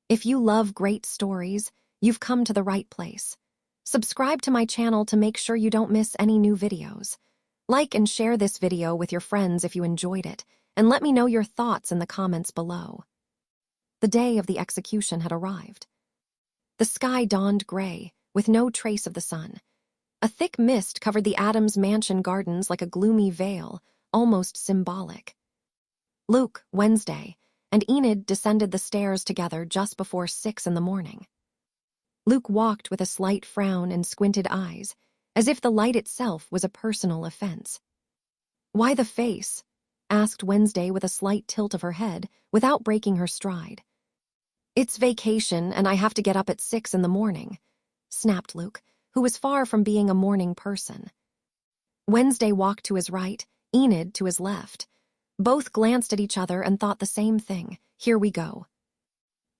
If you love great stories, you've come to the right place. Subscribe to my channel to make sure you don't miss any new videos. Like and share this video with your friends if you enjoyed it, and let me know your thoughts in the comments below. The day of the execution had arrived. The sky dawned gray, with no trace of the sun. A thick mist covered the Adams mansion gardens like a gloomy veil, almost symbolic. Luke, Wednesday, and Enid descended the stairs together just before 6 in the morning. Luke walked with a slight frown and squinted eyes, as if the light itself was a personal offense. "Why the face?" asked Wednesday with a slight tilt of her head, without breaking her stride. "It's vacation, and I have to get up at 6 in the morning," snapped Luke, who was far from being a morning person. Wednesday walked to his right, Enid to his left. Both glanced at each other and thought the same thing. Here we go.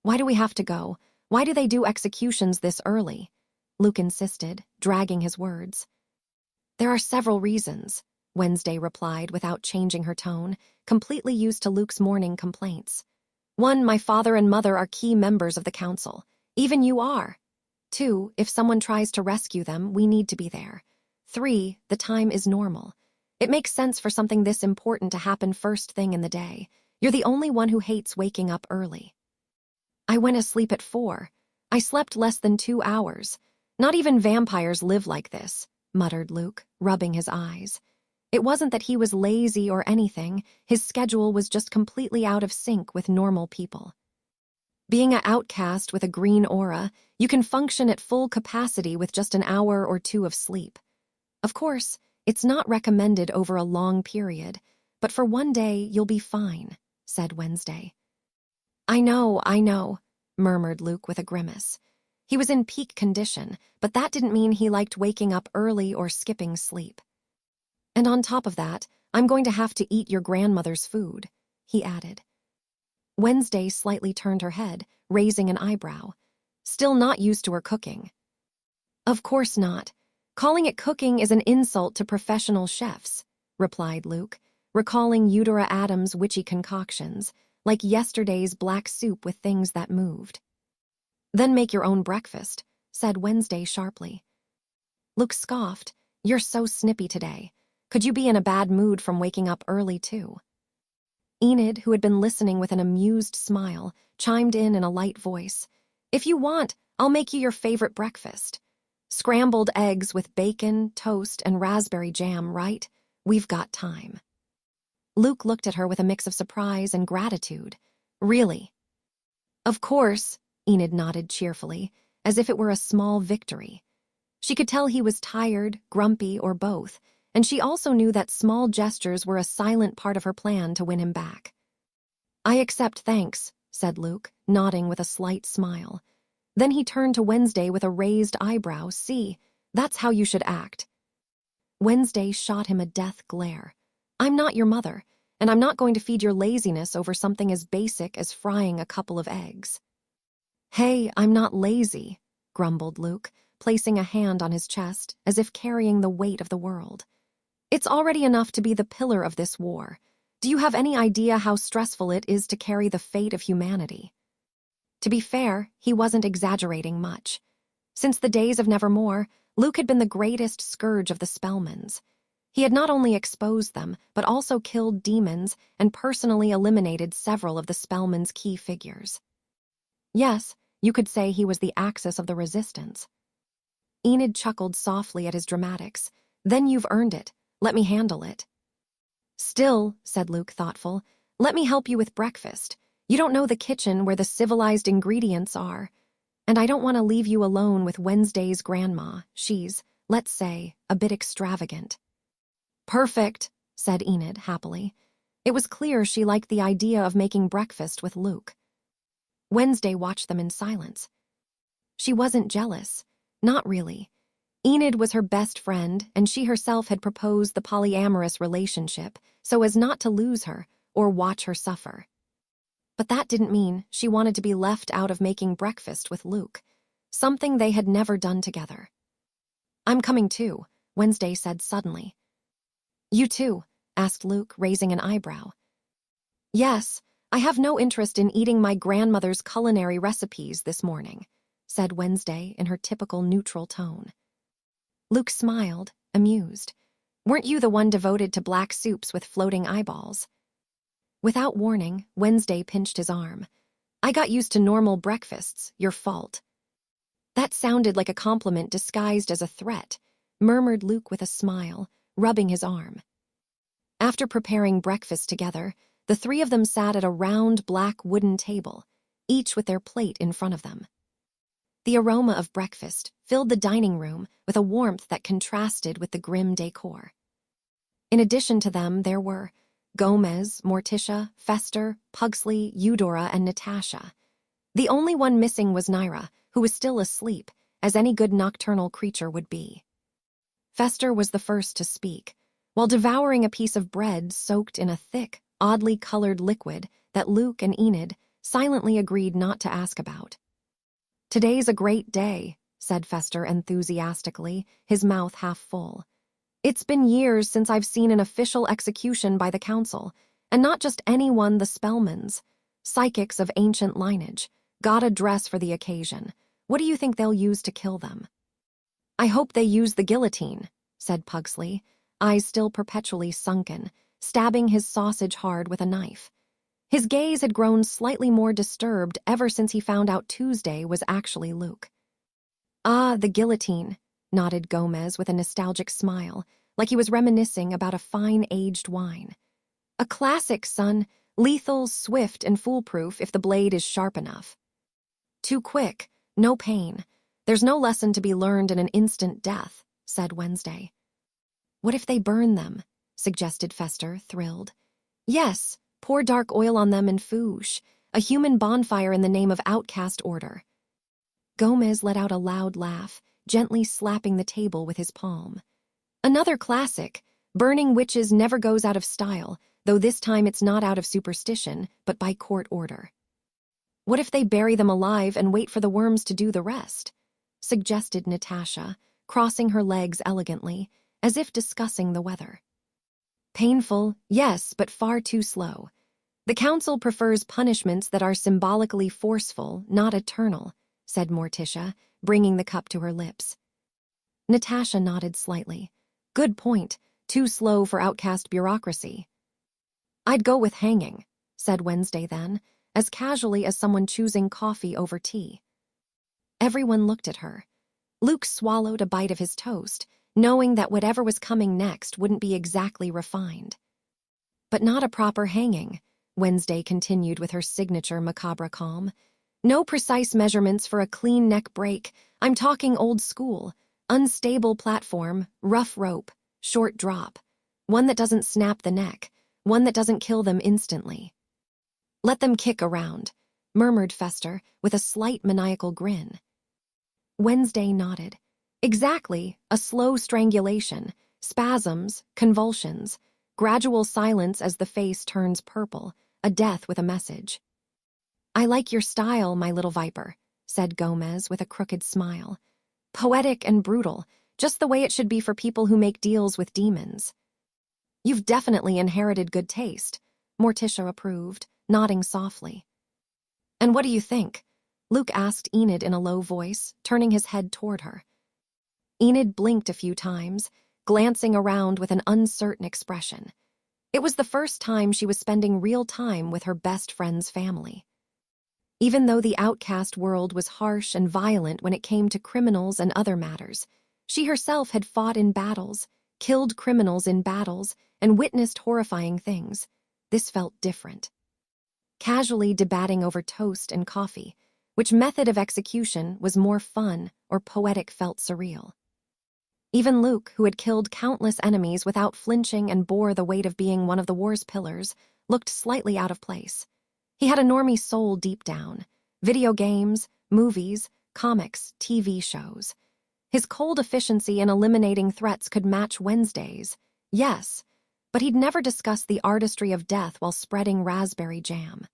"Why do we have to go? Why do they do executions this early?" Luke insisted, dragging his words. "There are several reasons," Wednesday replied without changing her tone, completely used to Luke's morning complaints. "1, my father and mother are key members of the council. Even you are. 2, if someone tries to rescue them, we need to be there. 3, the time is normal. It makes sense for something this important to happen first thing in the day. You're the only one who hates waking up early." "I went asleep at 4. I slept less than 2 hours. Not even vampires live like this," muttered Luke, rubbing his eyes. It wasn't that he was lazy or anything, his schedule was just completely out of sync with normal people. Being an outcast with a green aura, you can function at full capacity with just an hour or 2 of sleep. Of course, it's not recommended over a long period, but for one day you'll be fine, said Wednesday. I know, murmured Luke with a grimace. He was in peak condition, but that didn't mean he liked waking up early or skipping sleep. "And on top of that, I'm going to have to eat your grandmother's food," he added. Wednesday slightly turned her head, raising an eyebrow. "Still not used to her cooking." "Of course not. Calling it cooking is an insult to professional chefs," replied Luke, recalling Eudora Adams' witchy concoctions, like yesterday's black soup with things that moved. "Then make your own breakfast," said Wednesday sharply. Luke scoffed. "You're so snippy today. Could you be in a bad mood from waking up early, too?" Enid, who had been listening with an amused smile, chimed in a light voice. "If you want, I'll make you your favorite breakfast. Scrambled eggs with bacon, toast, and raspberry jam, right? We've got time." Luke looked at her with a mix of surprise and gratitude. "Really?" "Of course," Enid nodded cheerfully, as if it were a small victory. She could tell he was tired, grumpy, or both, and she also knew that small gestures were a silent part of her plan to win him back. "I accept, thanks," said Luke, nodding with a slight smile. Then he turned to Wednesday with a raised eyebrow. "See, that's how you should act." Wednesday shot him a death glare. "I'm not your mother, and I'm not going to feed your laziness over something as basic as frying a couple of eggs." "Hey, I'm not lazy," grumbled Luke, placing a hand on his chest as if carrying the weight of the world. "It's already enough to be the pillar of this war. Do you have any idea how stressful it is to carry the fate of humanity?" To be fair, he wasn't exaggerating much. Since the days of Nevermore, Luke had been the greatest scourge of the Spellmans. He had not only exposed them, but also killed demons and personally eliminated several of the Spellmans' key figures. Yes, you could say he was the axis of the resistance. Enid chuckled softly at his dramatics. "Then you've earned it. Let me handle it." "Still," said Luke, thoughtful, "let me help you with breakfast. You don't know the kitchen where the civilized ingredients are. And I don't want to leave you alone with Wednesday's grandma. She's, let's say, a bit extravagant." "Perfect," said Enid happily. It was clear she liked the idea of making breakfast with Luke. Wednesday watched them in silence. She wasn't jealous. Not really. Enid was her best friend, and she herself had proposed the polyamorous relationship so as not to lose her or watch her suffer. But that didn't mean she wanted to be left out of making breakfast with Luke, something they had never done together. "I'm coming too," Wednesday said suddenly. "You too?" asked Luke, raising an eyebrow. "Yes, I have no interest in eating my grandmother's culinary recipes this morning, said Wednesday in her typical neutral tone. Luke smiled, amused. Weren't you the one devoted to black soups with floating eyeballs? Without warning, Wednesday pinched his arm. I got used to normal breakfasts, your fault. That sounded like a compliment disguised as a threat, murmured Luke with a smile, rubbing his arm. After preparing breakfast together, the three of them sat at a round black wooden table, each with their plate in front of them. The aroma of breakfast filled the dining room with a warmth that contrasted with the grim decor. In addition to them, there were Gomez, Morticia, Fester, Pugsley, Eudora, and Natasha. The only one missing was Naira, who was still asleep, as any good nocturnal creature would be. Fester was the first to speak, while devouring a piece of bread soaked in a thick, oddly colored liquid that Luke and Enid silently agreed not to ask about. Today's a great day, said Fester enthusiastically, his mouth half full. It's been years since I've seen an official execution by the council, and not just anyone, the Spellmans. Psychics of ancient lineage, gotta dress for the occasion. What do you think they'll use to kill them? I hope they use the guillotine, said Pugsley, eyes still perpetually sunken, stabbing his sausage hard with a knife. His gaze had grown slightly more disturbed ever since he found out Tuesday was actually Luke. Ah, the guillotine, nodded Gomez with a nostalgic smile, like he was reminiscing about a fine aged wine. A classic, son, lethal, swift, and foolproof if the blade is sharp enough. Too quick, no pain. There's no lesson to be learned in an instant death, said Wednesday. What if they burn them? Suggested Fester, thrilled. Yes, pour dark oil on them and foosh, a human bonfire in the name of outcast order. Gomez let out a loud laugh, gently slapping the table with his palm. Another classic, burning witches never goes out of style, though this time it's not out of superstition, but by court order. What if they bury them alive and wait for the worms to do the rest? Suggested Natasha, crossing her legs elegantly, as if discussing the weather. Painful, yes, but far too slow. The council prefers punishments that are symbolically forceful, not eternal, said Morticia, bringing the cup to her lips. Natasha nodded slightly. Good point, too slow for outcast bureaucracy. I'd go with hanging, said Wednesday then, as casually as someone choosing coffee over tea. Everyone looked at her. Luke swallowed a bite of his toast, knowing that whatever was coming next wouldn't be exactly refined. But not a proper hanging, Wednesday continued with her signature macabre calm. No precise measurements for a clean neck break. I'm talking old school. Unstable platform, rough rope, short drop. One that doesn't snap the neck, one that doesn't kill them instantly. Let them kick around, murmured Fester with a slight maniacal grin. Wednesday nodded. Exactly, a slow strangulation, spasms, convulsions, gradual silence as the face turns purple, a death with a message. I like your style, my little viper, said Gomez with a crooked smile. Poetic and brutal, just the way it should be for people who make deals with demons. You've definitely inherited good taste, Morticia approved, nodding softly. And what do you think? Luke asked Enid in a low voice, turning his head toward her. Enid blinked a few times, glancing around with an uncertain expression. It was the first time she was spending real time with her best friend's family. Even though the outcast world was harsh and violent when it came to criminals and other matters, she herself had fought in battles, killed criminals in battles, and witnessed horrifying things. This felt different. Casually debating over toast and coffee, which method of execution was more fun or poetic felt surreal. Even Luke, who had killed countless enemies without flinching and bore the weight of being one of the war's pillars, looked slightly out of place. He had a normie soul deep down. Video games, movies, comics, TV shows. His cold efficiency in eliminating threats could match Wednesday's. Yes, but he'd never discussed the artistry of death while spreading raspberry jam.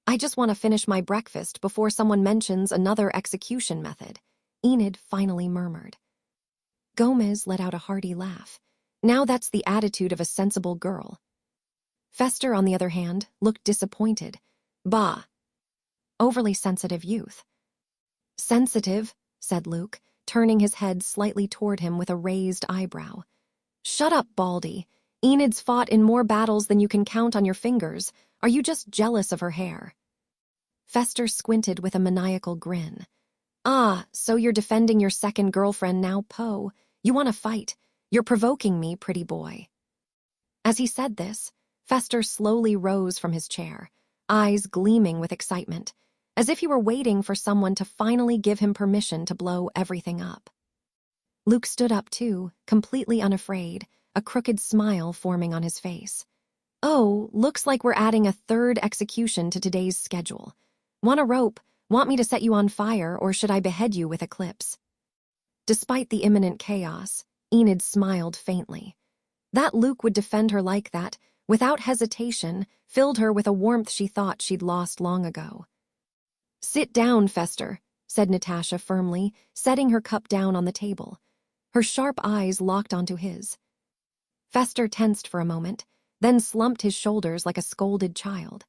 I just want to finish my breakfast before someone mentions another execution method, Enid finally murmured. Gomez let out a hearty laugh. Now that's the attitude of a sensible girl. Fester, on the other hand, looked disappointed. Bah. Overly sensitive youth. Sensitive, said Luke, turning his head slightly toward him with a raised eyebrow. Shut up, Baldy. Enid's fought in more battles than you can count on your fingers. Are you just jealous of her hair? Fester squinted with a maniacal grin. Ah, so you're defending your second girlfriend now, Poe. You want to fight. You're provoking me, pretty boy. As he said this, Fester slowly rose from his chair, eyes gleaming with excitement, as if he were waiting for someone to finally give him permission to blow everything up. Luke stood up too, completely unafraid, a crooked smile forming on his face. Oh, looks like we're adding a third execution to today's schedule. Want a rope? Want me to set you on fire, or should I behead you with eclipse? Despite the imminent chaos, Enid smiled faintly. That Luke would defend her like that, without hesitation, filled her with a warmth she thought she'd lost long ago. Sit down, Fester, said Natasha firmly, setting her cup down on the table. Her sharp eyes locked onto his. Fester tensed for a moment, then slumped his shoulders like a scolded child.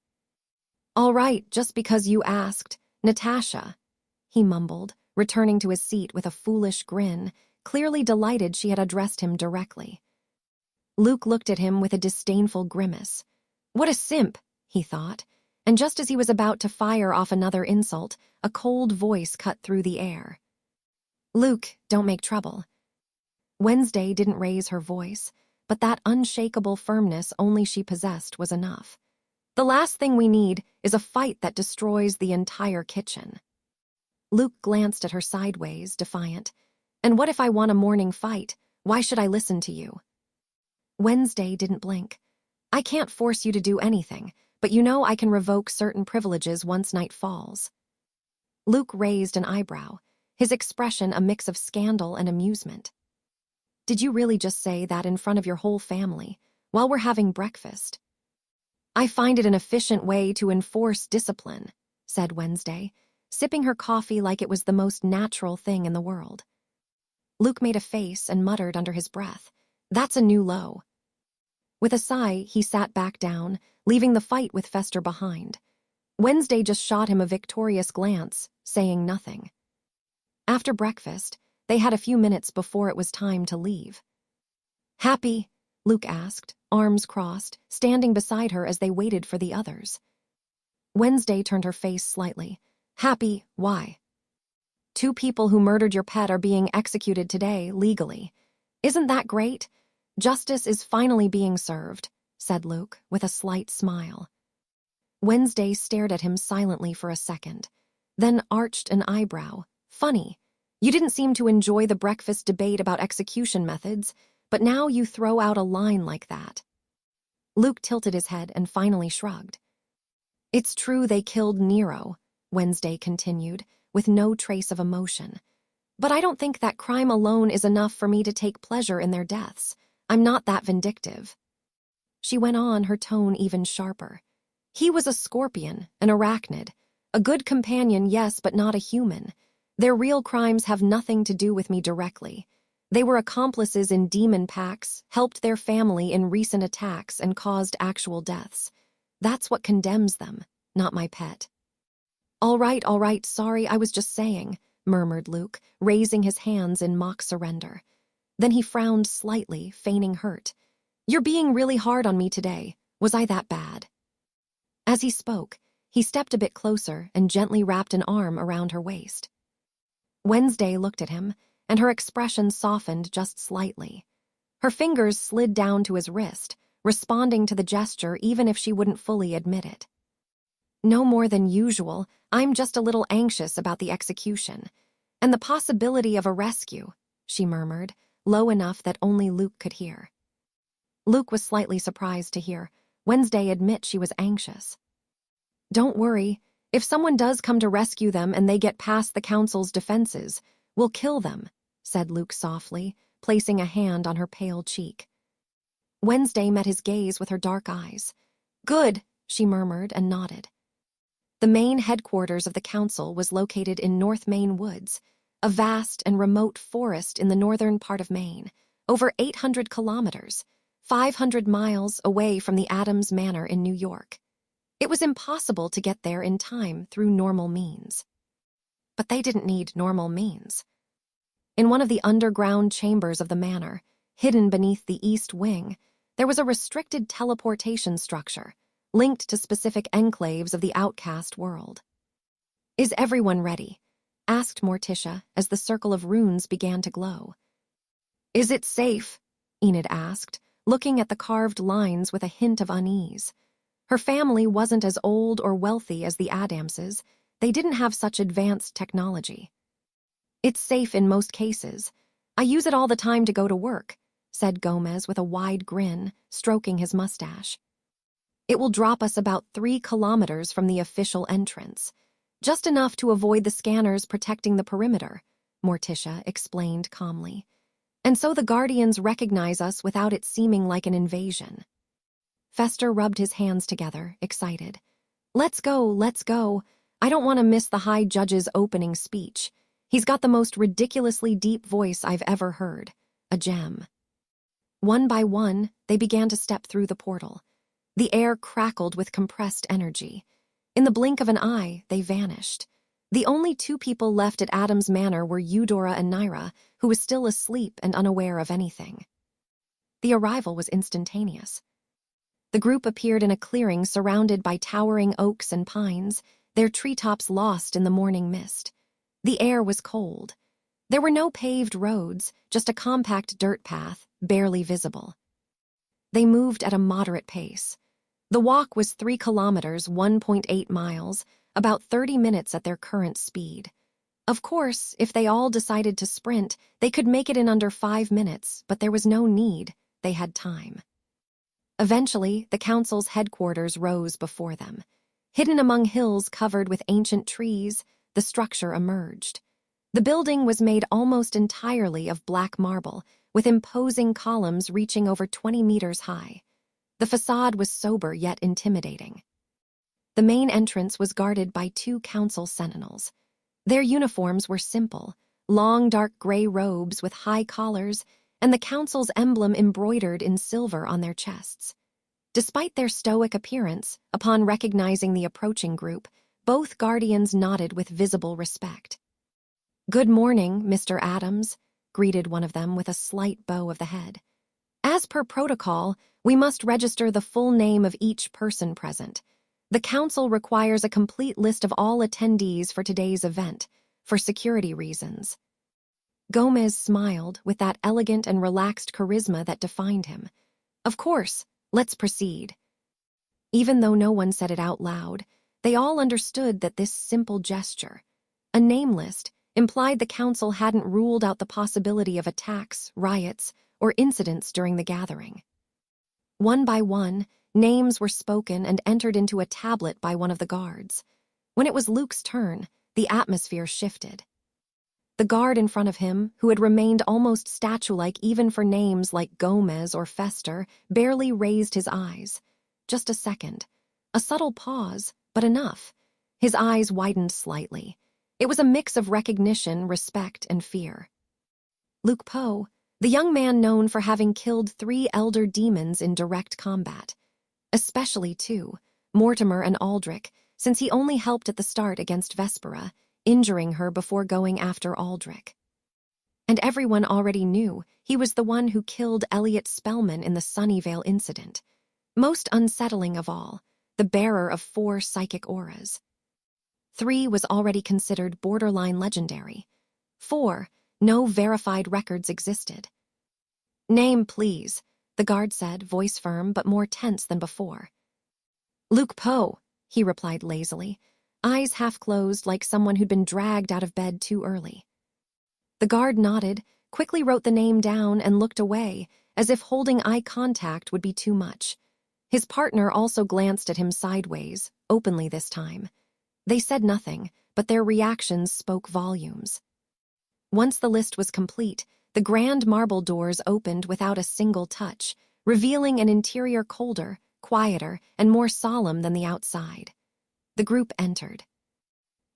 All right, just because you asked, Natasha, he mumbled, returning to his seat with a foolish grin, clearly delighted she had addressed him directly. Luke looked at him with a disdainful grimace. What a simp, he thought, and just as he was about to fire off another insult, a cold voice cut through the air. Luke, don't make trouble. Wednesday didn't raise her voice, but that unshakable firmness only she possessed was enough. The last thing we need is a fight that destroys the entire kitchen. Luke glanced at her sideways, defiant. And what if I want a morning fight? Why should I listen to you? Wednesday didn't blink. I can't force you to do anything, but you know I can revoke certain privileges once night falls. Luke raised an eyebrow, his expression a mix of scandal and amusement. Did you really just say that in front of your whole family, while we're having breakfast? I find it an efficient way to enforce discipline, said Wednesday, sipping her coffee like it was the most natural thing in the world. Luke made a face and muttered under his breath, That's a new low. With a sigh, he sat back down, leaving the fight with Fester behind. Wednesday just shot him a victorious glance, saying nothing. After breakfast, they had a few minutes before it was time to leave. Happy? Luke asked, arms crossed, standing beside her as they waited for the others. Wednesday turned her face slightly. Happy, why? 2 people who murdered your pet are being executed today, legally. Isn't that great? Justice is finally being served, said Luke, with a slight smile. Wednesday stared at him silently for a second, then arched an eyebrow. Funny. You didn't seem to enjoy the breakfast debate about execution methods, but now you throw out a line like that. Luke tilted his head and finally shrugged. It's true they killed Nero, Wednesday continued, with no trace of emotion. But I don't think that crime alone is enough for me to take pleasure in their deaths. I'm not that vindictive. She went on, her tone even sharper. He was a scorpion, an arachnid. A good companion, yes, but not a human. Their real crimes have nothing to do with me directly. They were accomplices in demon pacts, helped their family in recent attacks, and caused actual deaths. That's what condemns them, not my pet. All right, sorry, I was just saying, murmured Luke, raising his hands in mock surrender. Then he frowned slightly, feigning hurt. You're being really hard on me today. Was I that bad? As he spoke, he stepped a bit closer and gently wrapped an arm around her waist. Wednesday looked at him, and her expression softened just slightly. Her fingers slid down to his wrist, responding to the gesture even if she wouldn't fully admit it. No more than usual, I'm just a little anxious about the execution, and the possibility of a rescue, she murmured, low enough that only Luke could hear. Luke was slightly surprised to hear Wednesday admit she was anxious. Don't worry, if someone does come to rescue them and they get past the council's defenses, we'll kill them, said Luke softly, placing a hand on her pale cheek. Wednesday met his gaze with her dark eyes. Good, she murmured and nodded. The main headquarters of the council was located in North Maine Woods, a vast and remote forest in the northern part of Maine, over 800 kilometers, 500 miles away from the Adams Manor in New York. It was impossible to get there in time through normal means. But they didn't need normal means. In one of the underground chambers of the manor, hidden beneath the east wing, there was a restricted teleportation structure linked to specific enclaves of the outcast world. "Is everyone ready?" asked Morticia as the circle of runes began to glow. "Is it safe?" Enid asked, looking at the carved lines with a hint of unease. Her family wasn't as old or wealthy as the Adamses. They didn't have such advanced technology. "It's safe in most cases. I use it all the time to go to work," said Gomez with a wide grin, stroking his mustache. "It will drop us about 3 kilometers from the official entrance. Just enough to avoid the scanners protecting the perimeter," Morticia explained calmly. "And so the Guardians recognize us without it seeming like an invasion." Fester rubbed his hands together, excited. Let's go. I don't want to miss the High Judge's opening speech. He's got the most ridiculously deep voice I've ever heard. A gem." One by one, they began to step through the portal. The air crackled with compressed energy. In the blink of an eye, they vanished. The only 2 people left at Adams Manor were Eudora and Naira, who was still asleep and unaware of anything. The arrival was instantaneous. The group appeared in a clearing surrounded by towering oaks and pines, their treetops lost in the morning mist. The air was cold. There were no paved roads, just a compact dirt path, barely visible. They moved at a moderate pace. The walk was 3 kilometers, 1.8 miles, about 30 minutes at their current speed. Of course, if they all decided to sprint, they could make it in under 5 minutes, but there was no need. They had time. Eventually, the council's headquarters rose before them. Hidden among hills covered with ancient trees, the structure emerged. The building was made almost entirely of black marble, with imposing columns reaching over 20 meters high. The facade was sober yet intimidating. The main entrance was guarded by 2 council sentinels. Their uniforms were simple, long dark gray robes with high collars, and the council's emblem embroidered in silver on their chests. Despite their stoic appearance, upon recognizing the approaching group, both guardians nodded with visible respect. "Good morning, Mr. Adams," greeted one of them with a slight bow of the head. "As per protocol, we must register the full name of each person present. The council requires a complete list of all attendees for today's event, for security reasons." Gomez smiled with that elegant and relaxed charisma that defined him. "Of course, let's proceed." Even though no one said it out loud, they all understood that this simple gesture, a name list, implied the council hadn't ruled out the possibility of attacks, riots, or incidents during the gathering. One by one, names were spoken and entered into a tablet by one of the guards. When it was Luke's turn, the atmosphere shifted. The guard in front of him, who had remained almost statue-like even for names like Gomez or Fester, barely raised his eyes. Just a second. A subtle pause, but enough. His eyes widened slightly. It was a mix of recognition, respect, and fear. Luke Poe, the young man known for having killed 3 elder demons in direct combat. Especially 2, Mortimer and Aldrich, since he only helped at the start against Vespera, injuring her before going after Aldrich. And everyone already knew he was the one who killed Elliot Spellman in the Sunnyvale incident. Most unsettling of all, the bearer of 4 psychic auras. 3 was already considered borderline legendary. 4, no verified records existed. "Name, please," the guard said, voice firm but more tense than before. "Luke Poe," he replied lazily, eyes half closed like someone who'd been dragged out of bed too early. The guard nodded, quickly wrote the name down, and looked away, as if holding eye contact would be too much. His partner also glanced at him sideways, openly this time. They said nothing, but their reactions spoke volumes. Once the list was complete, the grand marble doors opened without a single touch, revealing an interior colder, quieter, and more solemn than the outside. The group entered.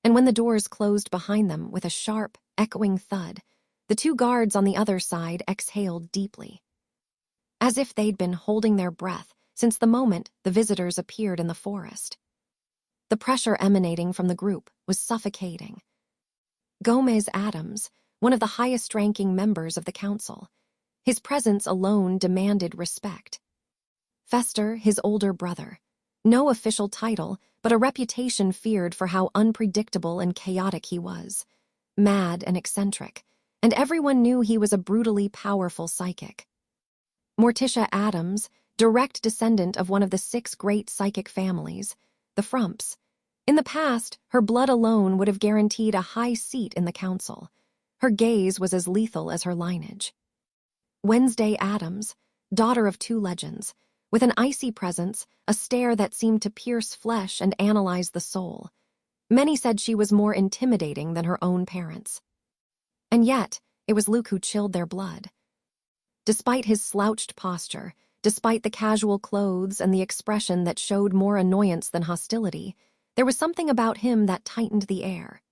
And when the doors closed behind them with a sharp, echoing thud, the 2 guards on the other side exhaled deeply. as if they'd been holding their breath since the moment the visitors appeared in the forest. The pressure emanating from the group was suffocating. Gomez Adams, one of the highest-ranking members of the council, his presence alone demanded respect. Fester, his older brother, no official title, but a reputation feared for how unpredictable and chaotic he was, mad and eccentric, and everyone knew he was a brutally powerful psychic. Morticia Adams, direct descendant of one of the 6 great psychic families, the Frumps. In the past, her blood alone would have guaranteed a high seat in the council. Her gaze was as lethal as her lineage. Wednesday Adams, daughter of 2 legends, with an icy presence, a stare that seemed to pierce flesh and analyze the soul. Many said she was more intimidating than her own parents. And yet, it was Luke who chilled their blood. Despite his slouched posture, despite the casual clothes and the expression that showed more annoyance than hostility, there was something about him that tightened the air.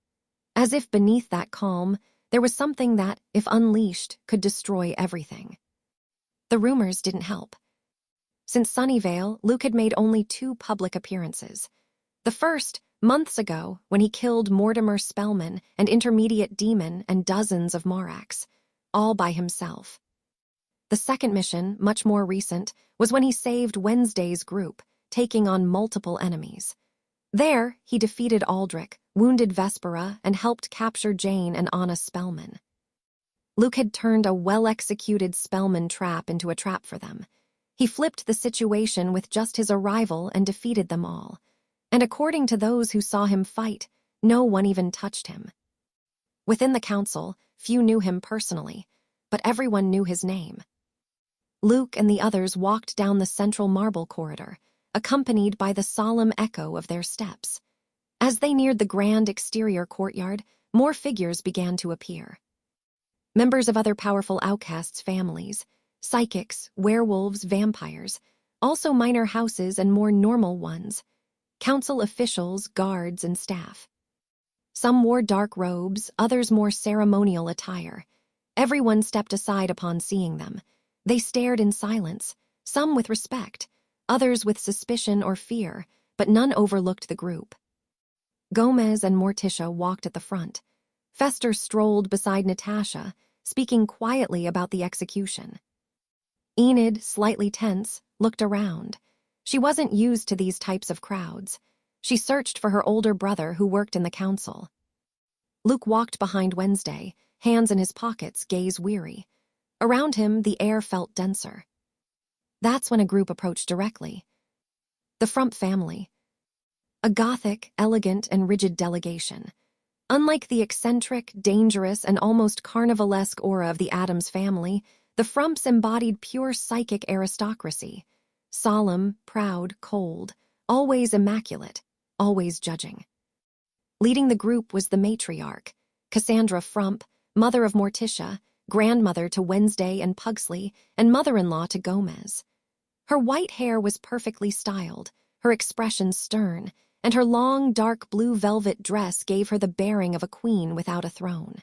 As if beneath that calm, there was something that, if unleashed, could destroy everything. The rumors didn't help. Since Sunnyvale, Luke had made only 2 public appearances. The first, months ago, when he killed Mortimer Spellman, an intermediate demon, and dozens of Maraks, all by himself. The second mission, much more recent, was when he saved Wednesday's group, taking on multiple enemies. There, he defeated Aldrich, wounded Vespera, and helped capture Jane and Anna Spellman. Luke had turned a well-executed Spellman trap into a trap for them. He flipped the situation with just his arrival and defeated them all. And according to those who saw him fight, no one even touched him. Within the council, few knew him personally, but everyone knew his name. Luke and the others walked down the central marble corridor, accompanied by the solemn echo of their steps. As they neared the grand exterior courtyard, more figures began to appear. Members of other powerful outcasts' families, psychics, werewolves, vampires, also minor houses and more normal ones, council officials, guards, and staff. Some wore dark robes, others more ceremonial attire. Everyone stepped aside upon seeing them. They stared in silence, some with respect, others with suspicion or fear, but none overlooked the group. Gomez and Morticia walked at the front. Fester strolled beside Natasha, speaking quietly about the execution. Enid, slightly tense, looked around. She wasn't used to these types of crowds. She searched for her older brother who worked in the council. Luke walked behind Wednesday, hands in his pockets, gaze weary. Around him, the air felt denser. That's when a group approached directly. The Frump family. A Gothic, elegant, and rigid delegation. Unlike the eccentric, dangerous, and almost carnivalesque aura of the Addams family, the Frumps embodied pure psychic aristocracy. Solemn, proud, cold, always immaculate, always judging. Leading the group was the matriarch, Cassandra Frump, mother of Morticia, grandmother to Wednesday and Pugsley, and mother-in-law to Gomez. Her white hair was perfectly styled, her expression stern, and her long, dark blue velvet dress gave her the bearing of a queen without a throne.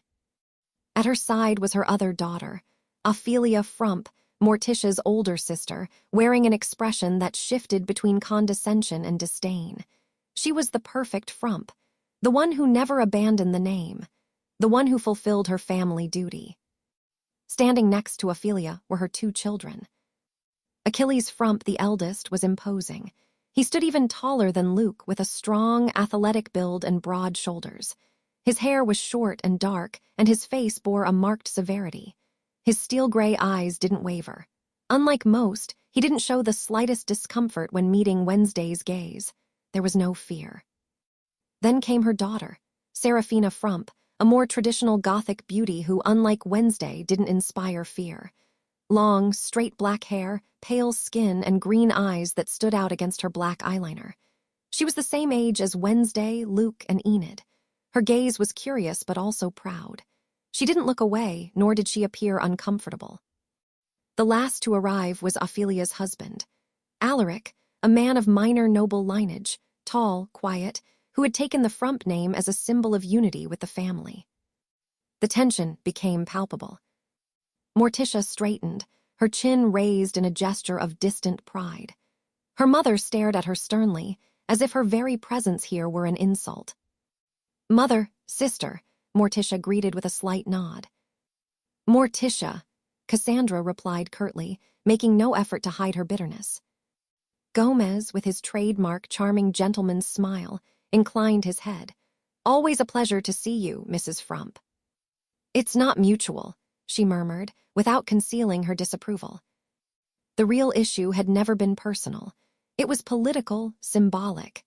At her side was her other daughter, Ophelia Frump, Morticia's older sister, wearing an expression that shifted between condescension and disdain. She was the perfect Frump, the one who never abandoned the name, the one who fulfilled her family duty. Standing next to Ophelia were her 2 children. Achilles Frump, the eldest, was imposing. He stood even taller than Luke, with a strong, athletic build and broad shoulders. His hair was short and dark, and his face bore a marked severity. His steel-gray eyes didn't waver. Unlike most, he didn't show the slightest discomfort when meeting Wednesday's gaze. There was no fear. Then came her daughter, Serafina Frump, a more traditional Gothic beauty who, unlike Wednesday, didn't inspire fear. Long, straight black hair, pale skin, and green eyes that stood out against her black eyeliner. She was the same age as Wednesday, Luke, and Enid. Her gaze was curious but also proud. She didn't look away, nor did she appear uncomfortable. The last to arrive was Ophelia's husband, Alaric, a man of minor noble lineage, tall, quiet, who had taken the Frump name as a symbol of unity with the family. The tension became palpable. Morticia straightened, her chin raised in a gesture of distant pride. Her mother stared at her sternly, as if her very presence here were an insult. "Mother, sister," Morticia greeted with a slight nod. "Morticia," Cassandra replied curtly, making no effort to hide her bitterness. Gomez, with his trademark charming gentleman's smile, inclined his head. "Always a pleasure to see you, Mrs. Frump." "It's not mutual," she murmured, without concealing her disapproval. The real issue had never been personal. It was political, symbolic.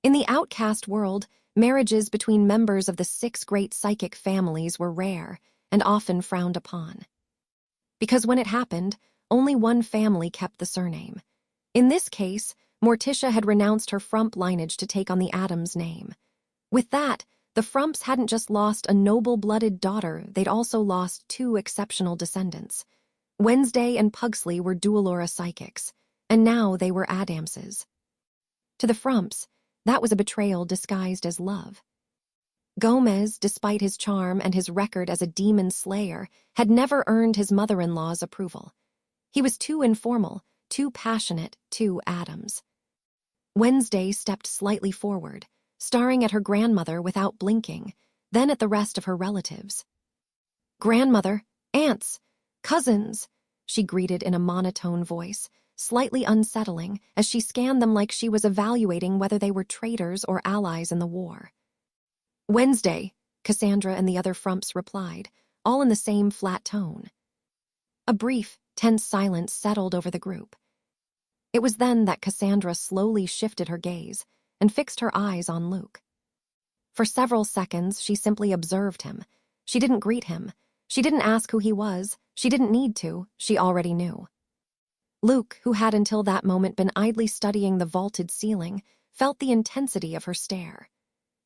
In the outcast world, marriages between members of the 6 great psychic families were rare and often frowned upon. Because when it happened, only one family kept the surname. In this case, Morticia had renounced her Frump lineage to take on the Adams name. With that, the Frumps hadn't just lost a noble-blooded daughter, they'd also lost 2 exceptional descendants. Wednesday and Pugsley were dual-aura psychics, and now they were Adamses. To the Frumps, that was a betrayal disguised as love. Gomez, despite his charm and his record as a demon slayer, had never earned his mother-in-law's approval. He was too informal, too passionate, too Adams. Wednesday stepped slightly forward, staring at her grandmother without blinking, then at the rest of her relatives. "Grandmother, aunts, cousins," she greeted in a monotone voice, slightly unsettling as she scanned them like she was evaluating whether they were traitors or allies in the war. "Wednesday," Cassandra and the other Frumps replied, all in the same flat tone. A brief, tense silence settled over the group. It was then that Cassandra slowly shifted her gaze and fixed her eyes on Luke. For several seconds, she simply observed him. She didn't greet him. She didn't ask who he was. She didn't need to. She already knew. Luke, who had until that moment been idly studying the vaulted ceiling, felt the intensity of her stare.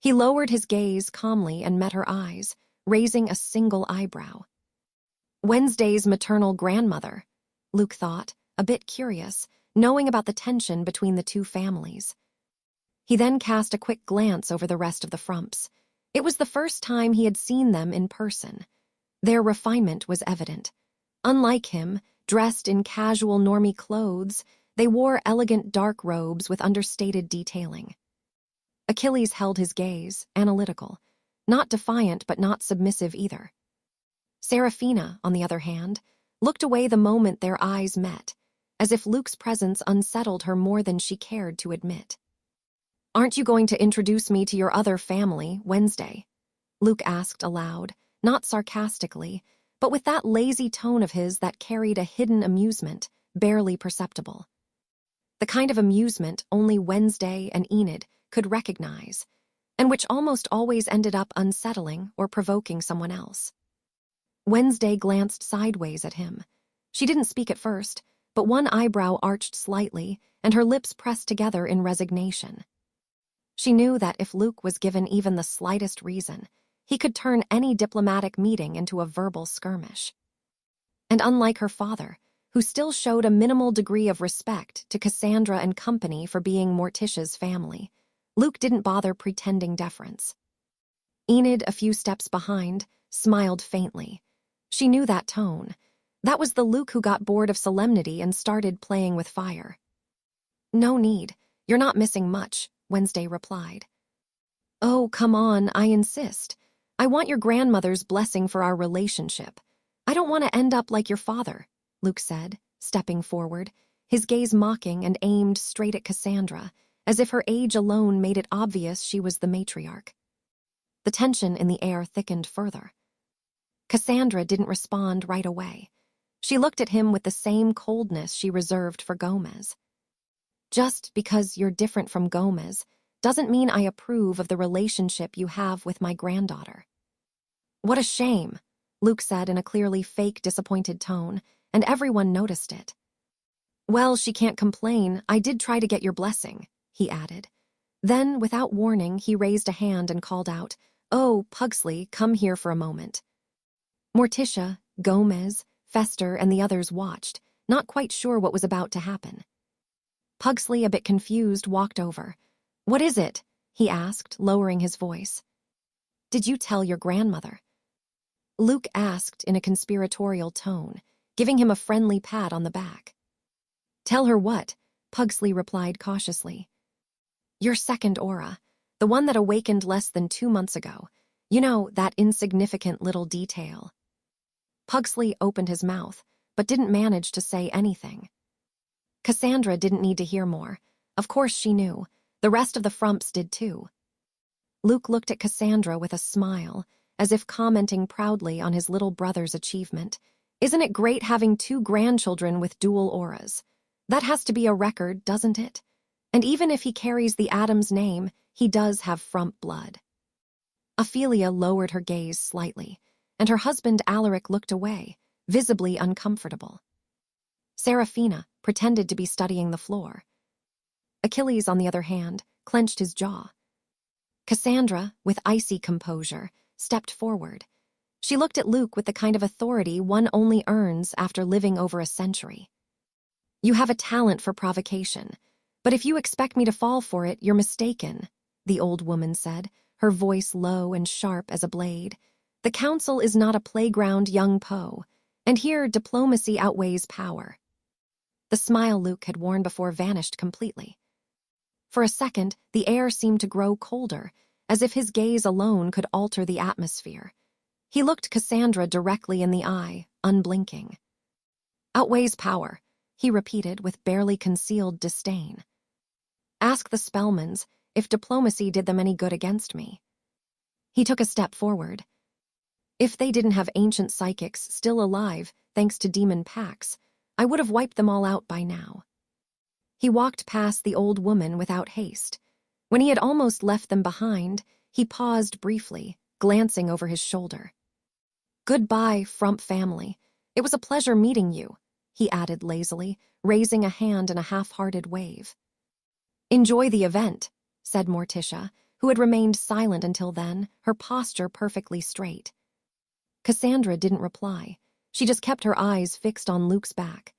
He lowered his gaze calmly and met her eyes, raising a single eyebrow. Wednesday's maternal grandmother, Luke thought, a bit curious, knowing about the tension between the 2 families. He then cast a quick glance over the rest of the Frumps. It was the first time he had seen them in person. Their refinement was evident. Unlike him, dressed in casual normie clothes, they wore elegant dark robes with understated detailing. Achilles held his gaze, analytical, not defiant but not submissive either. Serafina, on the other hand, looked away the moment their eyes met, as if Luke's presence unsettled her more than she cared to admit. "Aren't you going to introduce me to your other family, Wednesday?" Luke asked aloud, not sarcastically, but with that lazy tone of his that carried a hidden amusement, barely perceptible. The kind of amusement only Wednesday and Enid could recognize, and which almost always ended up unsettling or provoking someone else. Wednesday glanced sideways at him. She didn't speak at first, but one eyebrow arched slightly, and her lips pressed together in resignation. She knew that if Luke was given even the slightest reason, he could turn any diplomatic meeting into a verbal skirmish. And unlike her father, who still showed a minimal degree of respect to Cassandra and company for being Morticia's family, Luke didn't bother pretending deference. Enid, a few steps behind, smiled faintly. She knew that tone. That was the Luke who got bored of solemnity and started playing with fire. "No need. You're not missing much," Wednesday replied. "Oh, come on, I insist. I want your grandmother's blessing for our relationship. I don't want to end up like your father," Luke said, stepping forward, his gaze mocking and aimed straight at Cassandra, as if her age alone made it obvious she was the matriarch. The tension in the air thickened further. Cassandra didn't respond right away. She looked at him with the same coldness she reserved for Gomez. "Just because you're different from Gomez doesn't mean I approve of the relationship you have with my granddaughter." "What a shame," Luke said in a clearly fake, disappointed tone, and everyone noticed it. "Well, she can't complain. I did try to get your blessing," he added. Then, without warning, he raised a hand and called out, "Oh, Pugsley, come here for a moment." Morticia, Gomez, Fester, and the others watched, not quite sure what was about to happen. Pugsley, a bit confused, walked over. "What is it?" he asked, lowering his voice. "Did you tell your grandmother?" Luke asked in a conspiratorial tone, giving him a friendly pat on the back. "Tell her what?" Pugsley replied cautiously. "Your second aura, the one that awakened less than 2 months ago. You know, that insignificant little detail." Pugsley opened his mouth, but didn't manage to say anything. Cassandra didn't need to hear more. Of course she knew. The rest of the frumps did too. Luke looked at Cassandra with a smile, as if commenting proudly on his little brother's achievement. "Isn't it great having 2 grandchildren with dual auras? That has to be a record, doesn't it? And even if he carries the Adams name, he does have frump blood." Ophelia lowered her gaze slightly, and her husband Alaric looked away, visibly uncomfortable. Serafina pretended to be studying the floor. Achilles, on the other hand, clenched his jaw. Cassandra, with icy composure, stepped forward. She looked at Luke with the kind of authority one only earns after living over a century. "You have a talent for provocation, but if you expect me to fall for it, you're mistaken," the old woman said, her voice low and sharp as a blade. "The council is not a playground, young Poe, and here diplomacy outweighs power." The smile Luke had worn before vanished completely. For a second, the air seemed to grow colder, as if his gaze alone could alter the atmosphere. He looked Cassandra directly in the eye, unblinking. "Outweighs power," he repeated with barely concealed disdain. "Ask the Spellmans if diplomacy did them any good against me." He took a step forward. "If they didn't have ancient psychics still alive, thanks to demon pacts, I would have wiped them all out by now." He walked past the old woman without haste. When he had almost left them behind, he paused briefly, glancing over his shoulder. "Goodbye, Frump family. It was a pleasure meeting you," he added lazily, raising a hand in a half-hearted wave. "Enjoy the event," said Morticia, who had remained silent until then, her posture perfectly straight. Cassandra didn't reply. She just kept her eyes fixed on Luke's back.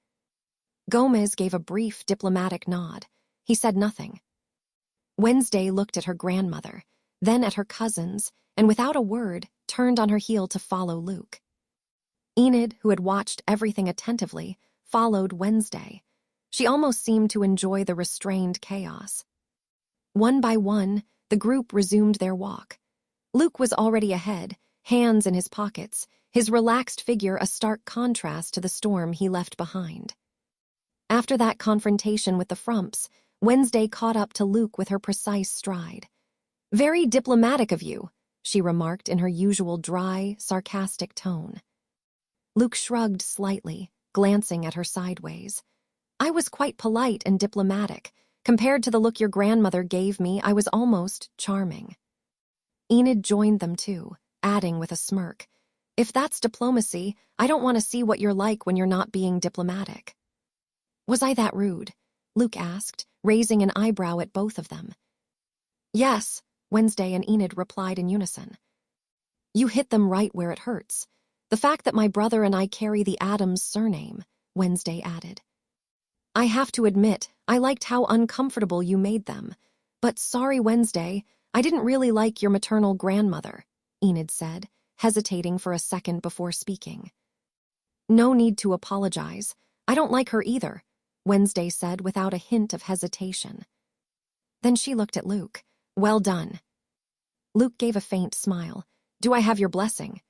Gomez gave a brief diplomatic nod. He said nothing. Wednesday looked at her grandmother, then at her cousins, and without a word, turned on her heel to follow Luke. Enid, who had watched everything attentively, followed Wednesday. She almost seemed to enjoy the restrained chaos. One by one, the group resumed their walk. Luke was already ahead, hands in his pockets, his relaxed figure a stark contrast to the storm he left behind. After that confrontation with the frumps, Wednesday caught up to Luke with her precise stride. "Very diplomatic of you," she remarked in her usual dry, sarcastic tone. Luke shrugged slightly, glancing at her sideways. "I was quite polite and diplomatic. Compared to the look your grandmother gave me, I was almost charming." Enid joined them too, adding with a smirk, "If that's diplomacy, I don't want to see what you're like when you're not being diplomatic." "Was I that rude?" Luke asked, raising an eyebrow at both of them. "Yes," Wednesday and Enid replied in unison. "You hit them right where it hurts. The fact that my brother and I carry the Adams surname," Wednesday added. "I have to admit, I liked how uncomfortable you made them. But sorry, Wednesday, I didn't really like your maternal grandmother," Enid said, hesitating for a second before speaking. "No need to apologize. I don't like her either," Wednesday said without a hint of hesitation. Then she looked at Luke. "Well done." Luke gave a faint smile. "Do I have your blessing?"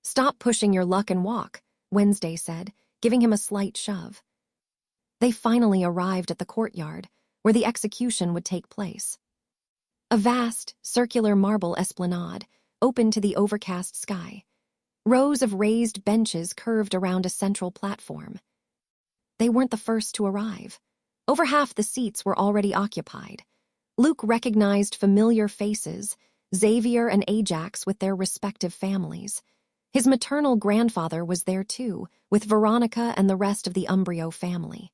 "Stop pushing your luck and walk," Wednesday said, giving him a slight shove. They finally arrived at the courtyard, where the execution would take place. A vast, circular marble esplanade, open to the overcast sky. Rows of raised benches curved around a central platform. They weren't the first to arrive. Over half the seats were already occupied. Luke recognized familiar faces, Xavier and Ajax with their respective families. His maternal grandfather was there too, with Veronica and the rest of the Umbrio family.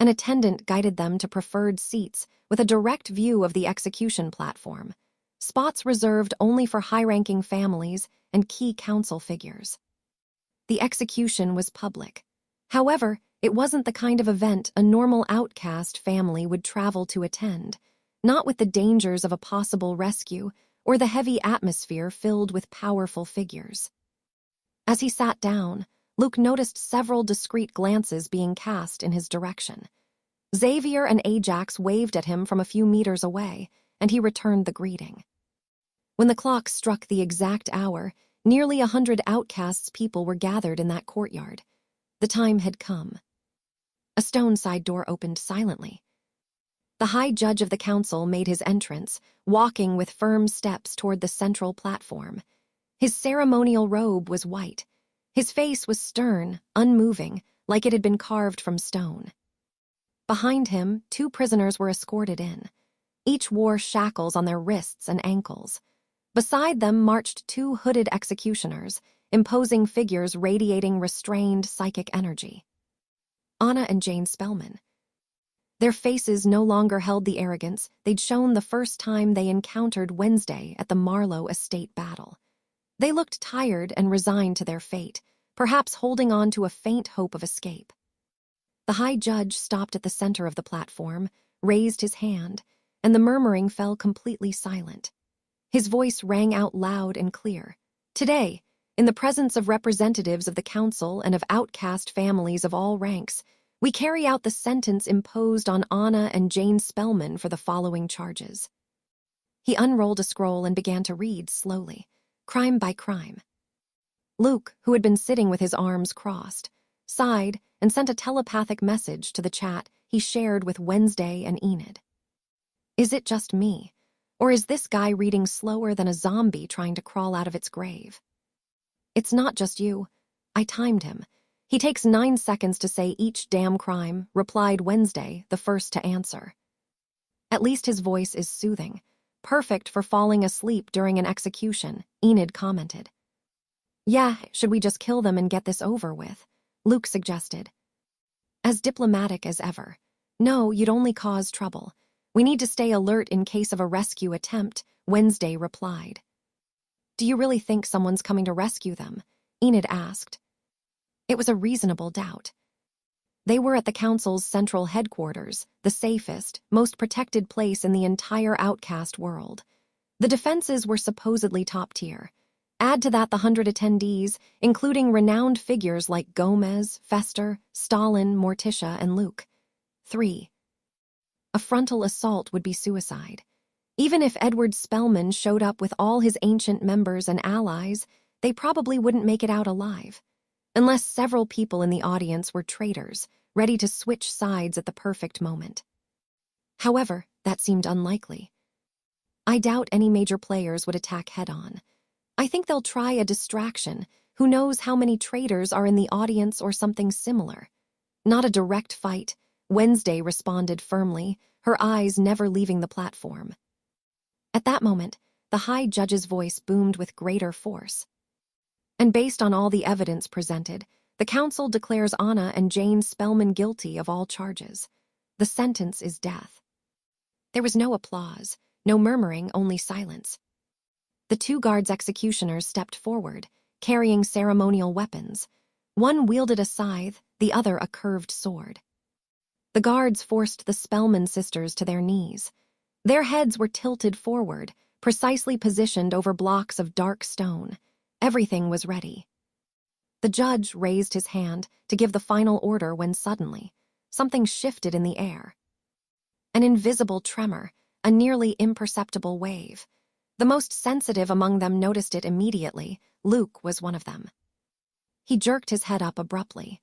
An attendant guided them to preferred seats with a direct view of the execution platform, spots reserved only for high-ranking families and key council figures. The execution was public. However, it wasn't the kind of event a normal outcast family would travel to attend, not with the dangers of a possible rescue or the heavy atmosphere filled with powerful figures. As he sat down, Luke noticed several discreet glances being cast in his direction. Xavier and Ajax waved at him from a few meters away, and he returned the greeting. When the clock struck the exact hour, nearly 100 outcasts people were gathered in that courtyard. The time had come. A stone side door opened silently. The High Judge of the Council made his entrance, walking with firm steps toward the central platform. His ceremonial robe was white. His face was stern, unmoving, like it had been carved from stone. Behind him, 2 prisoners were escorted in. Each wore shackles on their wrists and ankles. Beside them marched 2 hooded executioners, imposing figures radiating restrained psychic energy. Anna and Jane Spellman. Their faces no longer held the arrogance they'd shown the first time they encountered Wednesday at the Marlowe estate battle. They looked tired and resigned to their fate, perhaps holding on to a faint hope of escape. The High Judge stopped at the center of the platform, raised his hand, and the murmuring fell completely silent. His voice rang out loud and clear. Today, in the presence of representatives of the council and of outcast families of all ranks, we carry out the sentence imposed on Anna and Jane Spellman for the following charges. He unrolled a scroll and began to read slowly, crime by crime. Luke, who had been sitting with his arms crossed, sighed and sent a telepathic message to the chat he shared with Wednesday and Enid. Is it just me, or is this guy reading slower than a zombie trying to crawl out of its grave? It's not just you. I timed him. He takes 9 seconds to say each damn crime, replied Wednesday, the first to answer. At least his voice is soothing. Perfect for falling asleep during an execution, Enid commented. Yeah, should we just kill them and get this over with? Luke suggested. As diplomatic as ever. No, you'd only cause trouble. We need to stay alert in case of a rescue attempt, Wednesday replied. Do you really think someone's coming to rescue them? Enid asked. It was a reasonable doubt. They were at the council's central headquarters, the safest, most protected place in the entire outcast world. The defenses were supposedly top tier. Add to that the 100 attendees, including renowned figures like Gomez, Fester, Stalin, Morticia, and Luke. 3. A frontal assault would be suicide. Even if Edward Spellman showed up with all his ancient members and allies, they probably wouldn't make it out alive. Unless several people in the audience were traitors, ready to switch sides at the perfect moment. However, that seemed unlikely. I doubt any major players would attack head-on. I think they'll try a distraction. Who knows how many traitors are in the audience or something similar. Not a direct fight, Wednesday responded firmly, her eyes never leaving the platform. At that moment, the High Judge's voice boomed with greater force. And based on all the evidence presented, the council declares Anna and Jane Spellman guilty of all charges. The sentence is death. There was no applause, no murmuring, only silence. The 2 guards' executioners stepped forward, carrying ceremonial weapons. One wielded a scythe, the other a curved sword. The guards forced the Spellman sisters to their knees. Their heads were tilted forward, precisely positioned over blocks of dark stone. Everything was ready. The judge raised his hand to give the final order when suddenly, something shifted in the air. An invisible tremor, a nearly imperceptible wave. The most sensitive among them noticed it immediately. Luke was one of them. He jerked his head up abruptly.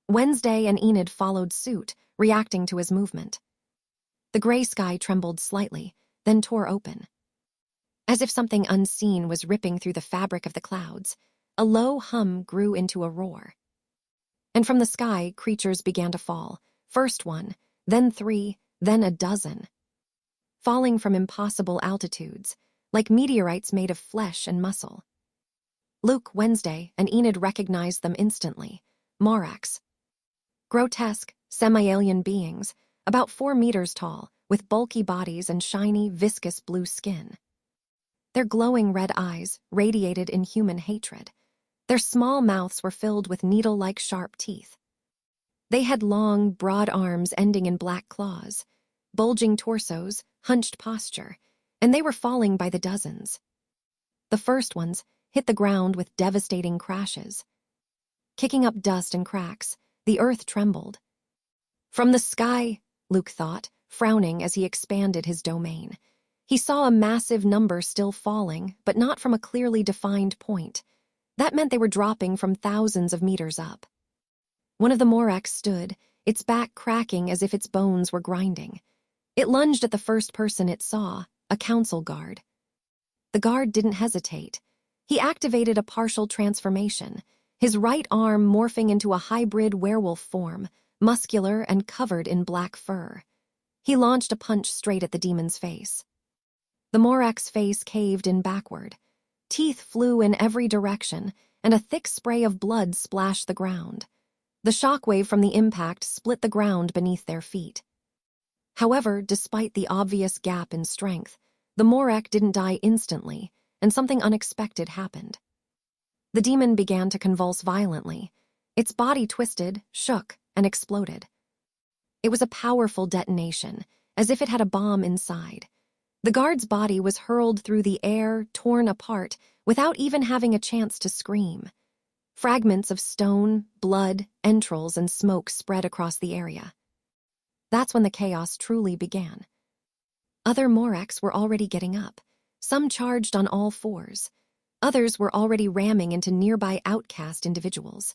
Wednesday and Enid followed suit, reacting to his movement. The gray sky trembled slightly, then tore open. As if something unseen was ripping through the fabric of the clouds, a low hum grew into a roar. And from the sky, creatures began to fall, first 1, then 3, then a dozen. Falling from impossible altitudes, like meteorites made of flesh and muscle. Luke, Wednesday, and Enid recognized them instantly. Morax. Grotesque, semi-alien beings, about 4 meters tall, with bulky bodies and shiny, viscous blue skin. Their glowing red eyes radiated inhuman hatred. Their small mouths were filled with needle-like sharp teeth. They had long, broad arms ending in black claws, bulging torsos, hunched posture, and they were falling by the dozens. The first ones hit the ground with devastating crashes. kicking up dust and cracks. The earth trembled. From the sky, Luke thought, frowning as he expanded his domain. He saw a massive number still falling, but not from a clearly defined point. That meant they were dropping from thousands of meters up. One of the Morax stood, its back cracking as if its bones were grinding. It lunged at the first person it saw, a council guard. The guard didn't hesitate. He activated a partial transformation, his right arm morphing into a hybrid werewolf form, muscular and covered in black fur. He launched a punch straight at the demon's face. The Morax's face caved in backward. Teeth flew in every direction, and a thick spray of blood splashed the ground. The shockwave from the impact split the ground beneath their feet. However, despite the obvious gap in strength, the Morak didn't die instantly, and something unexpected happened. The demon began to convulse violently. Its body twisted, shook, and exploded. It was a powerful detonation, as if it had a bomb inside. The guard's body was hurled through the air, torn apart, without even having a chance to scream. Fragments of stone, blood, entrails, and smoke spread across the area. That's when the chaos truly began. Other Morax were already getting up. Some charged on all fours. Others were already ramming into nearby outcast individuals.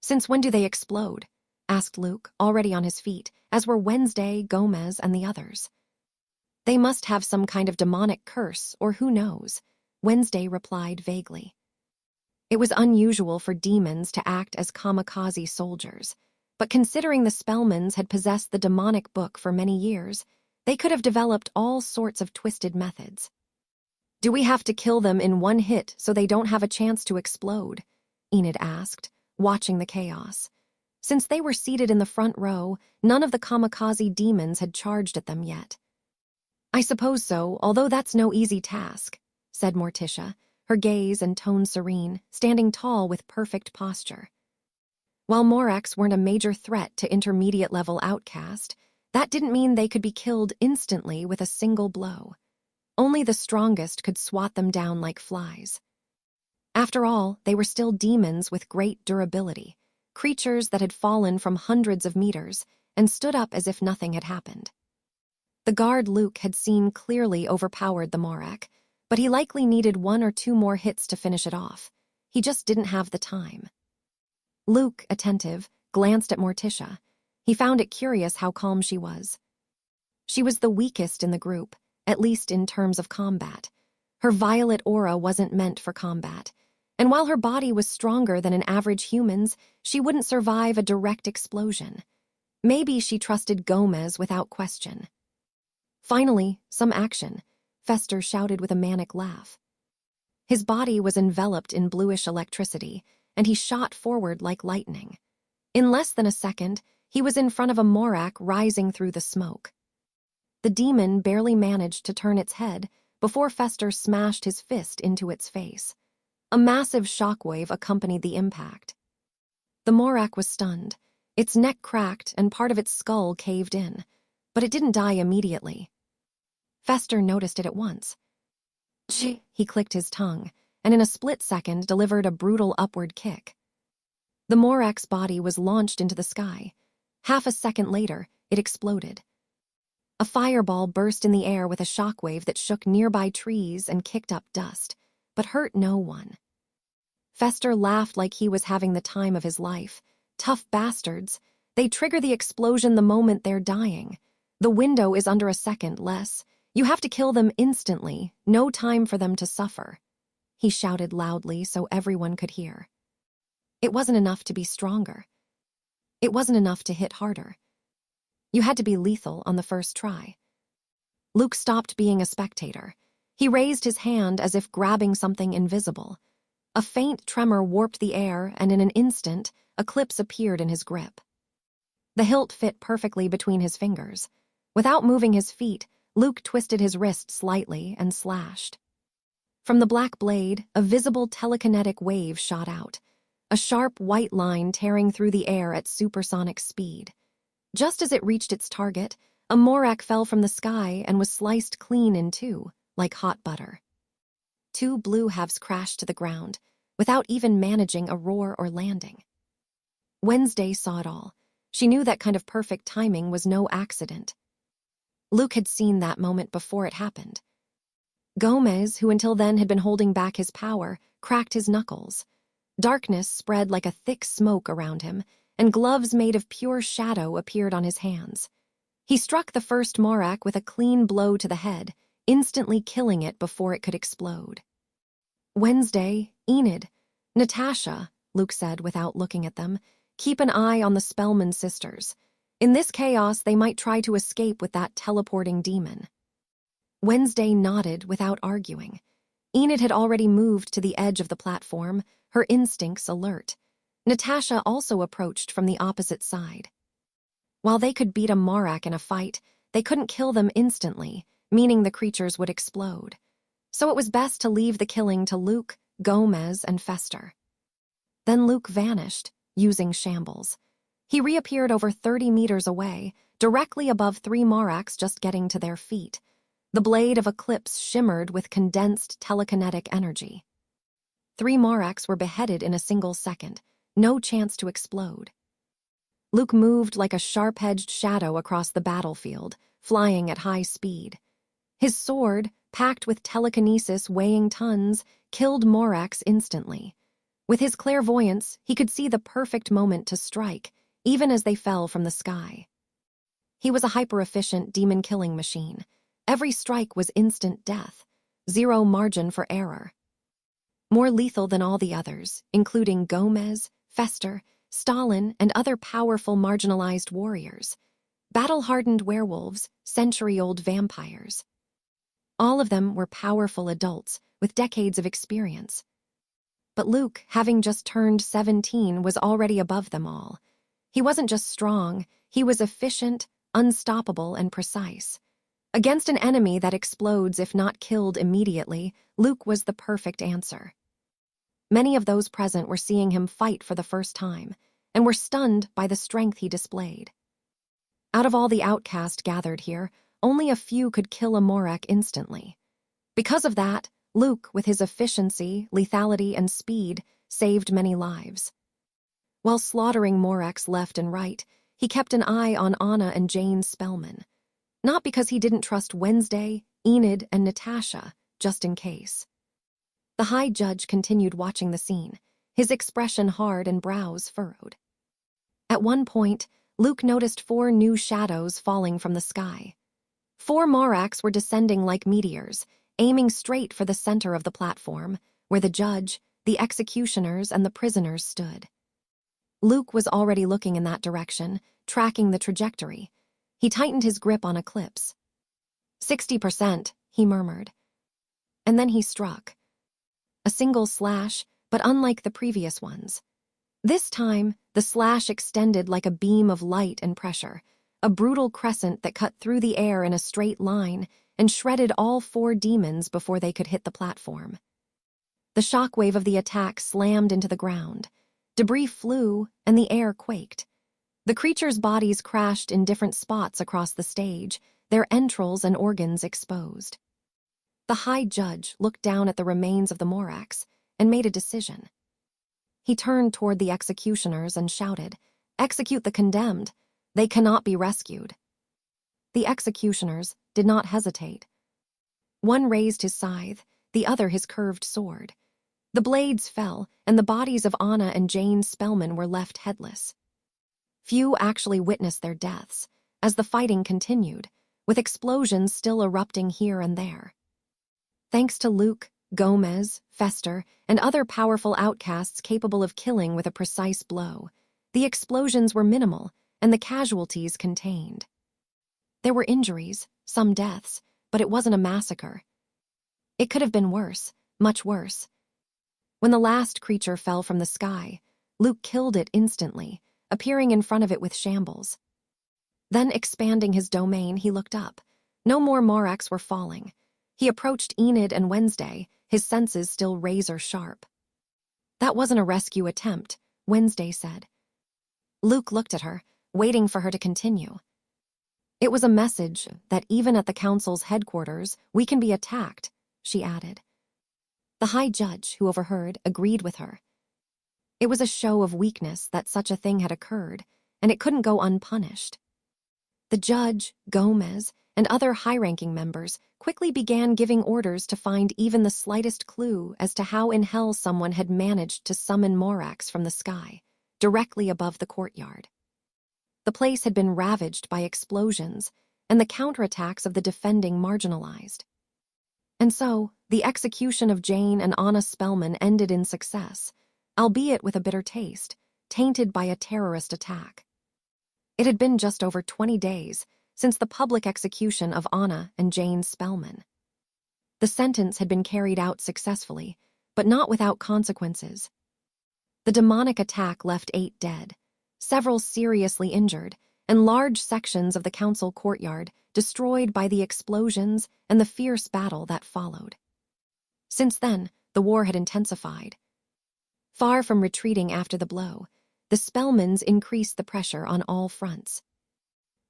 "Since when do they explode?" asked Luke, already on his feet, as were Wednesday, Gomez, and the others. "They must have some kind of demonic curse, or who knows," Wednesday replied vaguely. It was unusual for demons to act as kamikaze soldiers, but considering the Spellmans had possessed the demonic book for many years, they could have developed all sorts of twisted methods. "Do we have to kill them in one hit so they don't have a chance to explode?" Enid asked, watching the chaos. Since they were seated in the front row, none of the kamikaze demons had charged at them yet. "I suppose so, although that's no easy task," said Morticia, her gaze and tone serene, standing tall with perfect posture. While Morax weren't a major threat to intermediate-level outcast, that didn't mean they could be killed instantly with a single blow. Only the strongest could swat them down like flies. After all, they were still demons with great durability, creatures that had fallen from hundreds of meters and stood up as if nothing had happened. The guard Luke had seen clearly overpowered the Morak, but he likely needed 1 or 2 more hits to finish it off. He just didn't have the time. Luke, attentive, glanced at Morticia. He found it curious how calm she was. She was the weakest in the group, at least in terms of combat. Her violet aura wasn't meant for combat, and while her body was stronger than an average human's, she wouldn't survive a direct explosion. Maybe she trusted Gomez without question. Finally, some action, Fester shouted with a manic laugh. His body was enveloped in bluish electricity, and he shot forward like lightning. In less than a second, he was in front of a Morak rising through the smoke. The demon barely managed to turn its head before Fester smashed his fist into its face. A massive shockwave accompanied the impact. The Morak was stunned. Its neck cracked and part of its skull caved in, but it didn't die immediately. Fester noticed it at once. He clicked his tongue, and in a split second delivered a brutal upward kick. The Morak's body was launched into the sky. Half a second later, it exploded. A fireball burst in the air with a shockwave that shook nearby trees and kicked up dust, but hurt no one. Fester laughed like he was having the time of his life. Tough bastards. They trigger the explosion the moment they're dying. The window is under a second less. You have to kill them instantly, no time for them to suffer. He shouted loudly so everyone could hear. It wasn't enough to be stronger. It wasn't enough to hit harder. You had to be lethal on the first try. Luke stopped being a spectator. He raised his hand as if grabbing something invisible. A faint tremor warped the air, and in an instant, a clips appeared in his grip. The hilt fit perfectly between his fingers. Without moving his feet, Luke twisted his wrist slightly and slashed. From the black blade, a visible telekinetic wave shot out, a sharp white line tearing through the air at supersonic speed. Just as it reached its target, a Morak fell from the sky and was sliced clean in two, like hot butter. 2 blue halves crashed to the ground. without even managing a roar or landing. Wednesday saw it all. She knew that kind of perfect timing was no accident. Luke had seen that moment before it happened. Gomez, who until then had been holding back his power, cracked his knuckles. Darkness spread like a thick smoke around him, and gloves made of pure shadow appeared on his hands. He struck the first Morak with a clean blow to the head, instantly killing it before it could explode. Wednesday, Enid, Natasha, Luke said without looking at them, keep an eye on the Spellman sisters. In this chaos, they might try to escape with that teleporting demon. Wednesday nodded without arguing. Enid had already moved to the edge of the platform, her instincts alert. Natasha also approached from the opposite side. While they could beat a Morak in a fight, they couldn't kill them instantly, meaning the creatures would explode. So it was best to leave the killing to Luke, Gomez, and Fester. Then Luke vanished, using shambles. He reappeared over 30 meters away, directly above 3 Moraks just getting to their feet. The blade of Eclipse shimmered with condensed telekinetic energy. 3 Moraks were beheaded in a single second, no chance to explode. Luke moved like a sharp-edged shadow across the battlefield, flying at high speed. His sword, packed with telekinesis weighing tons, killed Moraks instantly. With his clairvoyance, he could see the perfect moment to strike, even as they fell from the sky. He was a hyper-efficient demon-killing machine. Every strike was instant death, zero margin for error. More lethal than all the others, including Gomez, Fester, Stalin, and other powerful marginalized warriors. Battle-hardened werewolves, century-old vampires. All of them were powerful adults with decades of experience. But Luke, having just turned 17, was already above them all. He wasn't just strong, he was efficient, unstoppable, and precise. Against an enemy that explodes if not killed immediately, Luke was the perfect answer. Many of those present were seeing him fight for the first time, and were stunned by the strength he displayed. Out of all the outcasts gathered here, only a few could kill a Morak instantly. Because of that, Luke, with his efficiency, lethality, and speed, saved many lives. While slaughtering Moraks left and right, he kept an eye on Anna and Jane Spellman. Not because he didn't trust Wednesday, Enid, and Natasha, just in case. The High Judge continued watching the scene, his expression hard and brows furrowed. At one point, Luke noticed 4 new shadows falling from the sky. 4 Moraks were descending like meteors, aiming straight for the center of the platform, where the judge, the executioners, and the prisoners stood. Luke was already looking in that direction, tracking the trajectory. He tightened his grip on Eclipse. 60%, he murmured. And then he struck. A single slash, but unlike the previous ones. This time, the slash extended like a beam of light and pressure, a brutal crescent that cut through the air in a straight line and shredded all 4 demons before they could hit the platform. The shockwave of the attack slammed into the ground. Debris flew, and the air quaked. The creatures' bodies crashed in different spots across the stage, their entrails and organs exposed. The High Judge looked down at the remains of the Moraks and made a decision. He turned toward the executioners and shouted, "Execute the condemned. They cannot be rescued." The executioners did not hesitate. One raised his scythe, the other his curved sword. The blades fell, and the bodies of Anna and Jane Spellman were left headless. Few actually witnessed their deaths, as the fighting continued, with explosions still erupting here and there. Thanks to Luke, Gomez, Fester, and other powerful outcasts capable of killing with a precise blow, the explosions were minimal and the casualties contained. There were injuries, some deaths, but it wasn't a massacre. It could have been worse, much worse. When the last creature fell from the sky, Luke killed it instantly, appearing in front of it with shambles. Then, expanding his domain, he looked up. No more Moraks were falling. He approached Enid and Wednesday, his senses still razor-sharp. "That wasn't a rescue attempt," Wednesday said. Luke looked at her, waiting for her to continue. "It was a message that even at the Council's headquarters, we can be attacked," she added. The high judge, who overheard, agreed with her. It was a show of weakness that such a thing had occurred, and it couldn't go unpunished. The judge, Gomez, and other high-ranking members quickly began giving orders to find even the slightest clue as to how in hell someone had managed to summon Morax from the sky, directly above the courtyard. The place had been ravaged by explosions, and the counterattacks of the defending marginalized. And so, the execution of Jane and Anna Spellman ended in success, albeit with a bitter taste, tainted by a terrorist attack. It had been just over 20 days since the public execution of Anna and Jane Spellman. The sentence had been carried out successfully, but not without consequences. The demonic attack left 8 dead, several seriously injured, and large sections of the council courtyard destroyed by the explosions and the fierce battle that followed. Since then, the war had intensified. Far from retreating after the blow, the Spellmans increased the pressure on all fronts.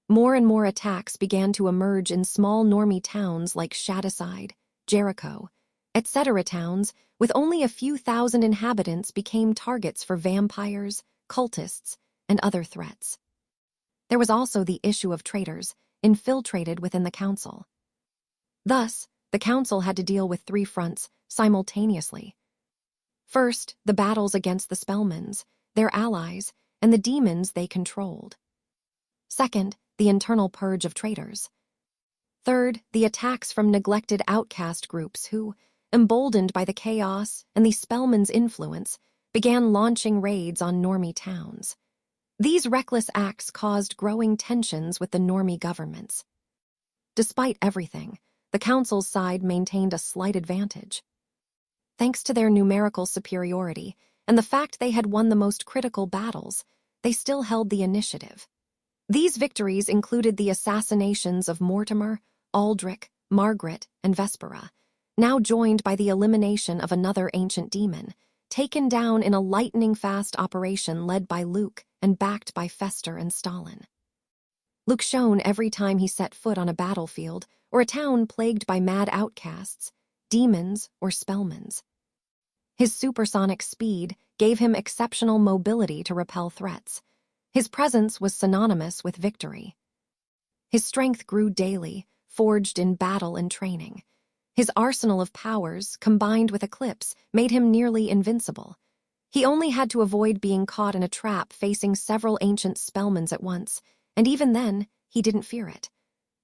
More and more attacks began to emerge in small normie towns like Shadyside, Jericho, etc. Towns with only a few thousand inhabitants became targets for vampires, cultists, and other threats. There was also the issue of traitors infiltrated within the council. Thus, the council had to deal with 3 fronts simultaneously. First, the battles against the Spellmans, their allies, and the demons they controlled. Second, the internal purge of traitors. Third, the attacks from neglected outcast groups who, emboldened by the chaos and the Spellmans' influence, began launching raids on normie towns. These reckless acts caused growing tensions with the normie governments. Despite everything, the council's side maintained a slight advantage. Thanks to their numerical superiority and the fact they had won the most critical battles, they still held the initiative. These victories included the assassinations of Mortimer, Aldrich, Margaret, and Vespera, now joined by the elimination of another ancient demon, taken down in a lightning-fast operation led by Luke and backed by Fester and Stalin. Luke shone every time he set foot on a battlefield or a town plagued by mad outcasts, demons, or Spellmans. His supersonic speed gave him exceptional mobility to repel threats. His presence was synonymous with victory. His strength grew daily, forged in battle and training. His arsenal of powers, combined with Eclipse, made him nearly invincible. He only had to avoid being caught in a trap facing several ancient Spellmans at once, and even then, he didn't fear it.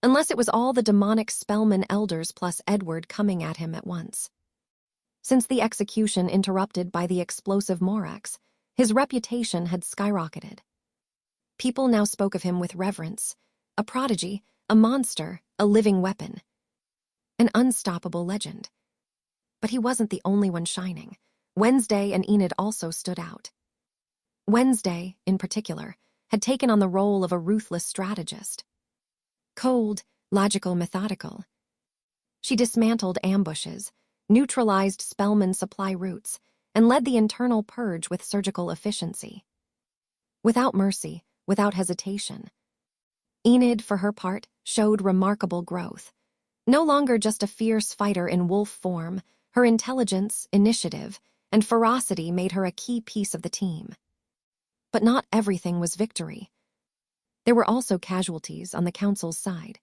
Unless it was all the demonic Spellman elders plus Edward coming at him at once. Since the execution interrupted by the explosive Morax, his reputation had skyrocketed. People now spoke of him with reverence, a prodigy, a monster, a living weapon. An unstoppable legend. But he wasn't the only one shining. Wednesday and Enid also stood out. Wednesday, in particular, had taken on the role of a ruthless strategist. Cold, logical, methodical. She dismantled ambushes, neutralized Spellman supply routes, and led the internal purge with surgical efficiency. Without mercy, without hesitation. Enid, for her part, showed remarkable growth. No longer just a fierce fighter in wolf form, her intelligence, initiative, and ferocity made her a key piece of the team. But not everything was victory. There were also casualties on the council's side.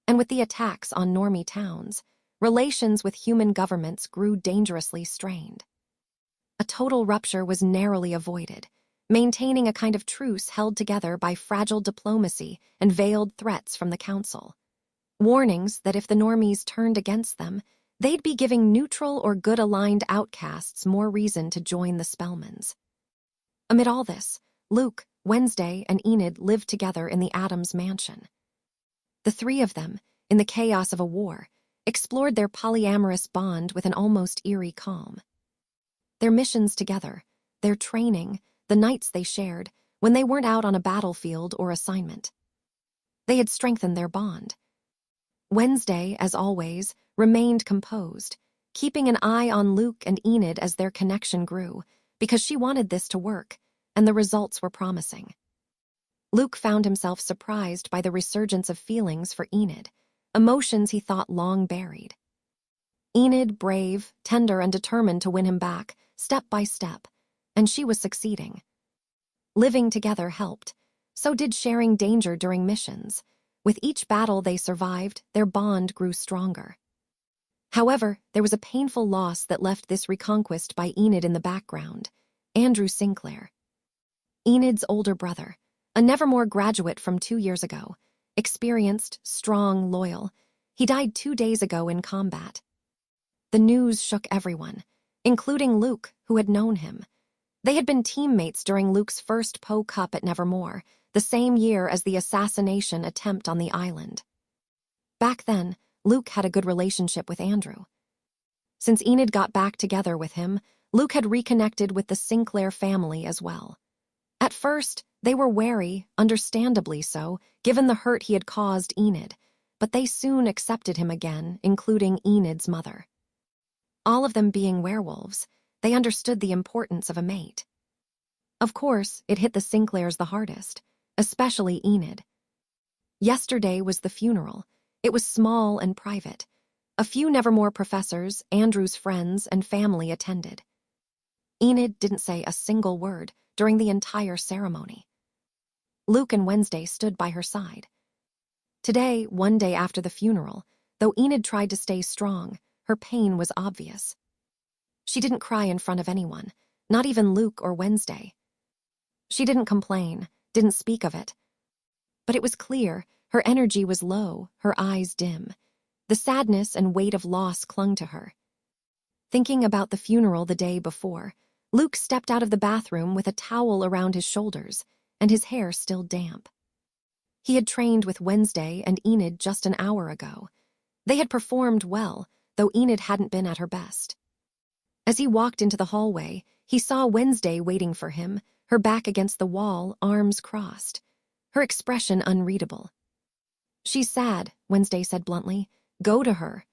And with the attacks on normie towns, relations with human governments grew dangerously strained. A total rupture was narrowly avoided, maintaining a kind of truce held together by fragile diplomacy and veiled threats from the council. Warnings that if the normies turned against them, they'd be giving neutral or good-aligned outcasts more reason to join the Spellmans. Amid all this, Luke, Wednesday, and Enid lived together in the Adams mansion. The 3 of them, in the chaos of a war, explored their polyamorous bond with an almost eerie calm. Their missions together, their training, the nights they shared, when they weren't out on a battlefield or assignment. They had strengthened their bond. Wednesday, as always, remained composed, keeping an eye on Luke and Enid as their connection grew, because she wanted this to work, and the results were promising. Luke found himself surprised by the resurgence of feelings for Enid, emotions he thought long buried. Enid, brave, tender, and determined to win him back, step by step, and she was succeeding. Living together helped. So did sharing danger during missions. With each battle they survived, their bond grew stronger. However, there was a painful loss that left this reconquest by Enid in the background: Andrew Sinclair. Enid's older brother, a Nevermore graduate from 2 years ago, experienced, strong, loyal. He died 2 days ago in combat. The news shook everyone, including Luke, who had known him. They had been teammates during Luke's first Poe Cup at Nevermore, the same year as the assassination attempt on the island. Back then, Luke had a good relationship with Andrew. Since Enid got back together with him, Luke had reconnected with the Sinclair family as well. At first, they were wary, understandably so, given the hurt he had caused Enid, but they soon accepted him again, including Enid's mother. All of them being werewolves, they understood the importance of a mate. Of course, it hit the Sinclairs the hardest, especially Enid. Yesterday was the funeral. It was small and private. A few Nevermore professors, Andrew's friends, and family attended. Enid didn't say a single word during the entire ceremony. Luke and Wednesday stood by her side. Today, one day after the funeral, though Enid tried to stay strong, her pain was obvious. She didn't cry in front of anyone, not even Luke or Wednesday. She didn't complain, didn't speak of it. But it was clear her energy was low, her eyes dim. The sadness and weight of loss clung to her. Thinking about the funeral the day before, Luke stepped out of the bathroom with a towel around his shoulders and his hair still damp. He had trained with Wednesday and Enid just an hour ago. They had performed well, though Enid hadn't been at her best. As he walked into the hallway, he saw Wednesday waiting for him, her back against the wall, arms crossed. Her expression unreadable. "She's sad," Wednesday said bluntly. "Go to her."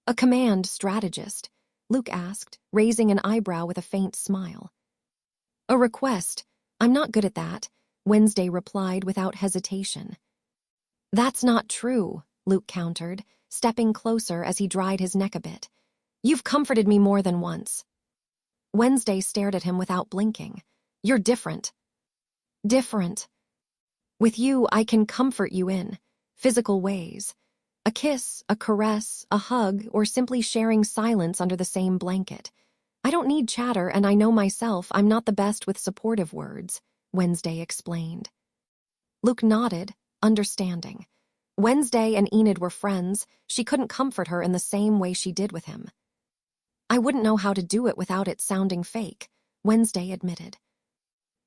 "A command, strategist?" Luke asked, raising an eyebrow with a faint smile. "A request. I'm not good at that," Wednesday replied without hesitation. "That's not true," Luke countered, stepping closer as he dried his neck a bit. "You've comforted me more than once." Wednesday stared at him without blinking. "You're different." "Different. With you, I can comfort you in physical ways. A kiss, a caress, a hug, or simply sharing silence under the same blanket. I don't need chatter, and I know myself I'm not the best with supportive words," Wednesday explained. Luke nodded, understanding. Wednesday and Enid were friends. She couldn't comfort her in the same way she did with him. "I wouldn't know how to do it without it sounding fake," Wednesday admitted.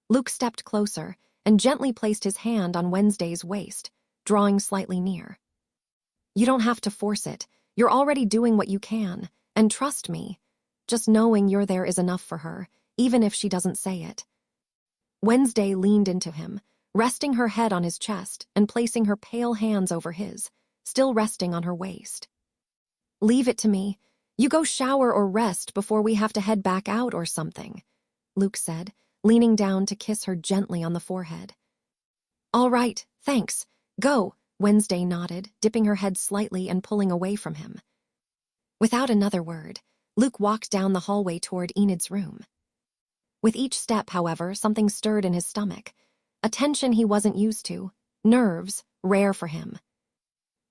Luke stepped closer and gently placed his hand on Wednesday's waist, drawing slightly near. "You don't have to force it. You're already doing what you can, and trust me, just knowing you're there is enough for her, even if she doesn't say it." Wednesday leaned into him, resting her head on his chest and placing her pale hands over his, still resting on her waist. "Leave it to me. You go shower or rest before we have to head back out or something," Luke said, leaning down to kiss her gently on the forehead. "All right, thanks. Go," Wednesday nodded, dipping her head slightly and pulling away from him. Without another word, Luke walked down the hallway toward Enid's room. With each step, however, something stirred in his stomach, a tension he wasn't used to, nerves, rare for him.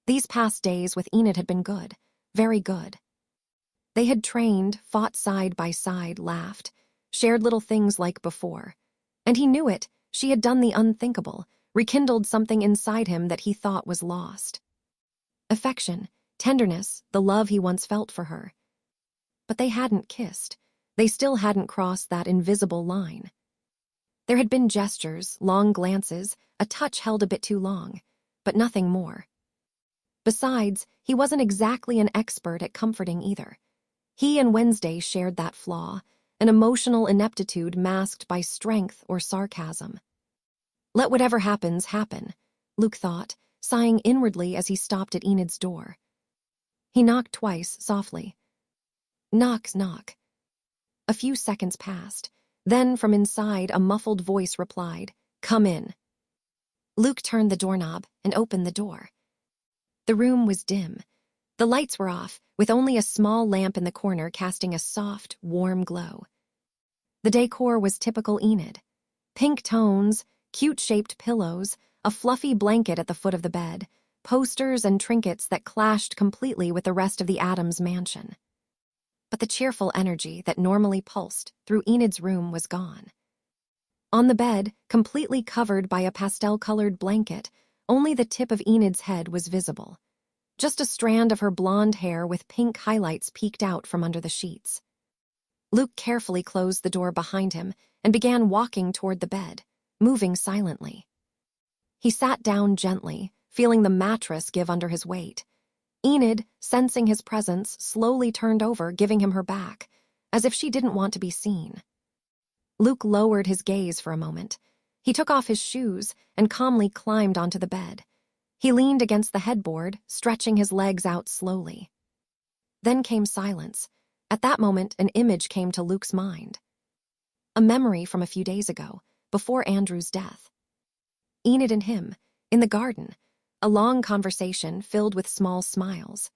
These past days with Enid had been good, very good. They had trained, fought side by side, laughed, shared little things like before. And he knew it, she had done the unthinkable, rekindled something inside him that he thought was lost. Affection, tenderness, the love he once felt for her. But they hadn't kissed. They still hadn't crossed that invisible line. There had been gestures, long glances, a touch held a bit too long, but nothing more. Besides, he wasn't exactly an expert at comforting either. He and Wednesday shared that flaw, an emotional ineptitude masked by strength or sarcasm. Let whatever happens happen, Luke thought, sighing inwardly as he stopped at Enid's door. He knocked twice, softly. Knock, knock. A few seconds passed. Then, from inside, a muffled voice replied, "Come in." Luke turned the doorknob and opened the door. The room was dim. The lights were off, with only a small lamp in the corner casting a soft, warm glow. The decor was typical Enid. Pink tones, cute-shaped pillows, a fluffy blanket at the foot of the bed, posters and trinkets that clashed completely with the rest of the Addams mansion. But the cheerful energy that normally pulsed through Enid's room was gone. On the bed, completely covered by a pastel-colored blanket, only the tip of Enid's head was visible. Just a strand of her blonde hair with pink highlights peeked out from under the sheets. Luke carefully closed the door behind him and began walking toward the bed, moving silently. He sat down gently, feeling the mattress give under his weight. Enid, sensing his presence, slowly turned over, giving him her back, as if she didn't want to be seen. Luke lowered his gaze for a moment. He took off his shoes and calmly climbed onto the bed. He leaned against the headboard, stretching his legs out slowly. Then came silence. At that moment, an image came to Luke's mind. A memory from a few days ago, before Andrew's death. Enid and him, in the garden, a long conversation filled with small smiles.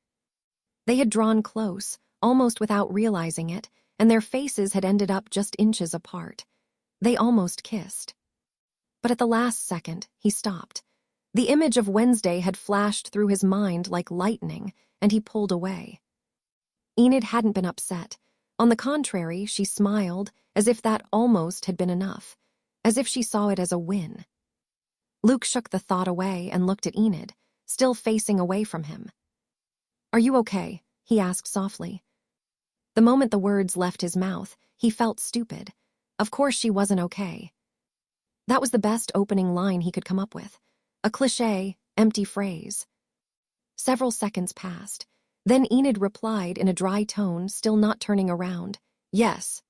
They had drawn close, almost without realizing it, and their faces had ended up just inches apart. They almost kissed. But at the last second, he stopped. The image of Wednesday had flashed through his mind like lightning, and he pulled away. Enid hadn't been upset. On the contrary, she smiled, as if that almost had been enough, as if she saw it as a win. Luke shook the thought away and looked at Enid, still facing away from him. "Are you okay?" he asked softly. The moment the words left his mouth, he felt stupid. Of course she wasn't okay. That was the best opening line he could come up with. A cliché, empty phrase. Several seconds passed. Then Enid replied in a dry tone, still not turning around. "Yes."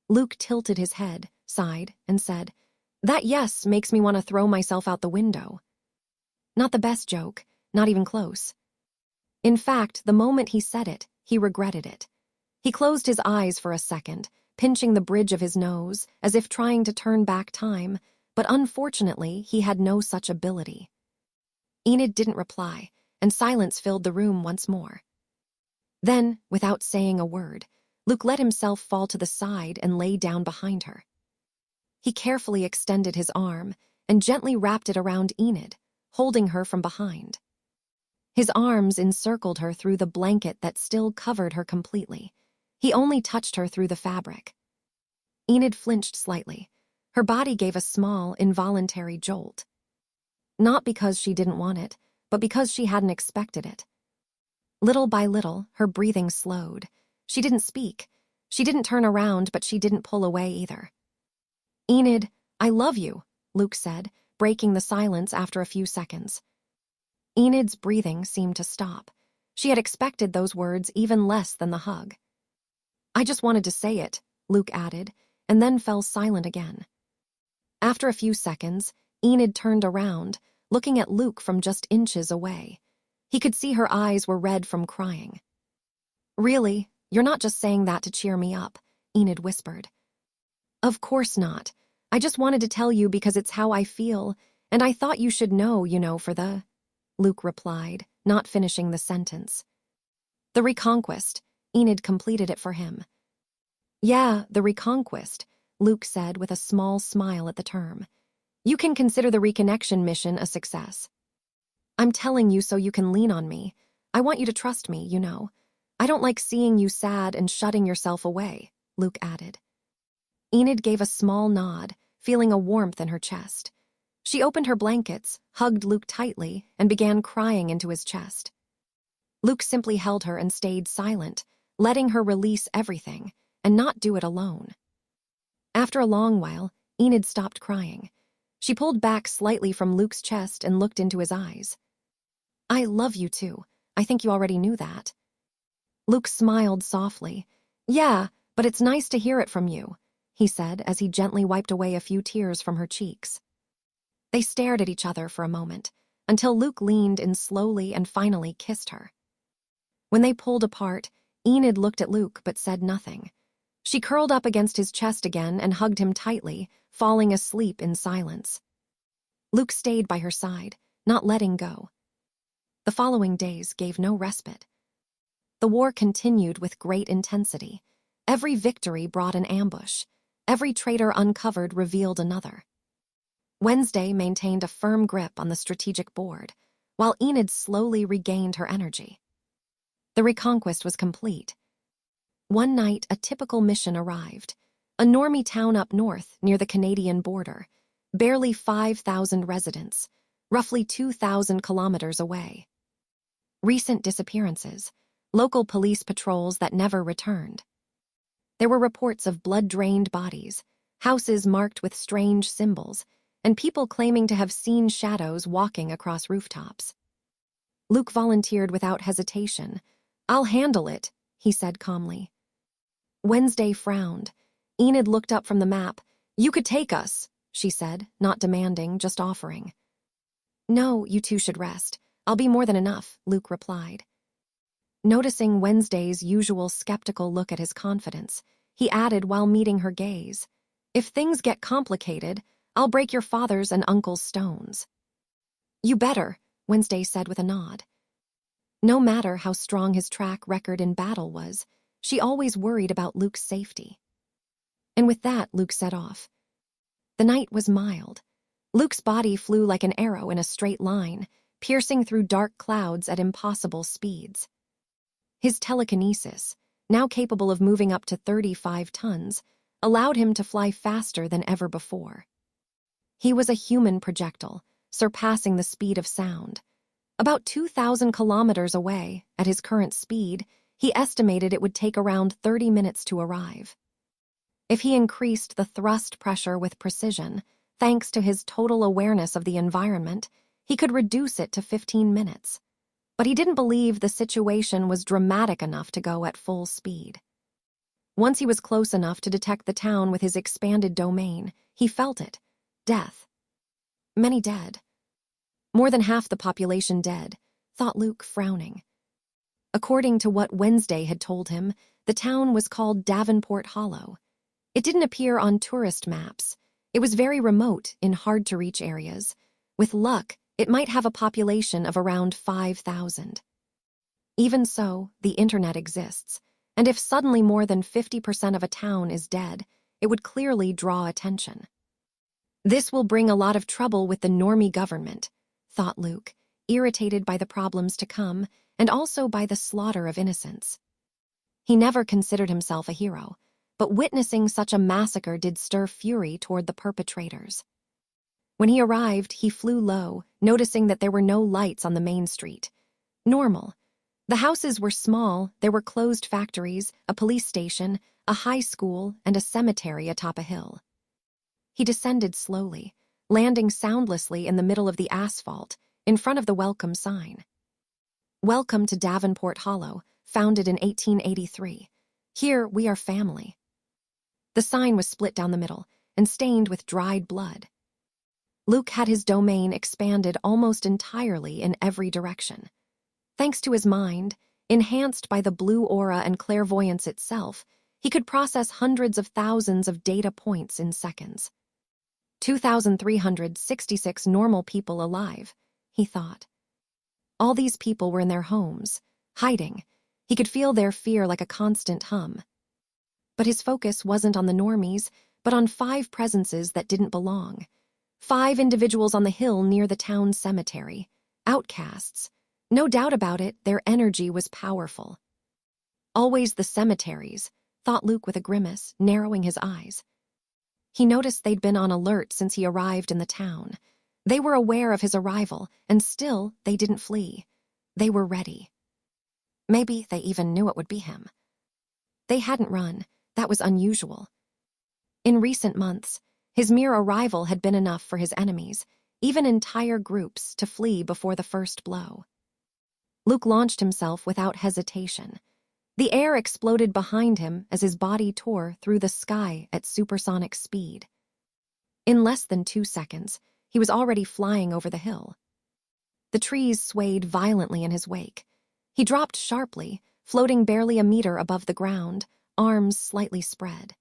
Luke tilted his head, sighed, and said, "That yes makes me want to throw myself out the window." Not the best joke, not even close. In fact, the moment he said it, he regretted it. He closed his eyes for a second, pinching the bridge of his nose, as if trying to turn back time, but unfortunately he had no such ability. Enid didn't reply, and silence filled the room once more. Then, without saying a word, Luke let himself fall to the side and lay down behind her. He carefully extended his arm and gently wrapped it around Enid, holding her from behind. His arms encircled her through the blanket that still covered her completely. He only touched her through the fabric. Enid flinched slightly. Her body gave a small, involuntary jolt. Not because she didn't want it, but because she hadn't expected it. Little by little, her breathing slowed. She didn't speak. She didn't turn around, but she didn't pull away either. "Enid, I love you," Luke said, breaking the silence after a few seconds. Enid's breathing seemed to stop. She had expected those words even less than the hug. "I just wanted to say it," Luke added, and then fell silent again. After a few seconds, Enid turned around, looking at Luke from just inches away. He could see her eyes were red from crying. "Really, you're not just saying that to cheer me up," Enid whispered. "Of course not. I just wanted to tell you because it's how I feel, and I thought you should know, for the..." Luke replied, not finishing the sentence. "The Reconquest," Enid completed it for him. "Yeah, the Reconquest," Luke said with a small smile at the term. "You can consider the reconnection mission a success. I'm telling you so you can lean on me. I want you to trust me, I don't like seeing you sad and shutting yourself away," Luke added. Enid gave a small nod, feeling a warmth in her chest. She opened her blankets, hugged Luke tightly, and began crying into his chest. Luke simply held her and stayed silent, letting her release everything, and not do it alone. After a long while, Enid stopped crying. She pulled back slightly from Luke's chest and looked into his eyes. "I love you too. I think you already knew that." Luke smiled softly. "Yeah, but it's nice to hear it from you," he said as he gently wiped away a few tears from her cheeks. They stared at each other for a moment, until Luke leaned in slowly and finally kissed her. When they pulled apart, Enid looked at Luke but said nothing. She curled up against his chest again and hugged him tightly, falling asleep in silence. Luke stayed by her side, not letting go. The following days gave no respite. The war continued with great intensity. Every victory brought an ambush. Every traitor uncovered revealed another. Wednesday maintained a firm grip on the strategic board, while Enid slowly regained her energy. The reconquest was complete. One night, a typical mission arrived. A normie town up north, near the Canadian border. Barely 5,000 residents, roughly 2,000 kilometers away. Recent disappearances, local police patrols that never returned. There were reports of blood-drained bodies, houses marked with strange symbols, and people claiming to have seen shadows walking across rooftops. Luke volunteered without hesitation. "I'll handle it," he said calmly. Wednesday frowned. Enid looked up from the map. "You could take us," she said, not demanding, just offering. "No, you two should rest. I'll be more than enough," Luke replied. Noticing Wednesday's usual skeptical look at his confidence, he added while meeting her gaze, "If things get complicated, I'll break your father's and uncle's stones." "You better," Wednesday said with a nod. No matter how strong his track record in battle was, she always worried about Luke's safety. And with that, Luke set off. The night was mild. Luke's body flew like an arrow in a straight line, piercing through dark clouds at impossible speeds. His telekinesis, now capable of moving up to 35 tons, allowed him to fly faster than ever before. He was a human projectile, surpassing the speed of sound. About 2,000 kilometers away, at his current speed, he estimated it would take around 30 minutes to arrive. If he increased the thrust pressure with precision, thanks to his total awareness of the environment, he could reduce it to 15 minutes. But he didn't believe the situation was dramatic enough to go at full speed. Once he was close enough to detect the town with his expanded domain, he felt it. Death. Many dead. More than half the population dead, thought Luke, frowning. According to what Wednesday had told him, the town was called Davenport Hollow. It didn't appear on tourist maps. It was very remote in hard-to-reach areas. With luck, it might have a population of around 5,000. Even so, the internet exists, and if suddenly more than 50% of a town is dead, it would clearly draw attention. This will bring a lot of trouble with the normie government, thought Luke, irritated by the problems to come and also by the slaughter of innocents. He never considered himself a hero, but witnessing such a massacre did stir fury toward the perpetrators. When he arrived, he flew low, noticing that there were no lights on the main street. Normal. The houses were small, there were closed factories, a police station, a high school, and a cemetery atop a hill. He descended slowly, landing soundlessly in the middle of the asphalt, in front of the welcome sign. "Welcome to Davenport Hollow, founded in 1883. Here we are family." The sign was split down the middle and stained with dried blood. Luke had his domain expanded almost entirely in every direction. Thanks to his mind, enhanced by the blue aura and clairvoyance itself, he could process hundreds of thousands of data points in seconds. 2,366 normal people alive, he thought. All these people were in their homes, hiding. He could feel their fear like a constant hum. But his focus wasn't on the normies, but on 5 presences that didn't belong. 5 individuals on the hill near the town cemetery. Outcasts. No doubt about it, their energy was powerful. Always the cemeteries, thought Luke with a grimace, narrowing his eyes. He noticed they'd been on alert since he arrived in the town. They were aware of his arrival, and still they didn't flee. They were ready. Maybe they even knew it would be him. They hadn't run. That was unusual. In recent months, his mere arrival had been enough for his enemies, even entire groups, to flee before the first blow. Luke launched himself without hesitation. The air exploded behind him as his body tore through the sky at supersonic speed. In less than 2 seconds, he was already flying over the hill. The trees swayed violently in his wake. He dropped sharply, floating barely a meter above the ground, arms slightly spread.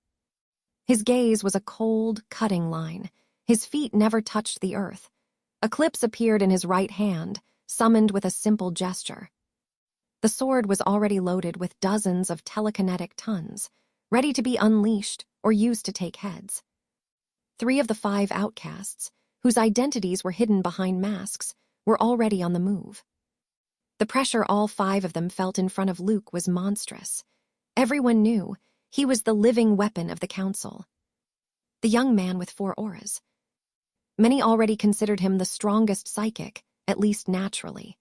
His gaze was a cold, cutting line. His feet never touched the earth. Eclipse appeared in his right hand, summoned with a simple gesture. The sword was already loaded with dozens of telekinetic tons, ready to be unleashed or used to take heads. 3 of the 5 outcasts, whose identities were hidden behind masks, were already on the move. The pressure all 5 of them felt in front of Luke was monstrous. Everyone knew he was the living weapon of the council. The young man with 4 auras. Many already considered him the strongest psychic, at least naturally.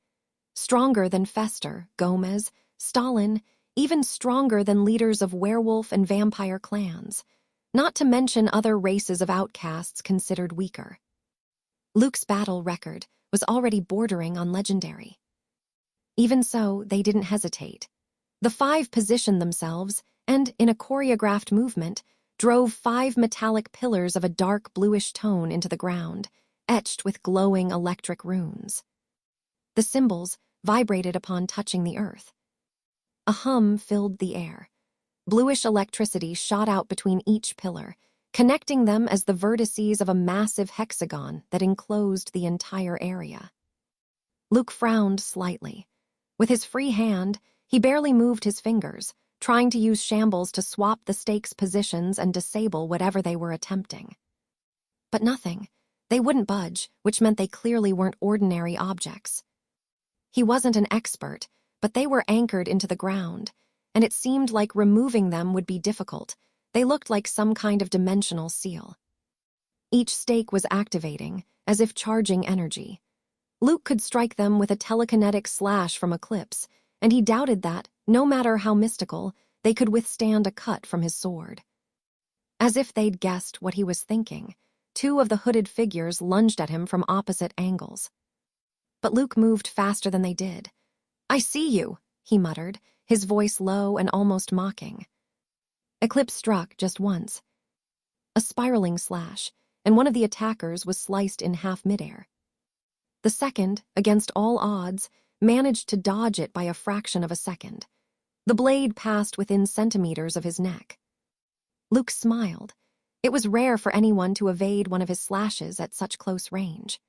Stronger than Fester, Gomez, Stalin, even stronger than leaders of werewolf and vampire clans, not to mention other races of outcasts considered weaker. Luke's battle record was already bordering on legendary. Even so, they didn't hesitate. The 5 positioned themselves and, in a choreographed movement, drove 5 metallic pillars of a dark bluish tone into the ground, etched with glowing electric runes. The symbols vibrated upon touching the earth. A hum filled the air. Bluish electricity shot out between each pillar, connecting them as the vertices of a massive hexagon that enclosed the entire area. Luke frowned slightly. With his free hand, he barely moved his fingers, trying to use shambles to swap the stakes' positions and disable whatever they were attempting. But nothing. They wouldn't budge, which meant they clearly weren't ordinary objects. He wasn't an expert, but they were anchored into the ground, and it seemed like removing them would be difficult. They looked like some kind of dimensional seal. Each stake was activating, as if charging energy. Luke could strike them with a telekinetic slash from Eclipse, and he doubted that, no matter how mystical, they could withstand a cut from his sword. As if they'd guessed what he was thinking, 2 of the hooded figures lunged at him from opposite angles. But Luke moved faster than they did. "I see you," he muttered, his voice low and almost mocking. Eclipse struck just once. A spiraling slash, and one of the attackers was sliced in half midair. The second, against all odds, managed to dodge it by a fraction of a second. The blade passed within centimeters of his neck. Luke smiled. It was rare for anyone to evade one of his slashes at such close range.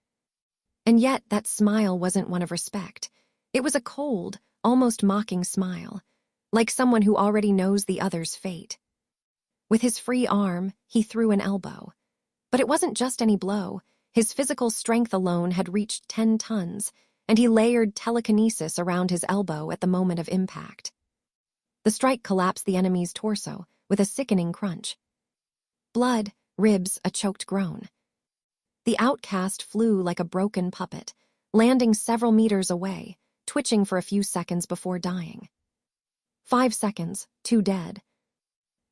And yet that smile wasn't one of respect. It was a cold, almost mocking smile, like someone who already knows the other's fate. With his free arm, he threw an elbow. But it wasn't just any blow. His physical strength alone had reached 10 tons, and he layered telekinesis around his elbow at the moment of impact. The strike collapsed the enemy's torso with a sickening crunch. Blood, ribs, a choked groan. The outcast flew like a broken puppet, landing several meters away, twitching for a few seconds before dying. 5 seconds, 2 dead.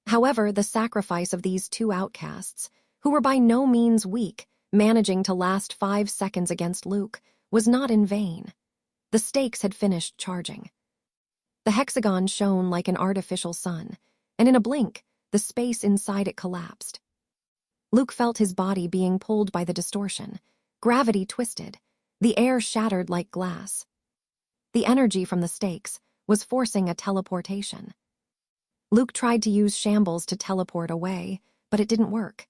However, the sacrifice of these 2 outcasts, who were by no means weak, managing to last 5 seconds against Luke, was not in vain. The stakes had finished charging. The hexagon shone like an artificial sun, and in a blink, the space inside it collapsed. Luke felt his body being pulled by the distortion. Gravity twisted. The air shattered like glass. The energy from the stakes was forcing a teleportation. Luke tried to use shambles to teleport away, but it didn't work.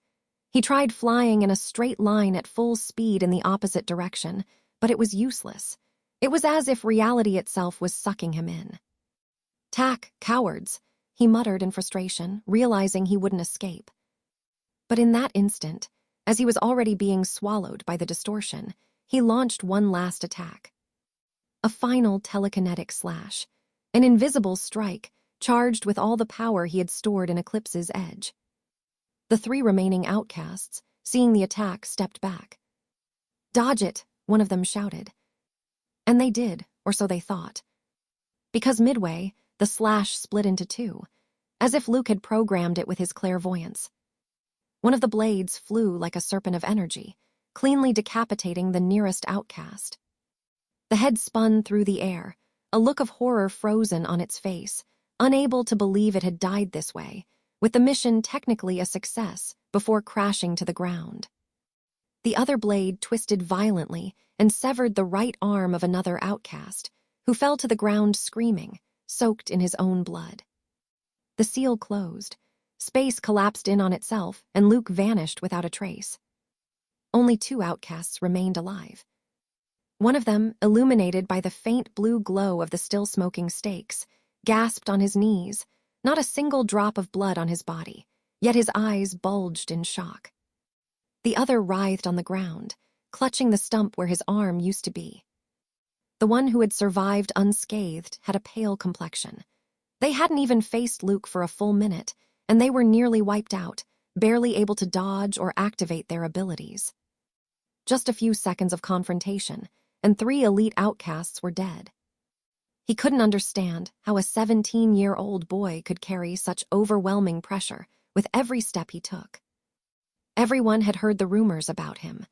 He tried flying in a straight line at full speed in the opposite direction, but it was useless. It was as if reality itself was sucking him in. "Tack, cowards," he muttered in frustration, realizing he wouldn't escape. But in that instant, as he was already being swallowed by the distortion, he launched one last attack. A final telekinetic slash, an invisible strike, charged with all the power he had stored in Eclipse's edge. The 3 remaining outcasts, seeing the attack, stepped back. "Dodge it," one of them shouted. And they did, or so they thought. Because midway, the slash split into 2, as if Luke had programmed it with his clairvoyance. One of the blades flew like a serpent of energy, cleanly decapitating the nearest outcast. The head spun through the air, a look of horror frozen on its face, unable to believe it had died this way, with the mission technically a success, before crashing to the ground. The other blade twisted violently and severed the right arm of another outcast, who fell to the ground screaming, soaked in his own blood. The seal closed. Space collapsed in on itself, and Luke vanished without a trace. Only 2 outcasts remained alive. One of them, illuminated by the faint blue glow of the still-smoking stakes, gasped on his knees, not a single drop of blood on his body, yet his eyes bulged in shock. The other writhed on the ground, clutching the stump where his arm used to be. The one who had survived unscathed had a pale complexion. They hadn't even faced Luke for a full minute, and they were nearly wiped out, barely able to dodge or activate their abilities. Just a few seconds of confrontation, and 3 elite outcasts were dead. He couldn't understand how a 17-year-old boy could carry such overwhelming pressure with every step he took. Everyone had heard the rumors about him,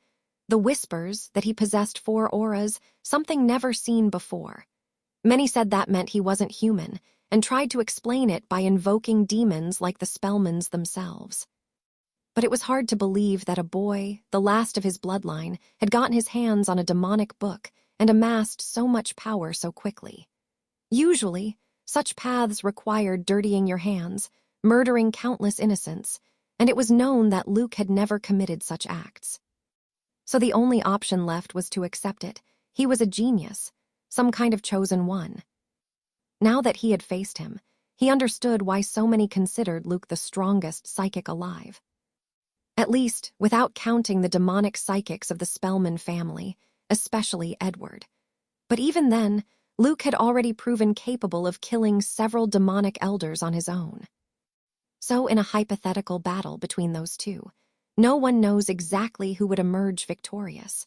the whispers that he possessed 4 auras, something never seen before. Many said that meant he wasn't human, and tried to explain it by invoking demons like the Spellmans themselves. But it was hard to believe that a boy, the last of his bloodline, had gotten his hands on a demonic book and amassed so much power so quickly. Usually, such paths required dirtying your hands, murdering countless innocents, and it was known that Luke had never committed such acts. So the only option left was to accept it. He was a genius, some kind of chosen one. Now that he had faced him, he understood why so many considered Luke the strongest psychic alive. At least, without counting the demonic psychics of the Spellman family, especially Edward. But even then, Luke had already proven capable of killing several demonic elders on his own. So in a hypothetical battle between those two, no one knows exactly who would emerge victorious.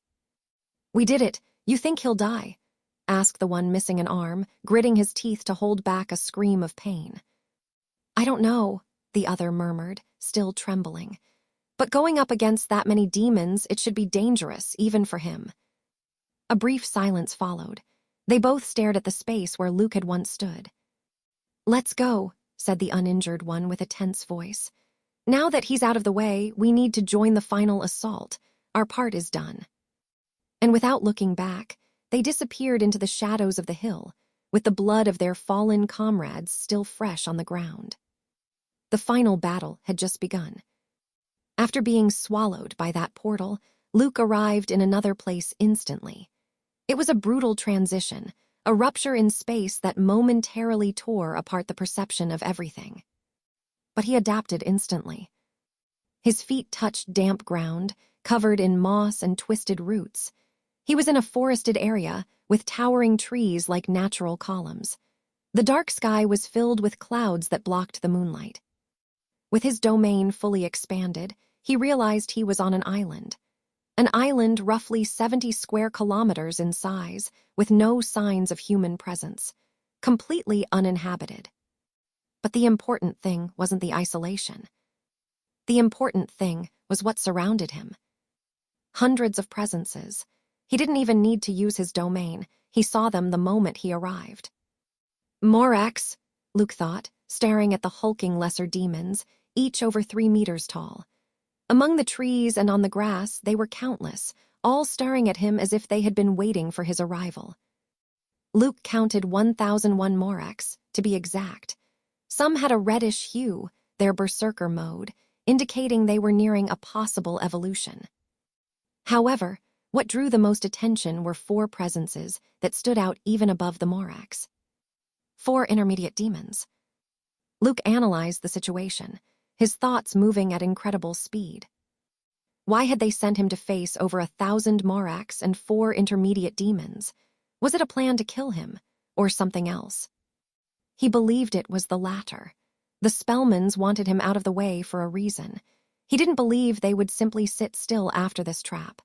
"We did it. You think he'll die?" asked the one missing an arm, gritting his teeth to hold back a scream of pain. "I don't know," the other murmured, still trembling. "But going up against that many demons, it should be dangerous, even for him." A brief silence followed. They both stared at the space where Luke had once stood. "Let's go," said the uninjured one with a tense voice. "Now that he's out of the way, we need to join the final assault. Our part is done." And without looking back, they disappeared into the shadows of the hill, with the blood of their fallen comrades still fresh on the ground. The final battle had just begun. After being swallowed by that portal, Luke arrived in another place instantly. It was a brutal transition, a rupture in space that momentarily tore apart the perception of everything. But he adapted instantly. His feet touched damp ground, covered in moss and twisted roots. He was in a forested area, with towering trees like natural columns. The dark sky was filled with clouds that blocked the moonlight. With his domain fully expanded, he realized he was on an island. An island roughly 70 square kilometers in size, with no signs of human presence, completely uninhabited. But the important thing wasn't the isolation. The important thing was what surrounded him. Hundreds of presences. He didn't even need to use his domain. He saw them the moment he arrived. "Morax," Luke thought, staring at the hulking lesser demons, each over 3 meters tall. Among the trees and on the grass, they were countless, all staring at him as if they had been waiting for his arrival. Luke counted 1,001 Morax, to be exact. Some had a reddish hue, their berserker mode, indicating they were nearing a possible evolution. However, what drew the most attention were 4 presences that stood out even above the Morax. 4 intermediate demons. Luke analyzed the situation, his thoughts moving at incredible speed. Why had they sent him to face over 1,000 Morax and 4 intermediate demons? Was it a plan to kill him, or something else? He believed it was the latter. The Spellmans wanted him out of the way for a reason. He didn't believe they would simply sit still after this trap.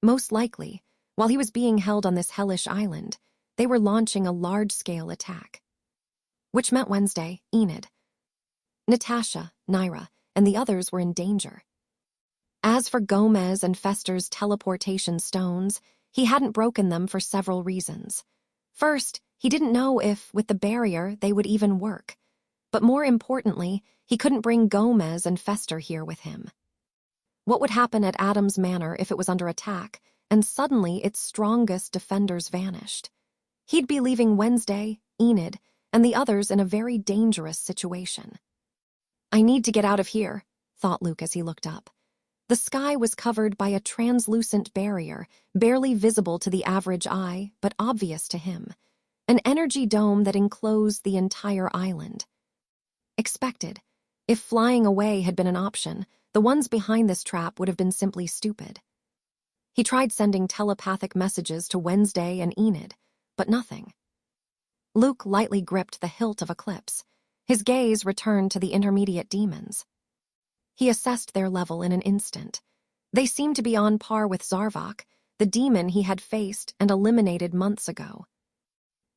Most likely, while he was being held on this hellish island, they were launching a large-scale attack. Which meant Wednesday, Enid. Natasha, Naira, and the others were in danger. As for Gomez and Fester's teleportation stones, he hadn't broken them for several reasons. First, he didn't know if, with the barrier, they would even work. But more importantly, he couldn't bring Gomez and Fester here with him. What would happen at Adams Manor if it was under attack, and suddenly its strongest defenders vanished? He'd be leaving Wednesday, Enid, and the others in a very dangerous situation. "I need to get out of here," thought Luke as he looked up. The sky was covered by a translucent barrier, barely visible to the average eye, but obvious to him. An energy dome that enclosed the entire island. Expected. If flying away had been an option, the ones behind this trap would have been simply stupid. He tried sending telepathic messages to Wednesday and Enid, but nothing. Luke lightly gripped the hilt of Eclipse. His gaze returned to the intermediate demons. He assessed their level in an instant. They seemed to be on par with Zarvok, the demon he had faced and eliminated months ago.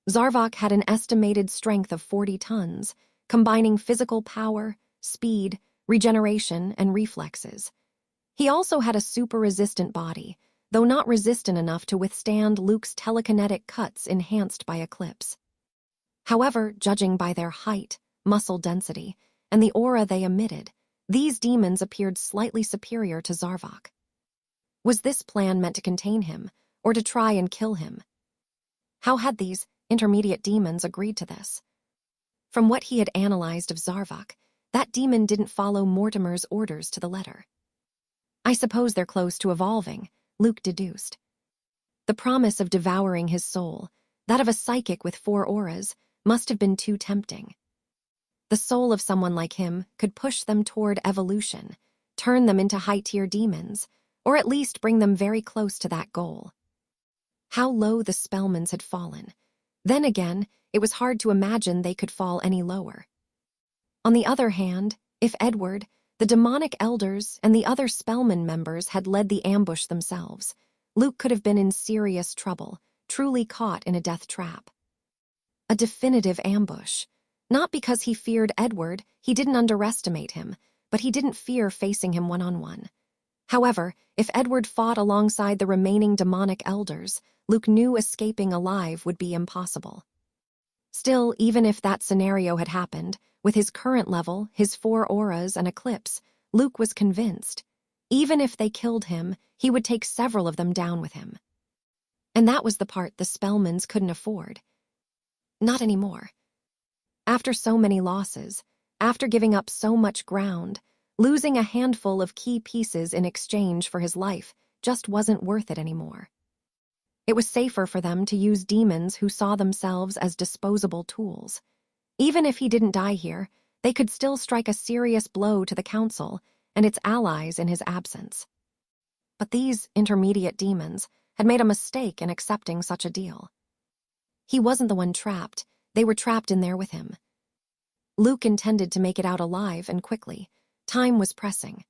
Zarvok had an estimated strength of 40 tons, combining physical power, speed, regeneration, and reflexes. He also had a super-resistant body, though not resistant enough to withstand Luke's telekinetic cuts enhanced by Eclipse. However, judging by their height, muscle density, and the aura they emitted, these demons appeared slightly superior to Zarvok. Was this plan meant to contain him, or to try and kill him? How had these intermediate demons agreed to this? From what he had analyzed of Zarvok, that demon didn't follow Mortimer's orders to the letter. I suppose they're close to evolving, Luke deduced. The promise of devouring his soul, that of a psychic with 4 auras, must have been too tempting. The soul of someone like him could push them toward evolution, turn them into high-tier demons, or at least bring them very close to that goal. How low the Spellmans had fallen. Then again, it was hard to imagine they could fall any lower. On the other hand, if Edward, the demonic elders, and the other Spellman members had led the ambush themselves, Luke could have been in serious trouble, truly caught in a death trap. A definitive ambush. Not because he feared Edward, he didn't underestimate him, but he didn't fear facing him one-on-one. However, if Edward fought alongside the remaining demonic elders, Luke knew escaping alive would be impossible. Still, even if that scenario had happened, with his current level, his 4 auras, and Eclipse, Luke was convinced. Even if they killed him, he would take several of them down with him. And that was the part the Spellmans couldn't afford. Not anymore. After so many losses, after giving up so much ground, losing a handful of key pieces in exchange for his life just wasn't worth it anymore. It was safer for them to use demons who saw themselves as disposable tools. Even if he didn't die here, they could still strike a serious blow to the Council and its allies in his absence. But these intermediate demons had made a mistake in accepting such a deal. He wasn't the one trapped, they were trapped in there with him. Luke intended to make it out alive and quickly. Time was pressing.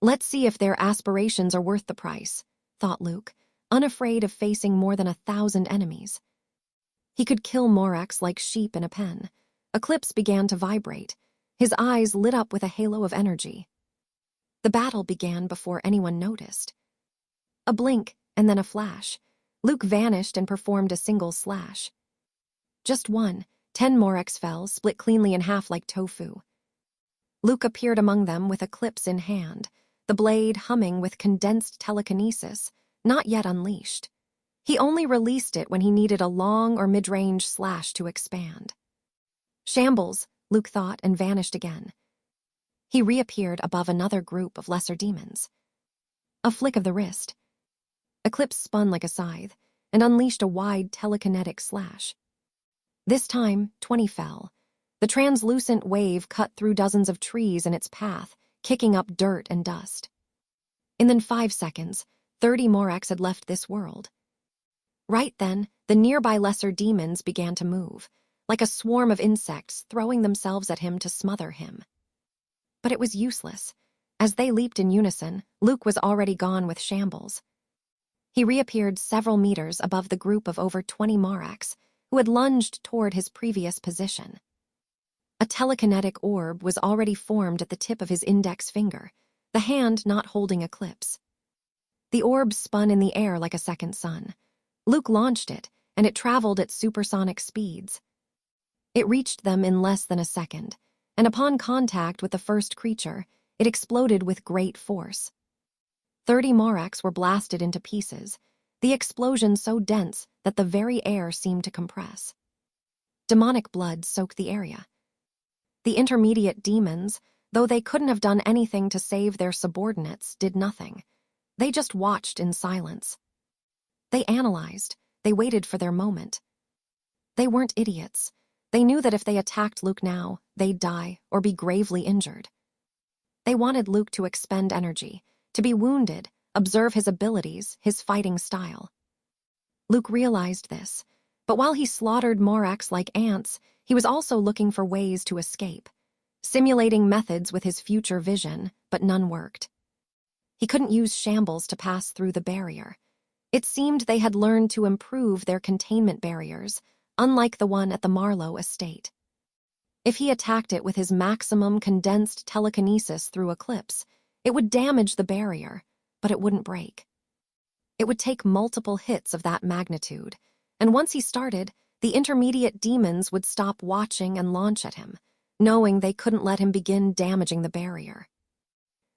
Let's see if their aspirations are worth the price, thought Luke, unafraid of facing more than 1,000 enemies. He could kill Morax like sheep in a pen. Eclipse began to vibrate. His eyes lit up with a halo of energy. The battle began before anyone noticed. A blink, and then a flash. Luke vanished and performed a single slash. Just one, 10 Morax fell, split cleanly in half like tofu. Luke appeared among them with Eclipse in hand, the blade humming with condensed telekinesis, not yet unleashed. He only released it when he needed a long or mid-range slash to expand. Shambles, Luke thought, and vanished again. He reappeared above another group of lesser demons. A flick of the wrist. Eclipse spun like a scythe and unleashed a wide telekinetic slash. This time, 20 fell. The translucent wave cut through dozens of trees in its path, kicking up dirt and dust. In then 5 seconds, 30 Morax had left this world. Right then, the nearby lesser demons began to move, like a swarm of insects throwing themselves at him to smother him. But it was useless. As they leaped in unison, Luke was already gone with Shambles. He reappeared several meters above the group of over 20 Morax, who had lunged toward his previous position. A telekinetic orb was already formed at the tip of his index finger, the hand not holding Eclipse. The orb spun in the air like a second sun. Luke launched it, and it traveled at supersonic speeds. It reached them in less than a second, and upon contact with the first creature, it exploded with great force. 30 Morax were blasted into pieces, the explosion so dense that the very air seemed to compress. Demonic blood soaked the area. The intermediate demons, though they couldn't have done anything to save their subordinates, did nothing. They just watched in silence. They analyzed. They waited for their moment. They weren't idiots. They knew that if they attacked Luke now, they'd die or be gravely injured. They wanted Luke to expend energy, to be wounded, observe his abilities, his fighting style. Luke realized this, but while he slaughtered Morax like ants, he was also looking for ways to escape, simulating methods with his future vision, but none worked. He couldn't use shambles to pass through the barrier. It seemed they had learned to improve their containment barriers, unlike the one at the Marlowe estate. If he attacked it with his maximum condensed telekinesis through eclipse, it would damage the barrier, but it wouldn't break. It would take multiple hits of that magnitude, and once he started, the intermediate demons would stop watching and launch at him, knowing they couldn't let him begin damaging the barrier.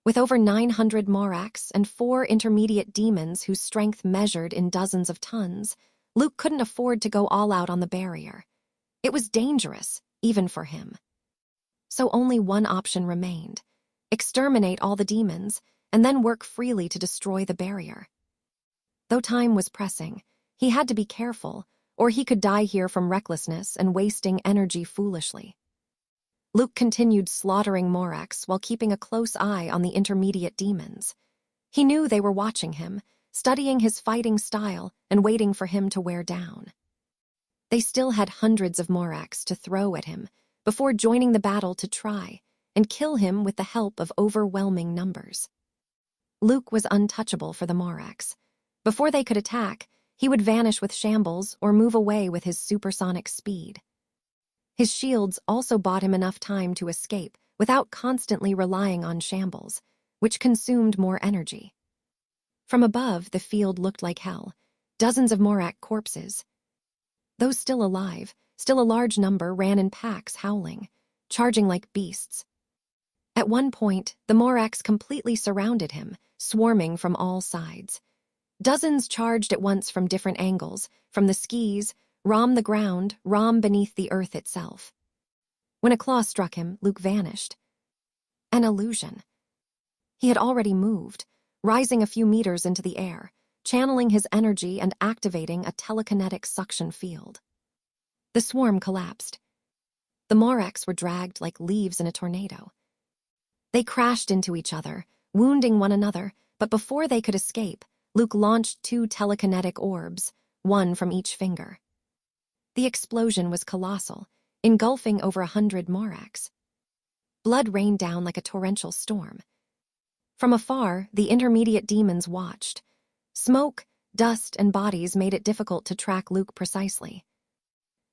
With over 900 Morax and 4 intermediate demons whose strength measured in dozens of tons, Luke couldn't afford to go all out on the barrier. It was dangerous, even for him. So only one option remained: exterminate all the demons, and then work freely to destroy the barrier. Though time was pressing, he had to be careful, or he could die here from recklessness and wasting energy foolishly. Luke continued slaughtering Morax while keeping a close eye on the intermediate demons. He knew they were watching him, studying his fighting style and waiting for him to wear down. They still had hundreds of Morax to throw at him before joining the battle to try and kill him with the help of overwhelming numbers. Luke was untouchable for the Morax. Before they could attack, he would vanish with shambles or move away with his supersonic speed. His shields also bought him enough time to escape without constantly relying on shambles, which consumed more energy. From above, the field looked like hell. Dozens of Morak corpses. Those still alive, still a large number, ran in packs, howling, charging like beasts. At one point, the Moraks completely surrounded him, swarming from all sides. Dozens charged at once from different angles, from the skis, Rom the ground, Rom beneath the earth itself. When a claw struck him, Luke vanished. An illusion. He had already moved, rising a few meters into the air, channeling his energy and activating a telekinetic suction field. The swarm collapsed. The Moraks were dragged like leaves in a tornado. They crashed into each other, wounding one another, but before they could escape, Luke launched 2 telekinetic orbs, one from each finger. The explosion was colossal, engulfing over 100 Moraks. Blood rained down like a torrential storm. From afar, the intermediate demons watched. Smoke, dust, and bodies made it difficult to track Luke precisely.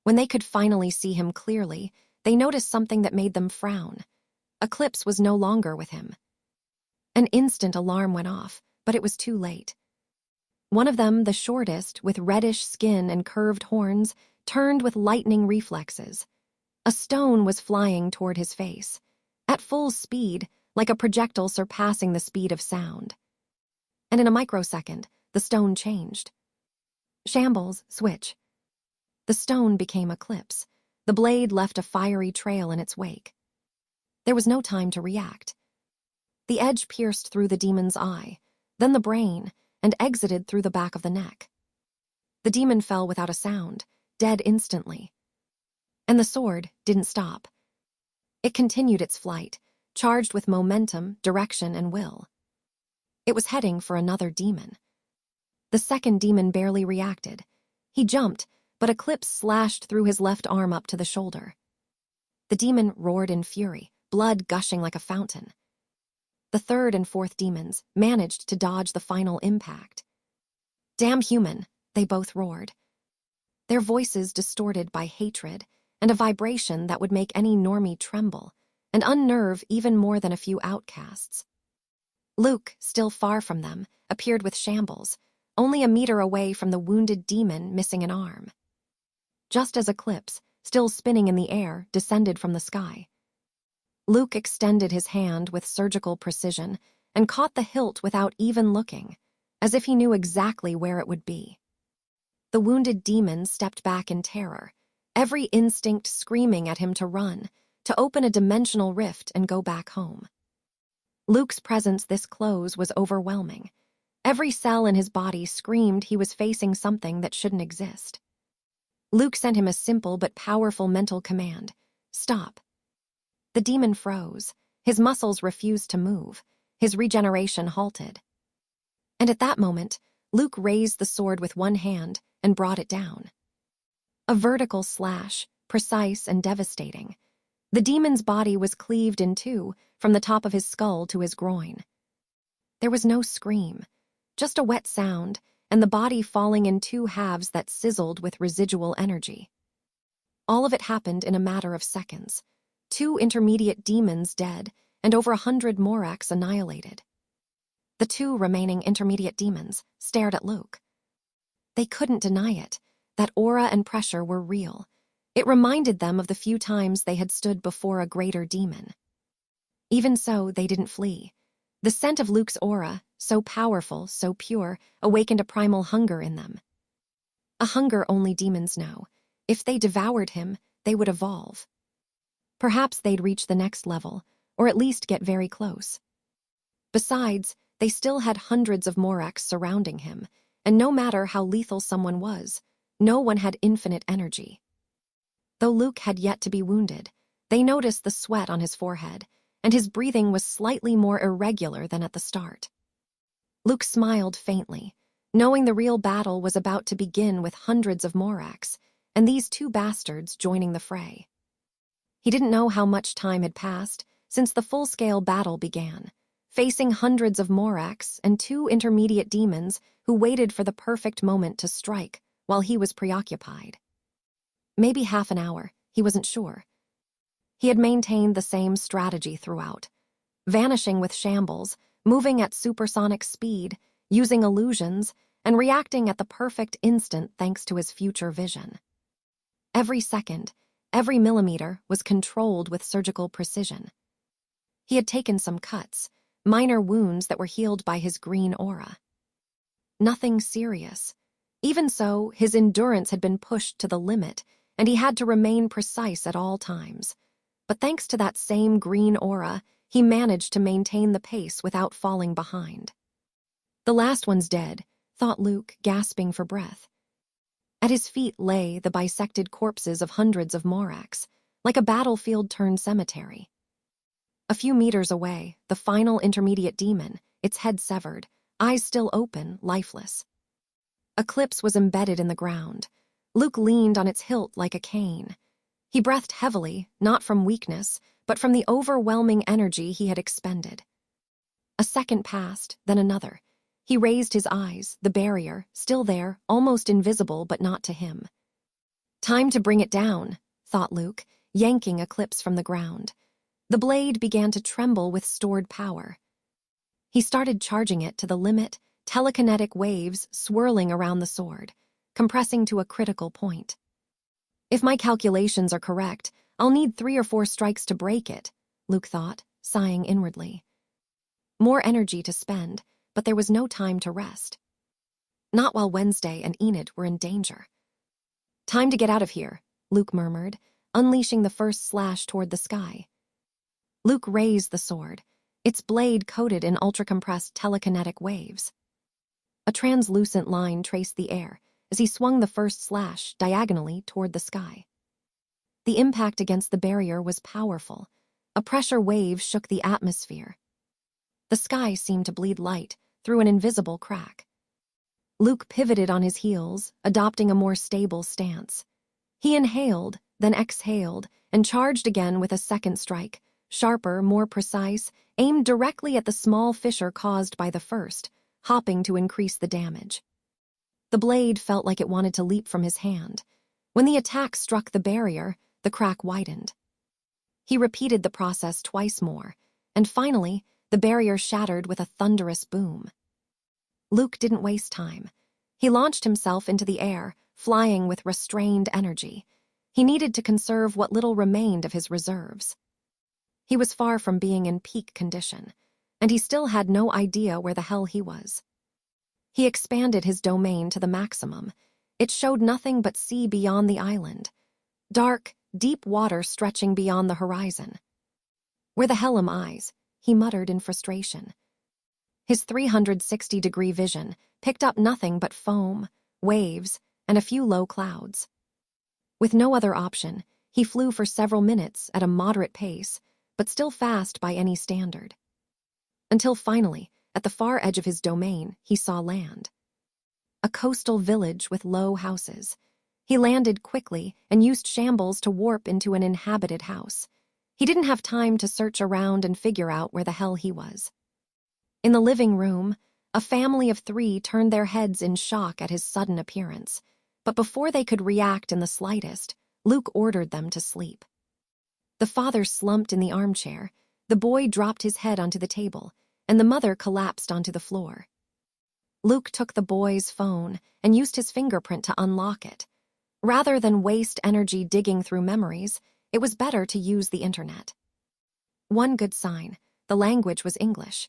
When they could finally see him clearly, they noticed something that made them frown. Eclipse was no longer with him. An instant alarm went off, but it was too late. One of them, the shortest, with reddish skin and curved horns, turned with lightning reflexes. A stone was flying toward his face, at full speed, like a projectile surpassing the speed of sound. And in a microsecond, the stone changed. Shambles, switch. The stone became Eclipse. The blade left a fiery trail in its wake. There was no time to react. The edge pierced through the demon's eye, then the brain, and exited through the back of the neck. The demon fell without a sound, dead instantly. And the sword didn't stop. It continued its flight, charged with momentum, direction, and will. It was heading for another demon. The second demon barely reacted. He jumped, but Eclipse slashed through his left arm up to the shoulder. The demon roared in fury, blood gushing like a fountain. The third and fourth demons managed to dodge the final impact. "Damn human," they both roared. Their voices distorted by hatred and a vibration that would make any normie tremble and unnerve even more than a few outcasts. Luke, still far from them, appeared with shambles, only a meter away from the wounded demon missing an arm. Just as Eclipse, still spinning in the air, descended from the sky. Luke extended his hand with surgical precision and caught the hilt without even looking, as if he knew exactly where it would be. The wounded demon stepped back in terror, every instinct screaming at him to run, to open a dimensional rift and go back home. Luke's presence this close was overwhelming. Every cell in his body screamed he was facing something that shouldn't exist. Luke sent him a simple but powerful mental command: stop. The demon froze. His muscles refused to move. His regeneration halted. And at that moment, Luke raised the sword with one hand and brought it down. A vertical slash, precise and devastating. The demon's body was cleaved in two, from the top of his skull to his groin. There was no scream, just a wet sound, and the body falling in two halves that sizzled with residual energy. All of it happened in a matter of seconds. 2 intermediate demons dead, and over 100 Morax annihilated. The 2 remaining intermediate demons stared at Luke. They couldn't deny it. That aura and pressure were real. It reminded them of the few times they had stood before a greater demon. Even so, they didn't flee. The scent of Luke's aura, so powerful, so pure, awakened a primal hunger in them. A hunger only demons know. If they devoured him, they would evolve. Perhaps they'd reach the next level, or at least get very close. Besides, they still had hundreds of Morax surrounding him, and no matter how lethal someone was, no one had infinite energy. Though Luke had yet to be wounded, they noticed the sweat on his forehead, and his breathing was slightly more irregular than at the start. Luke smiled faintly, knowing the real battle was about to begin with hundreds of Morax, and these 2 bastards joining the fray. He didn't know how much time had passed since the full-scale battle began, facing hundreds of Morax and 2 intermediate demons who waited for the perfect moment to strike while he was preoccupied. Maybe half an hour, he wasn't sure. He had maintained the same strategy throughout, vanishing with shambles, moving at supersonic speed, using illusions, and reacting at the perfect instant thanks to his future vision. Every second, every millimeter was controlled with surgical precision. He had taken some cuts, minor wounds that were healed by his green aura. Nothing serious. Even so, his endurance had been pushed to the limit, and he had to remain precise at all times. But thanks to that same green aura, he managed to maintain the pace without falling behind. The last one's dead, thought Luke, gasping for breath. At his feet lay the bisected corpses of hundreds of Morax, like a battlefield-turned cemetery. A few meters away, the final intermediate demon, its head severed, eyes still open, lifeless. A clips was embedded in the ground. Luke leaned on its hilt like a cane. He breathed heavily, not from weakness, but from the overwhelming energy he had expended. A second passed, then another. He raised his eyes, the barrier, still there, almost invisible but not to him. Time to bring it down, thought Luke, yanking a clips from the ground. The blade began to tremble with stored power. He started charging it to the limit, telekinetic waves swirling around the sword, compressing to a critical point. If my calculations are correct, I'll need 3 or 4 strikes to break it, Luke thought, sighing inwardly. More energy to spend, but there was no time to rest. Not while Wednesday and Enid were in danger. Time to get out of here, Luke murmured, unleashing the first slash toward the sky. Luke raised the sword, its blade coated in ultra-compressed telekinetic waves. A translucent line traced the air as he swung the first slash diagonally toward the sky. The impact against the barrier was powerful. A pressure wave shook the atmosphere. The sky seemed to bleed light through an invisible crack. Luke pivoted on his heels, adopting a more stable stance. He inhaled, then exhaled, and charged again with a second strike, sharper, more precise, aimed directly at the small fissure caused by the first, hopping to increase the damage. The blade felt like it wanted to leap from his hand. When the attack struck the barrier, the crack widened. He repeated the process twice more, and finally, the barrier shattered with a thunderous boom. Luke didn't waste time. He launched himself into the air, flying with restrained energy. He needed to conserve what little remained of his reserves. He was far from being in peak condition, and he still had no idea where the hell he was. He expanded his domain to the maximum. It showed nothing but sea beyond the island. Dark, deep water stretching beyond the horizon. "Where the hell am I?" he muttered in frustration. His 360-degree vision picked up nothing but foam, waves, and a few low clouds. With no other option, he flew for several minutes at a moderate pace, but still fast by any standard. Until finally, at the far edge of his domain, he saw land. A coastal village with low houses. He landed quickly and used shambles to warp into an inhabited house. He didn't have time to search around and figure out where the hell he was. In the living room, a family of 3 turned their heads in shock at his sudden appearance. But before they could react in the slightest, Luke ordered them to sleep. The father slumped in the armchair, the boy dropped his head onto the table, and the mother collapsed onto the floor. Luke took the boy's phone and used his fingerprint to unlock it. Rather than waste energy digging through memories, it was better to use the internet. One good sign, the language was English.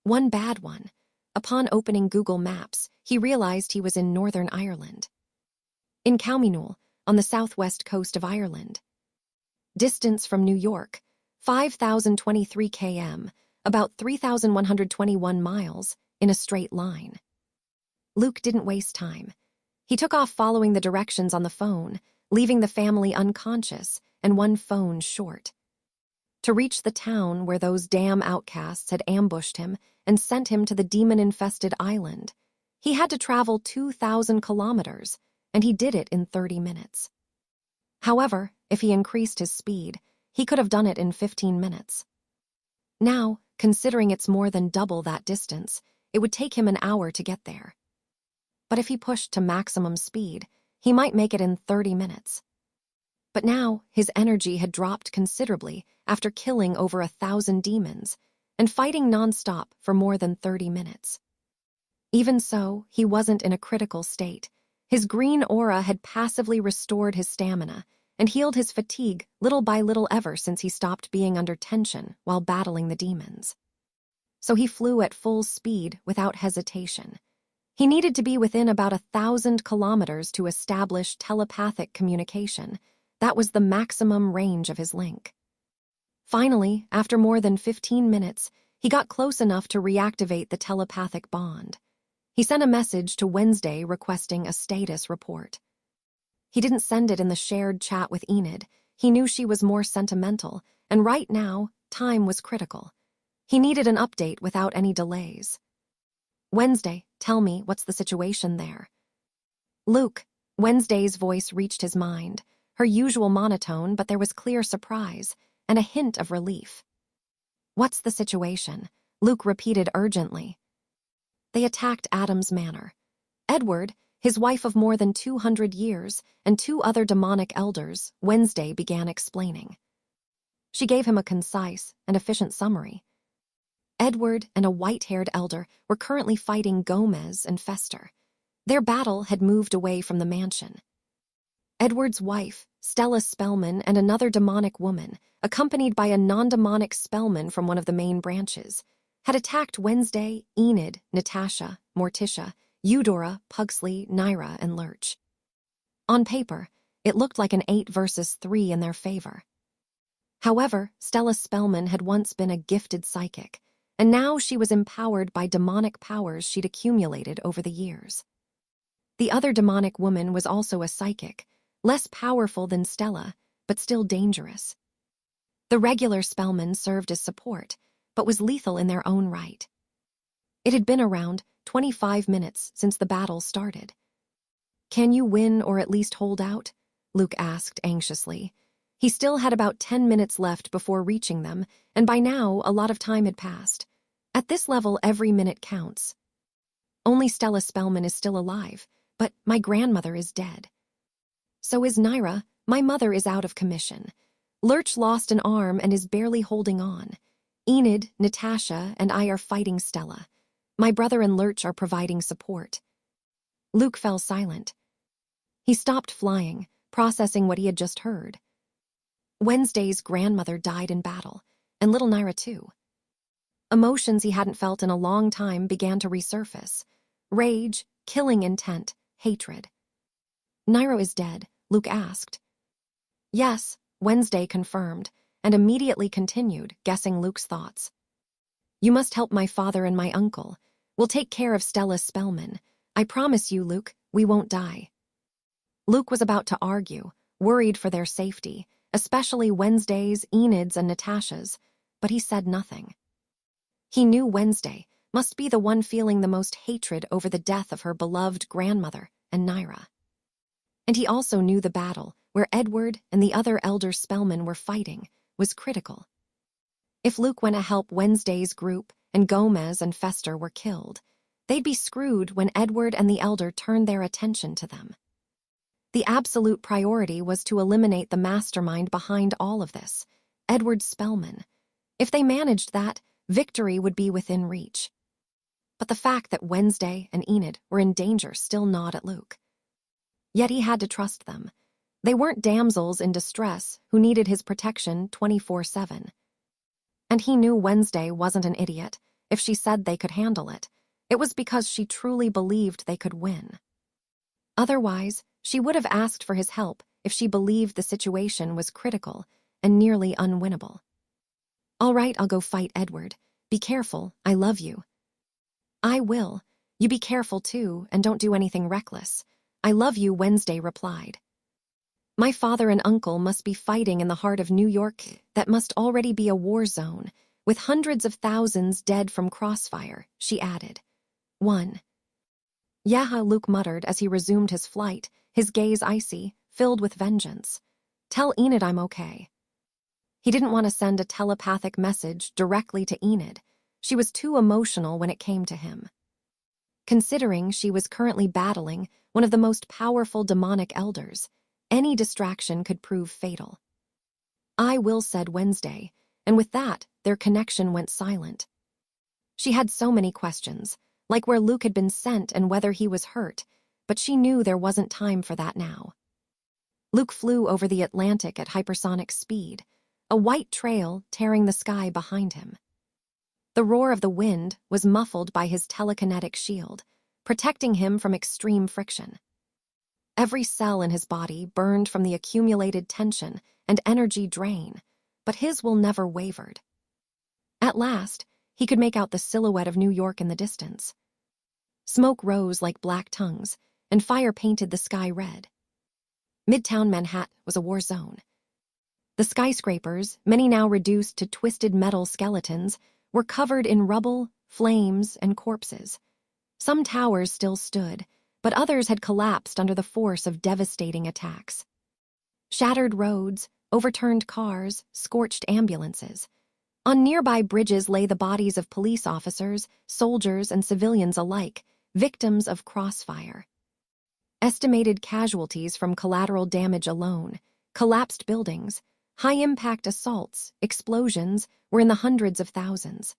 One bad one, upon opening Google Maps, he realized he was in Northern Ireland. In Cowminool, on the southwest coast of Ireland. Distance from New York, 5,023 km, about 3,121 miles, in a straight line. Luke didn't waste time. He took off following the directions on the phone, leaving the family unconscious and one phone short. To reach the town where those damn outcasts had ambushed him and sent him to the demon-infested island, he had to travel 2,000 kilometers, and he did it in 30 minutes. However, if he increased his speed, he could have done it in 15 minutes. Now, considering it's more than double that distance, it would take him an hour to get there. But if he pushed to maximum speed, he might make it in 30 minutes. But now, his energy had dropped considerably after killing over 1,000 demons and fighting nonstop for more than 30 minutes. Even so, he wasn't in a critical state. His green aura had passively restored his stamina and healed his fatigue little by little ever since he stopped being under tension while battling the demons. So he flew at full speed without hesitation. He needed to be within about 1,000 kilometers to establish telepathic communication. That was the maximum range of his link. Finally, after more than 15 minutes, he got close enough to reactivate the telepathic bond. He sent a message to Wednesday requesting a status report. He didn't send it in the shared chat with Enid. He knew she was more sentimental, and right now, time was critical. He needed an update without any delays. "Wednesday, tell me, what's the situation there?" "Luke," Wednesday's voice reached his mind, her usual monotone, but there was clear surprise and a hint of relief. "What's the situation?" Luke repeated urgently. "They attacked Adam's manor. Edward, his wife of more than 200 years, and 2 other demonic elders," Wednesday began explaining. She gave him a concise and efficient summary. Edward and a white-haired elder were currently fighting Gomez and Fester. Their battle had moved away from the mansion. Edward's wife, Stella Spellman, and another demonic woman, accompanied by a non-demonic Spellman from one of the main branches, had attacked Wednesday, Enid, Natasha, Morticia, Eudora, Pugsley, Naira, and Lurch. On paper, it looked like an 8 versus 3 in their favor. However, Stella Spellman had once been a gifted psychic, and now she was empowered by demonic powers she'd accumulated over the years. The other demonic woman was also a psychic, less powerful than Stella, but still dangerous. The regular Spellman served as support, but was lethal in their own right. It had been around 25 minutes since the battle started. "Can you win or at least hold out?" Luke asked anxiously. He still had about 10 minutes left before reaching them, and by now a lot of time had passed. At this level, every minute counts. "Only Stella Spellman is still alive, but my grandmother is dead. So is Naira. My mother is out of commission. Lurch lost an arm and is barely holding on. Enid, Natasha, and I are fighting Stella. My brother and Lurch are providing support." Luke fell silent. He stopped flying, processing what he had just heard. Wednesday's grandmother died in battle, and little Naira too. Emotions he hadn't felt in a long time began to resurface. Rage, killing intent, hatred. "Naira is dead," Luke asked. Yes, Wednesday confirmed, and immediately continued, guessing Luke's thoughts. You must help my father and my uncle. We'll take care of Stella Spellman. I promise you, Luke, we won't die. Luke was about to argue, worried for their safety, especially Wednesday's, Enid's, and Natasha's, but he said nothing. He knew Wednesday must be the one feeling the most hatred over the death of her beloved grandmother and Naira. And he also knew the battle, where Edward and the other elder Spellman were fighting, was critical. If Luke went to help Wednesday's group and Gomez and Fester were killed, they'd be screwed when Edward and the elder turned their attention to them. The absolute priority was to eliminate the mastermind behind all of this, Edward Spellman. If they managed that, victory would be within reach. But the fact that Wednesday and Enid were in danger still gnawed at Luke. Yet he had to trust them. They weren't damsels in distress who needed his protection 24/7. And he knew Wednesday wasn't an idiot. If she said they could handle it, it was because she truly believed they could win. Otherwise, she would have asked for his help if she believed the situation was critical and nearly unwinnable. All right, I'll go fight Edward. Be careful, I love you. I will. You be careful too, and don't do anything reckless. I love you, Wednesday replied. My father and uncle must be fighting in the heart of New York. That must already be a war zone, with hundreds of thousands dead from crossfire, she added. 1. Yeah, Luke muttered as he resumed his flight, his gaze icy, filled with vengeance. Tell Enid I'm okay. He didn't want to send a telepathic message directly to Enid. She was too emotional when it came to him. Considering she was currently battling one of the most powerful demonic elders, any distraction could prove fatal. I will, said Wednesday, and with that, their connection went silent. She had so many questions, like where Luke had been sent and whether he was hurt, but she knew there wasn't time for that now. Luke flew over the Atlantic at hypersonic speed, a white trail tearing the sky behind him. The roar of the wind was muffled by his telekinetic shield, protecting him from extreme friction. Every cell in his body burned from the accumulated tension and energy drain, but his will never wavered. At last, he could make out the silhouette of New York in the distance. Smoke rose like black tongues, and fire painted the sky red. Midtown Manhattan was a war zone. The skyscrapers, many now reduced to twisted metal skeletons, were covered in rubble, flames, and corpses. Some towers still stood, but others had collapsed under the force of devastating attacks. Shattered roads, overturned cars, scorched ambulances. On nearby bridges lay the bodies of police officers, soldiers, and civilians alike, victims of crossfire. Estimated casualties from collateral damage alone, collapsed buildings, high-impact assaults, explosions were in the hundreds of thousands.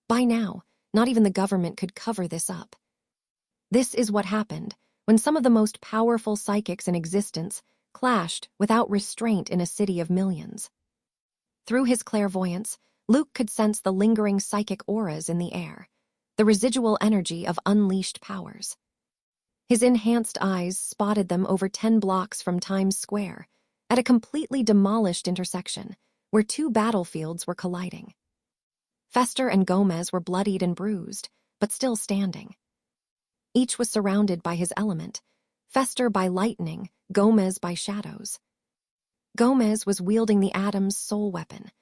By now, not even the government could cover this up. This is what happened when some of the most powerful psychics in existence clashed without restraint in a city of millions. Through his clairvoyance, Luke could sense the lingering psychic auras in the air, the residual energy of unleashed powers. His enhanced eyes spotted them over 10 blocks from Times Square, at a completely demolished intersection where two battlefields were colliding. Fester and Gomez were bloodied and bruised, but still standing. Each was surrounded by his element, Fester by lightning, Gomez by shadows. Gomez was wielding the Atom's soul weapon,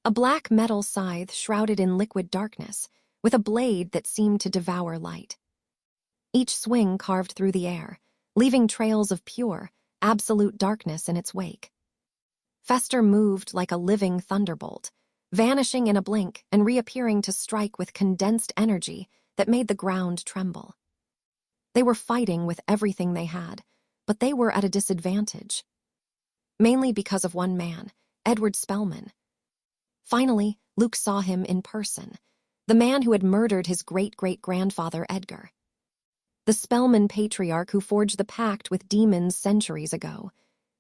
a black metal scythe shrouded in liquid darkness, with a blade that seemed to devour light. Each swing carved through the air, leaving trails of pure, absolute darkness in its wake. Fester moved like a living thunderbolt, vanishing in a blink and reappearing to strike with condensed energy that made the ground tremble. They were fighting with everything they had, but they were at a disadvantage. Mainly because of one man, Edward Spellman. Finally, Luke saw him in person, the man who had murdered his great-great-grandfather Edgar. The Spellman patriarch who forged the pact with demons centuries ago.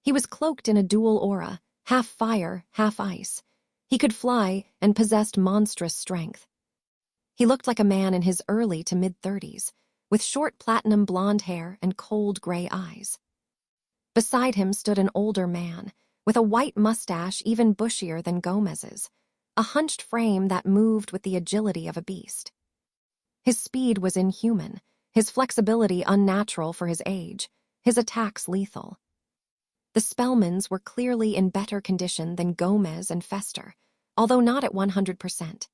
He was cloaked in a dual aura, half fire, half ice. He could fly and possessed monstrous strength. He looked like a man in his early to mid-30s, with short platinum blonde hair and cold gray eyes. Beside him stood an older man, with a white mustache even bushier than Gomez's, a hunched frame that moved with the agility of a beast. His speed was inhuman, his flexibility unnatural for his age, his attacks lethal. The Spellmans were clearly in better condition than Gomez and Fester, although not at 100%.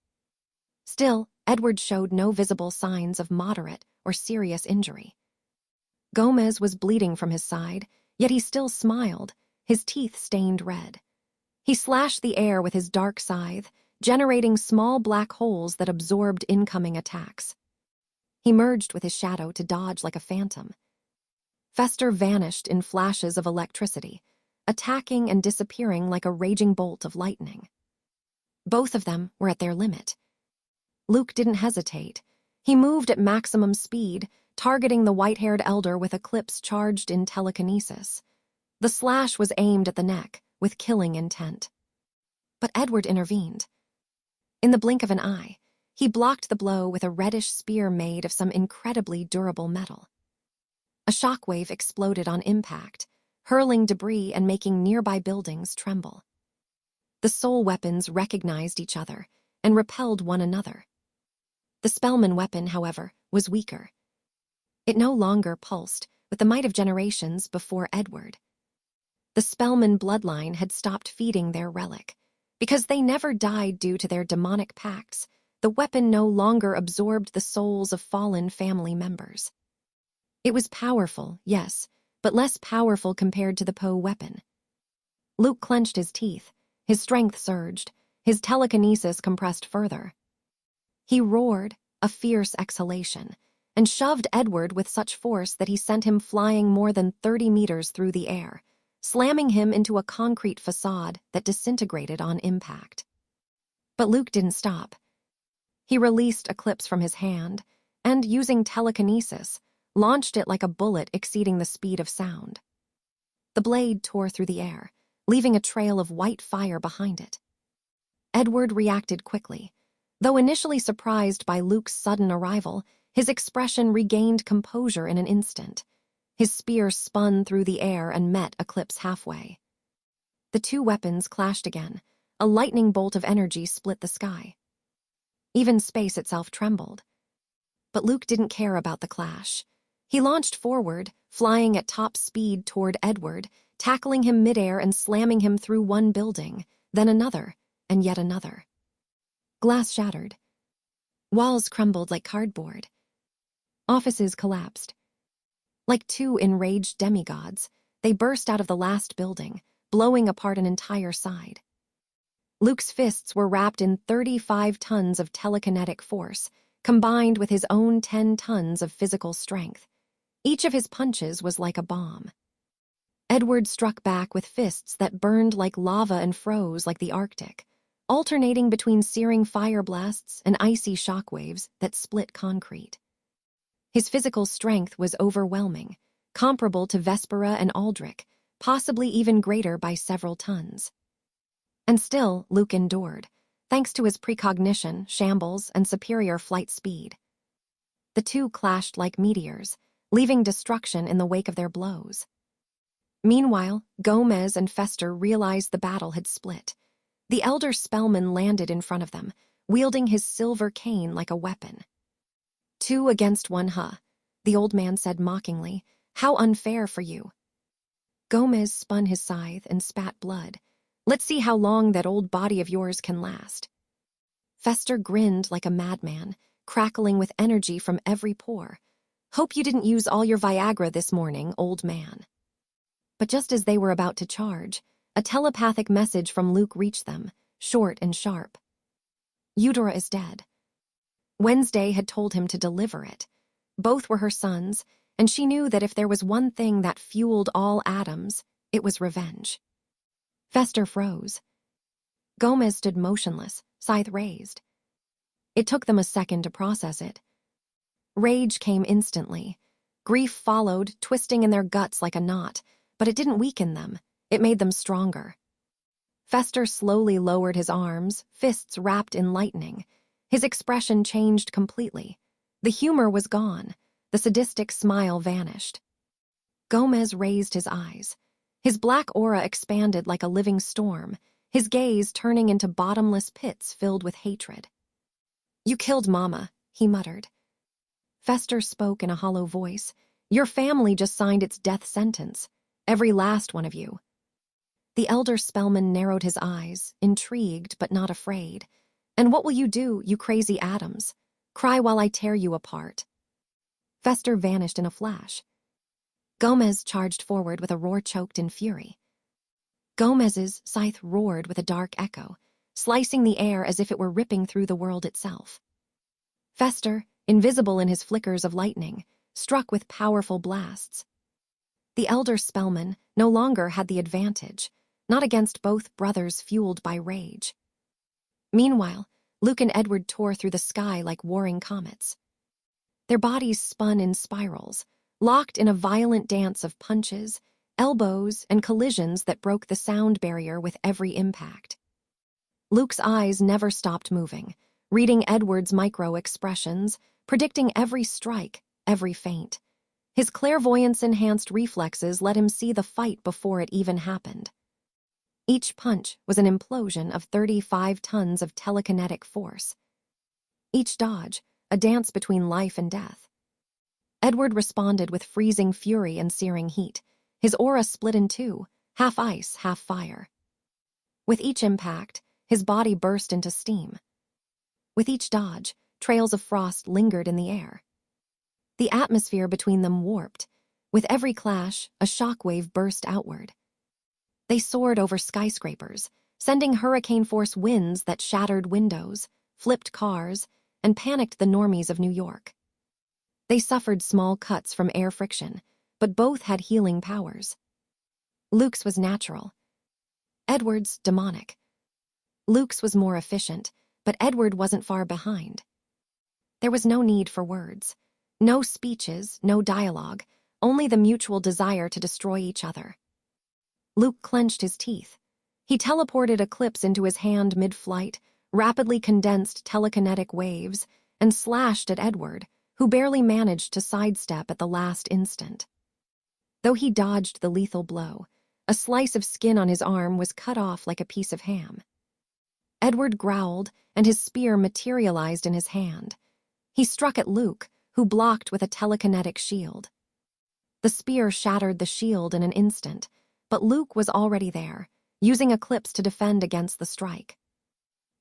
Still, Edward showed no visible signs of moderate or serious injury. Gomez was bleeding from his side, yet he still smiled, his teeth stained red. He slashed the air with his dark scythe, generating small black holes that absorbed incoming attacks. He merged with his shadow to dodge like a phantom. Fester vanished in flashes of electricity, attacking and disappearing like a raging bolt of lightning. Both of them were at their limit. Luke didn't hesitate. He moved at maximum speed, targeting the white-haired elder with a clips charged in telekinesis. The slash was aimed at the neck, with killing intent. But Edward intervened. In the blink of an eye, he blocked the blow with a reddish spear made of some incredibly durable metal. A shockwave exploded on impact, hurling debris and making nearby buildings tremble. The soul weapons recognized each other and repelled one another. The Spellman weapon, however, was weaker. It no longer pulsed with the might of generations before Edward. The Spellman bloodline had stopped feeding their relic. Because they never died due to their demonic pacts, the weapon no longer absorbed the souls of fallen family members. It was powerful, yes, but less powerful compared to the Poe weapon. Luke clenched his teeth, his strength surged, his telekinesis compressed further. He roared, a fierce exhalation, and shoved Edward with such force that he sent him flying more than 30 meters through the air, slamming him into a concrete facade that disintegrated on impact. But Luke didn't stop. He released Eclipse from his hand and, using telekinesis, launched it like a bullet exceeding the speed of sound. The blade tore through the air, leaving a trail of white fire behind it. Edward reacted quickly. Though initially surprised by Luke's sudden arrival, his expression regained composure in an instant. His spear spun through the air and met Eclipse halfway. The two weapons clashed again. A lightning bolt of energy split the sky. Even space itself trembled. But Luke didn't care about the clash. He launched forward, flying at top speed toward Edward, tackling him midair and slamming him through one building, then another, and yet another. Glass shattered. Walls crumbled like cardboard. Offices collapsed. Like two enraged demigods, they burst out of the last building, blowing apart an entire side. Luke's fists were wrapped in 35 tons of telekinetic force, combined with his own 10 tons of physical strength. Each of his punches was like a bomb. Edward struck back with fists that burned like lava and froze like the Arctic, alternating between searing fire blasts and icy shockwaves that split concrete. His physical strength was overwhelming, comparable to Vespera and Aldrich, possibly even greater by several tons. And still, Luke endured, thanks to his precognition, shambles, and superior flight speed. The two clashed like meteors, leaving destruction in the wake of their blows. Meanwhile, Gomez and Fester realized the battle had split. The elder Spellman landed in front of them, wielding his silver cane like a weapon. 2 against 1, huh? The old man said mockingly. How unfair for you. Gomez spun his scythe and spat blood. Let's see how long that old body of yours can last. Fester grinned like a madman, crackling with energy from every pore. Hope you didn't use all your Viagra this morning, old man. But just as they were about to charge, a telepathic message from Luke reached them, short and sharp. Eudora is dead. Wednesday had told him to deliver it. Both were her sons, and she knew that if there was one thing that fueled all atoms, it was revenge. Fester froze. Gomez stood motionless, scythe raised. It took them a second to process it. Rage came instantly. Grief followed, twisting in their guts like a knot, but it didn't weaken them. It made them stronger. Fester slowly lowered his arms, fists wrapped in lightning. His expression changed completely. The humor was gone. The sadistic smile vanished. Gomez raised his eyes. His black aura expanded like a living storm, his gaze turning into bottomless pits filled with hatred. "You killed Mama," he muttered. Fester spoke in a hollow voice. "Your family just signed its death sentence. Every last one of you." The elder Spellman narrowed his eyes, intrigued but not afraid. "And what will you do, you crazy atoms? Cry while I tear you apart." Fester vanished in a flash. Gomez charged forward with a roar choked in fury. Gomez's scythe roared with a dark echo, slicing the air as if it were ripping through the world itself. Fester, invisible in his flickers of lightning, struck with powerful blasts. The elder Spellman no longer had the advantage, not against both brothers fueled by rage. Meanwhile, Luke and Edward tore through the sky like warring comets. Their bodies spun in spirals, locked in a violent dance of punches, elbows, and collisions that broke the sound barrier with every impact. Luke's eyes never stopped moving, reading Edward's micro-expressions, predicting every strike, every feint. His clairvoyance-enhanced reflexes let him see the fight before it even happened. Each punch was an implosion of 35 tons of telekinetic force. Each dodge, a dance between life and death. Edward responded with freezing fury and searing heat. His aura split in two, half ice, half fire. With each impact, his body burst into steam. With each dodge, trails of frost lingered in the air. The atmosphere between them warped. With every clash, a shockwave burst outward. They soared over skyscrapers, sending hurricane-force winds that shattered windows, flipped cars, and panicked the normies of New York. They suffered small cuts from air friction, but both had healing powers. Luke's was natural. Edward's demonic. Luke's was more efficient, but Edward wasn't far behind. There was no need for words. No speeches, no dialogue, only the mutual desire to destroy each other. Luke clenched his teeth. He teleported Eclipse into his hand mid-flight, rapidly condensed telekinetic waves, and slashed at Edward, who barely managed to sidestep at the last instant. Though he dodged the lethal blow, a slice of skin on his arm was cut off like a piece of ham. Edward growled, and his spear materialized in his hand. He struck at Luke, who blocked with a telekinetic shield. The spear shattered the shield in an instant, but Luke was already there, using Eclipse to defend against the strike.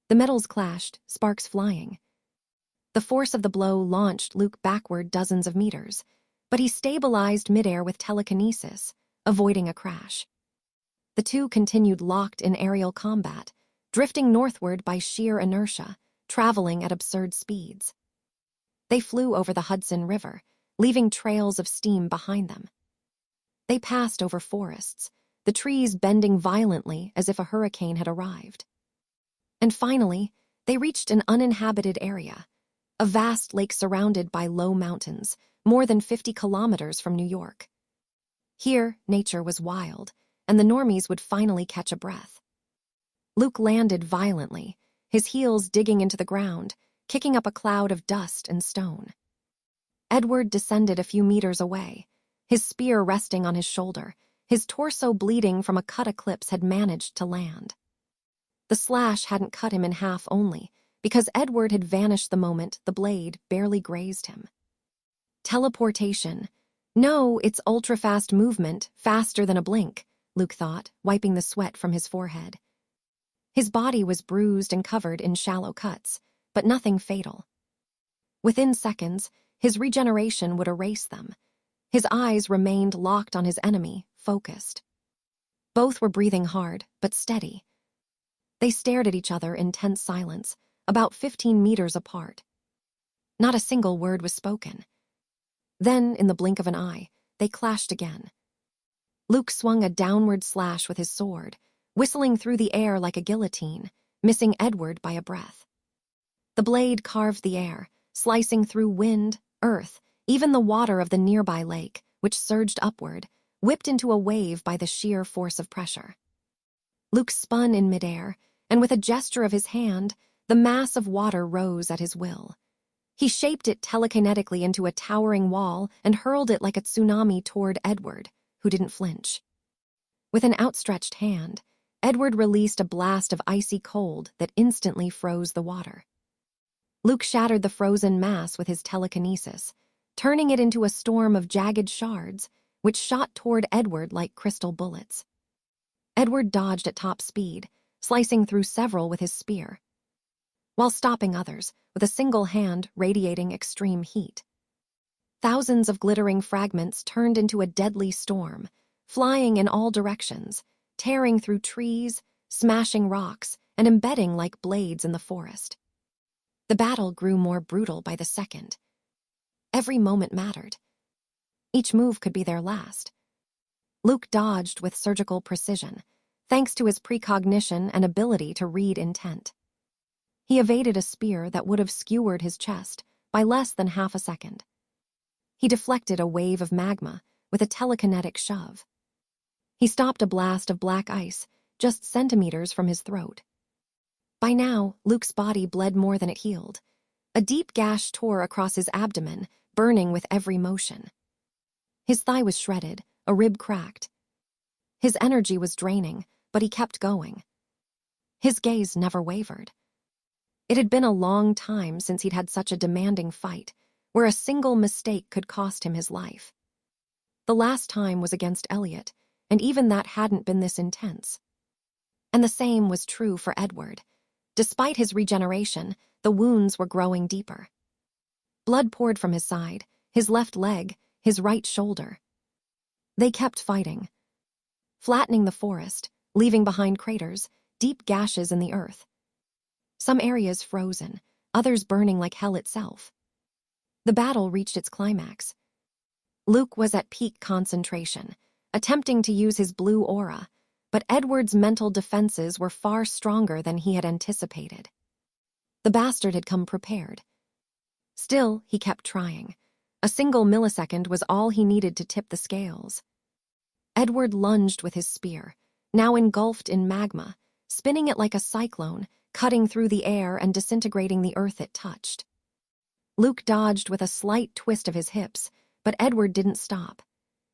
The metals clashed, sparks flying. The force of the blow launched Luke backward dozens of meters, but he stabilized midair with telekinesis, avoiding a crash. The two continued locked in aerial combat, drifting northward by sheer inertia, traveling at absurd speeds. They flew over the Hudson River, leaving trails of steam behind them. They passed over forests, the trees bending violently as if a hurricane had arrived. And finally, they reached an uninhabited area, a vast lake surrounded by low mountains, more than 50 kilometers from New York. Here, nature was wild, and the normies would finally catch a breath. Luke landed violently, his heels digging into the ground, kicking up a cloud of dust and stone. Edward descended a few meters away, his spear resting on his shoulder, his torso bleeding from a cut Eclipse had managed to land. The slash hadn't cut him in half only, because Edward had vanished the moment the blade barely grazed him. Teleportation. No, it's ultra-fast movement, faster than a blink, Luke thought, wiping the sweat from his forehead. His body was bruised and covered in shallow cuts, but nothing fatal. Within seconds, his regeneration would erase them. His eyes remained locked on his enemy, focused. Both were breathing hard, but steady. They stared at each other in tense silence, about 15 meters apart. Not a single word was spoken. Then, in the blink of an eye, they clashed again. Luke swung a downward slash with his sword, whistling through the air like a guillotine, missing Edward by a breath. The blade carved the air, slicing through wind, earth, even the water of the nearby lake, which surged upward, whipped into a wave by the sheer force of pressure. Luke spun in midair, and with a gesture of his hand, the mass of water rose at his will. He shaped it telekinetically into a towering wall and hurled it like a tsunami toward Edward, who didn't flinch. With an outstretched hand, Edward released a blast of icy cold that instantly froze the water. Luke shattered the frozen mass with his telekinesis, turning it into a storm of jagged shards, which shot toward Edward like crystal bullets. Edward dodged at top speed, slicing through several with his spear, while stopping others with a single hand radiating extreme heat. Thousands of glittering fragments turned into a deadly storm, flying in all directions, tearing through trees, smashing rocks, and embedding like blades in the forest. The battle grew more brutal by the second. Every moment mattered. Each move could be their last. Luke dodged with surgical precision, thanks to his precognition and ability to read intent. He evaded a spear that would have skewered his chest by less than half a second. He deflected a wave of magma with a telekinetic shove. He stopped a blast of black ice just centimeters from his throat. By now, Luke's body bled more than it healed. A deep gash tore across his abdomen, burning with every motion. His thigh was shredded, a rib cracked. His energy was draining, but he kept going. His gaze never wavered. It had been a long time since he'd had such a demanding fight, where a single mistake could cost him his life. The last time was against Elliot, and even that hadn't been this intense. And the same was true for Edward. Despite his regeneration, the wounds were growing deeper. Blood poured from his side, his left leg, his right shoulder. They kept fighting, flattening the forest, leaving behind craters, deep gashes in the earth. Some areas frozen, others burning like hell itself. The battle reached its climax. Luke was at peak concentration, attempting to use his blue aura, but Edward's mental defenses were far stronger than he had anticipated. The bastard had come prepared. Still, he kept trying. A single millisecond was all he needed to tip the scales. Edward lunged with his spear, now engulfed in magma, spinning it like a cyclone, cutting through the air and disintegrating the earth it touched. Luke dodged with a slight twist of his hips, but Edward didn't stop.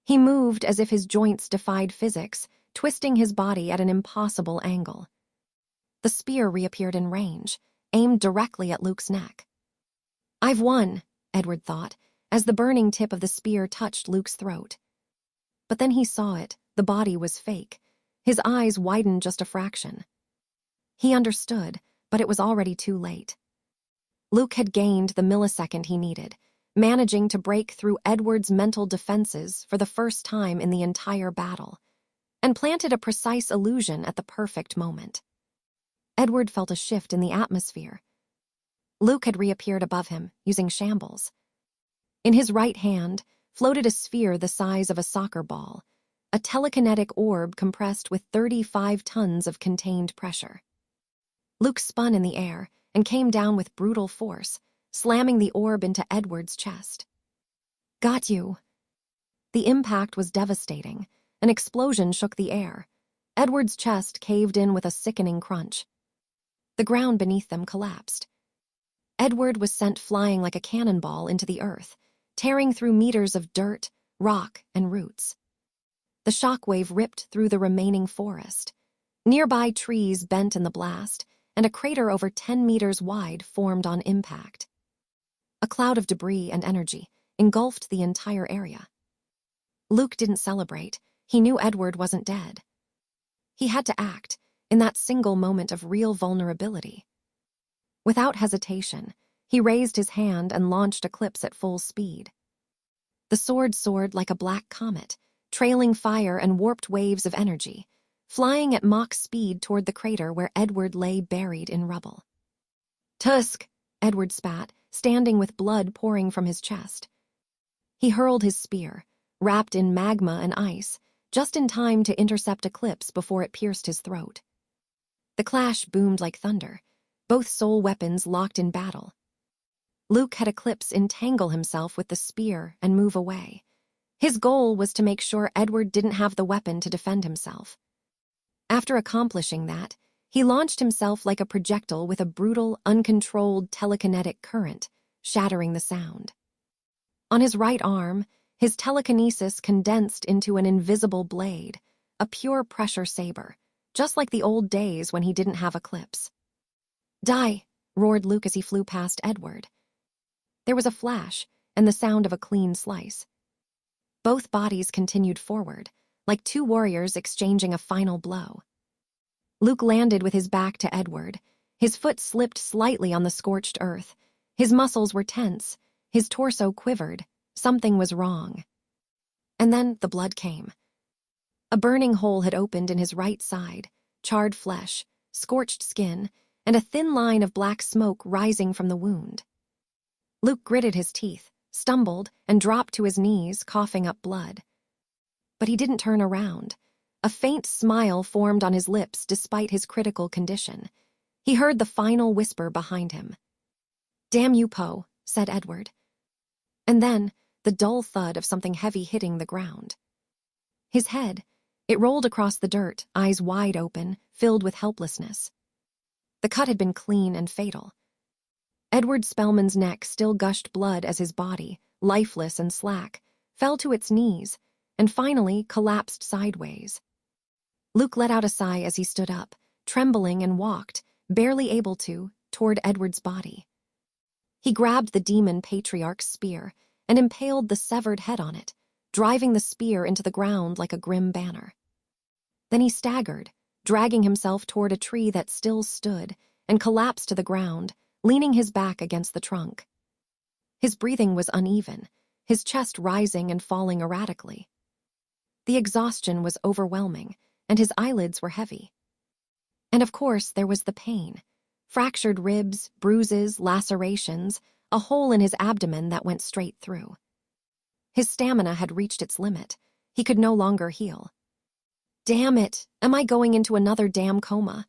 He moved as if his joints defied physics, twisting his body at an impossible angle. The spear reappeared in range, aimed directly at Luke's neck. "I've won," Edward thought, as the burning tip of the spear touched Luke's throat. But then he saw it, the body was fake. His eyes widened just a fraction. He understood, but it was already too late. Luke had gained the millisecond he needed, managing to break through Edward's mental defenses for the first time in the entire battle, and planted a precise illusion at the perfect moment. Edward felt a shift in the atmosphere. Luke had reappeared above him, using shambles. In his right hand floated a sphere the size of a soccer ball, a telekinetic orb compressed with 35 tons of contained pressure. Luke spun in the air and came down with brutal force, slamming the orb into Edward's chest. "Got you." The impact was devastating. An explosion shook the air. Edward's chest caved in with a sickening crunch. The ground beneath them collapsed. Edward was sent flying like a cannonball into the earth, tearing through meters of dirt, rock, and roots. The shockwave ripped through the remaining forest. Nearby trees bent in the blast, and a crater over 10 meters wide formed on impact. A cloud of debris and energy engulfed the entire area. Luke didn't celebrate. He knew Edward wasn't dead. He had to act in that single moment of real vulnerability. Without hesitation, he raised his hand and launched Eclipse at full speed. The sword soared like a black comet, trailing fire and warped waves of energy, flying at Mach speed toward the crater where Edward lay buried in rubble. "Tusk!" Edward spat, standing with blood pouring from his chest. He hurled his spear, wrapped in magma and ice, just in time to intercept Eclipse before it pierced his throat. The clash boomed like thunder, both soul weapons locked in battle. Luke had Eclipse entangle himself with the spear and move away. His goal was to make sure Edward didn't have the weapon to defend himself. After accomplishing that, he launched himself like a projectile with a brutal, uncontrolled telekinetic current, shattering the sound. On his right arm, his telekinesis condensed into an invisible blade, a pure pressure saber, just like the old days when he didn't have a clips. "Die!" roared Luke as he flew past Edward. There was a flash and the sound of a clean slice. Both bodies continued forward, like two warriors exchanging a final blow. Luke landed with his back to Edward. His foot slipped slightly on the scorched earth. His muscles were tense. His torso quivered. Something was wrong. And then the blood came. A burning hole had opened in his right side, charred flesh, scorched skin, and a thin line of black smoke rising from the wound. Luke gritted his teeth, stumbled, and dropped to his knees, coughing up blood. But he didn't turn around. A faint smile formed on his lips despite his critical condition. He heard the final whisper behind him. "Damn you, Poe," said Edward. And then, the dull thud of something heavy hitting the ground. His head, it rolled across the dirt, eyes wide open, filled with helplessness. The cut had been clean and fatal. Edward Spellman's neck still gushed blood as his body, lifeless and slack, fell to its knees and finally collapsed sideways. Luke let out a sigh as he stood up, trembling, and walked, barely able to, toward Edward's body. He grabbed the demon patriarch's spear and impaled the severed head on it, driving the spear into the ground like a grim banner. Then he staggered, dragging himself toward a tree that still stood, and collapsed to the ground, leaning his back against the trunk. His breathing was uneven, his chest rising and falling erratically. The exhaustion was overwhelming, and his eyelids were heavy. And of course, there was the pain. Fractured ribs, bruises, lacerations, a hole in his abdomen that went straight through. His stamina had reached its limit. He could no longer heal. "Damn it, am I going into another damn coma?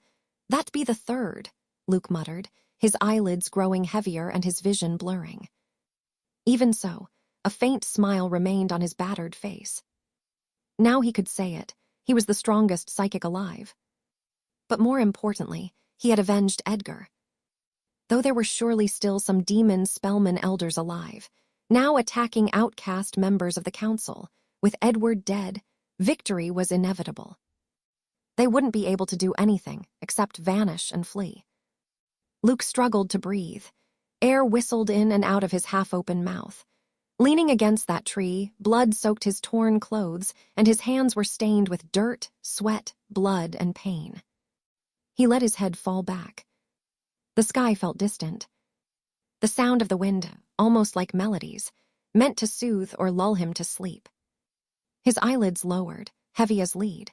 That'd be the third," Luke muttered, his eyelids growing heavier and his vision blurring. Even so, a faint smile remained on his battered face. Now he could say it. He was the strongest psychic alive. But more importantly, he had avenged Edgar. Though there were surely still some demon Spellman elders alive, now attacking outcast members of the council, with Edward dead, victory was inevitable. They wouldn't be able to do anything except vanish and flee. Luke struggled to breathe. Air whistled in and out of his half-open mouth. Leaning against that tree, blood soaked his torn clothes, and his hands were stained with dirt, sweat, blood, and pain. He let his head fall back. The sky felt distant. The sound of the wind, almost like melodies, meant to soothe or lull him to sleep. His eyelids lowered, heavy as lead.